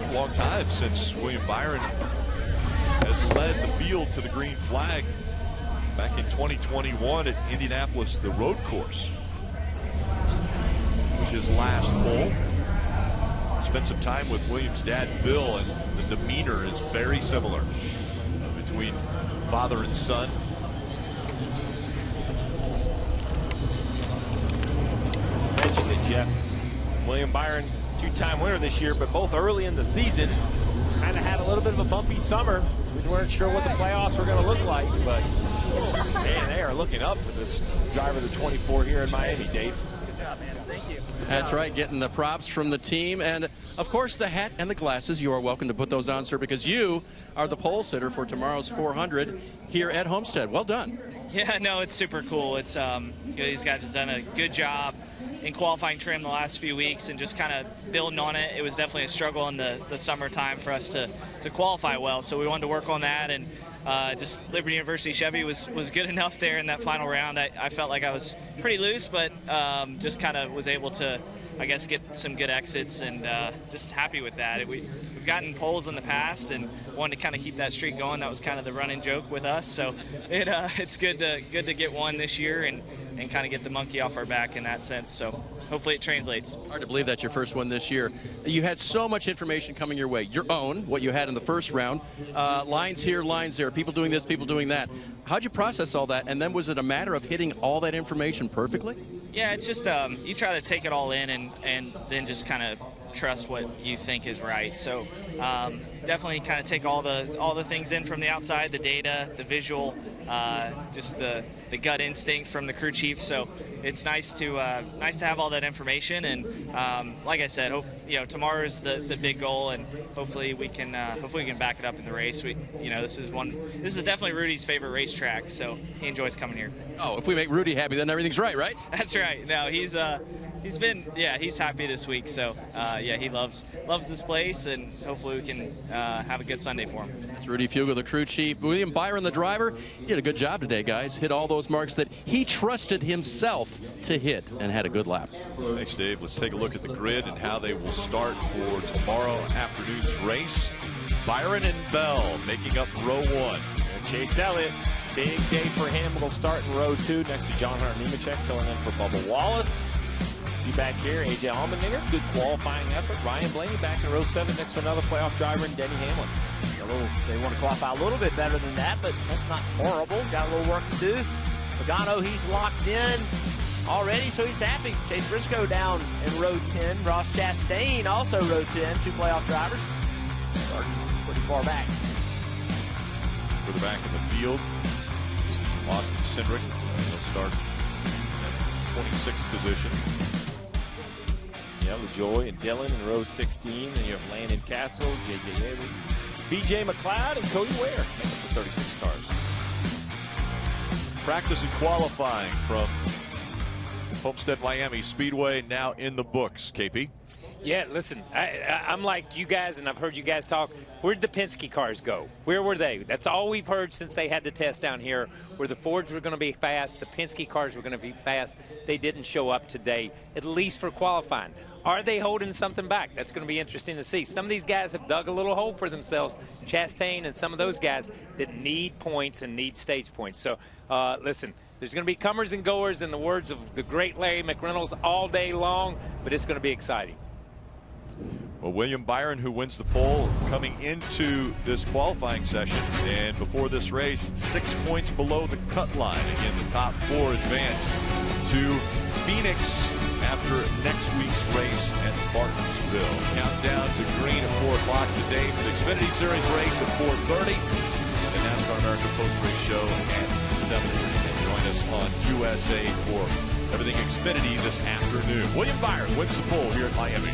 S1: A long time since William Byron has led the field to the green flag. Back in 2021 at Indianapolis, the road course. It was his last pole. Spent some time with William's dad, Bill, and the demeanor is very similar between father and son.
S3: Mentioned it, Jeff. William Byron, 2-time winner this year, but both early in the season, kind of had a little bit of a bumpy summer. We weren't sure what the playoffs were going to look like, but man, they are looking up for this driver, the 24 here in Miami, Dave.
S2: Good job, man. Thank you.
S5: That's right, getting the props from the team. And, of course, the hat and the glasses. You are welcome to put those on, sir, because you are the pole sitter for tomorrow's 400 here at Homestead. Well done.
S12: Yeah, no, it's super cool. It's you know, these guys have done a good job in qualifying trim the last few weeks and just kind of building on it. It was definitely a struggle in the summertime for us to qualify well, so we wanted to work on that, and just Liberty University Chevy was good enough there in that final round. I felt like I was pretty loose, but just kind of was able to, I guess, get some good exits, and just happy with that. We've gotten poles in the past and wanted to kind of keep that streak going. That was kind of the running joke with us, so it's good to get one this year and kind of get the monkey off our back in that sense. So hopefully it translates.
S5: Hard to believe that's your first one this year. You had so much information coming your way. Your own, what you had in the first round, lines here, lines there, people doing this, people doing that. How'd you process all that? And then was it a matter of hitting all that information perfectly?
S12: Yeah, it's just you try to take it all in and then just kind of trust what you think is right. So definitely kind of take all the things in from the outside, the data, the visual, just the gut instinct from the crew chief. So it's nice to have all that information. And like I said, tomorrow is the big goal, and hopefully we can back it up in the race. This is definitely Rudy's favorite racetrack, so he enjoys coming here.
S5: Oh, if we make Rudy happy, then everything's right, right?
S12: That's right. No, he's he's happy this week. So yeah, he loves this place, and hopefully we can have a good Sunday for him.
S5: That's Rudy Fugle, the crew chief. William Byron, the driver. He did a good job today, guys. Hit all those marks that he trusted himself to hit, and had a good lap.
S1: Thanks, Dave. Let's take a look at the grid and how they will start for tomorrow afternoon's race. Byron and Bell making up row 1.
S3: And Chase Elliott, big day for him. Will start in row 2 next to John Hunter Nemechek, filling in for Bubba Wallace. See back here, AJ Allmendinger, good qualifying effort. Ryan Blaney back in row 7 next to another playoff driver, and Denny Hamlin.
S2: They want to qualify a little bit better than that, but that's not horrible. Got a little work to do. Pagano, he's locked in already, so he's happy. Chase Briscoe down in row 10. Ross Chastain also row 10. 2 playoff drivers. Starting pretty far back.
S1: Further back in the field, Austin Cindric. He'll start at 26th position.
S3: Yeah, LaJoy and Dillon in row 16. Then you have Landon Castle, J.J. Avery, B.J. McLeod, and Cody Ware making up the 36 cars.
S1: Practice and qualifying from Homestead Miami Speedway now in the books. KP?
S4: Yeah, listen, I'm like you guys, and I've heard you guys talk. Where did the Penske cars go? Where were they? That's all we've heard since they had the test down here, where the Fords were going to be fast, the Penske cars were going to be fast. They didn't show up today, at least for qualifying. Are they holding something back? That's going to be interesting to see. Some of these guys have dug a little hole for themselves, Chastain and some of those guys that need points and need stage points. So, listen, there's going to be comers and goers, in the words of the great Larry McReynolds, all day long, but it's going to be exciting.
S1: Well, William Byron, who wins the pole coming into this qualifying session, and before this race, 6 points below the cut line. Again, the top 4 advance to Phoenix after next week's race at Martinsville. Countdown to green at 4 o'clock today for the Xfinity Series race at 4:30. The NASCAR America post-race show at 7:30. Join us on USA for everything Xfinity this afternoon. William Byron wins the pole here at Miami.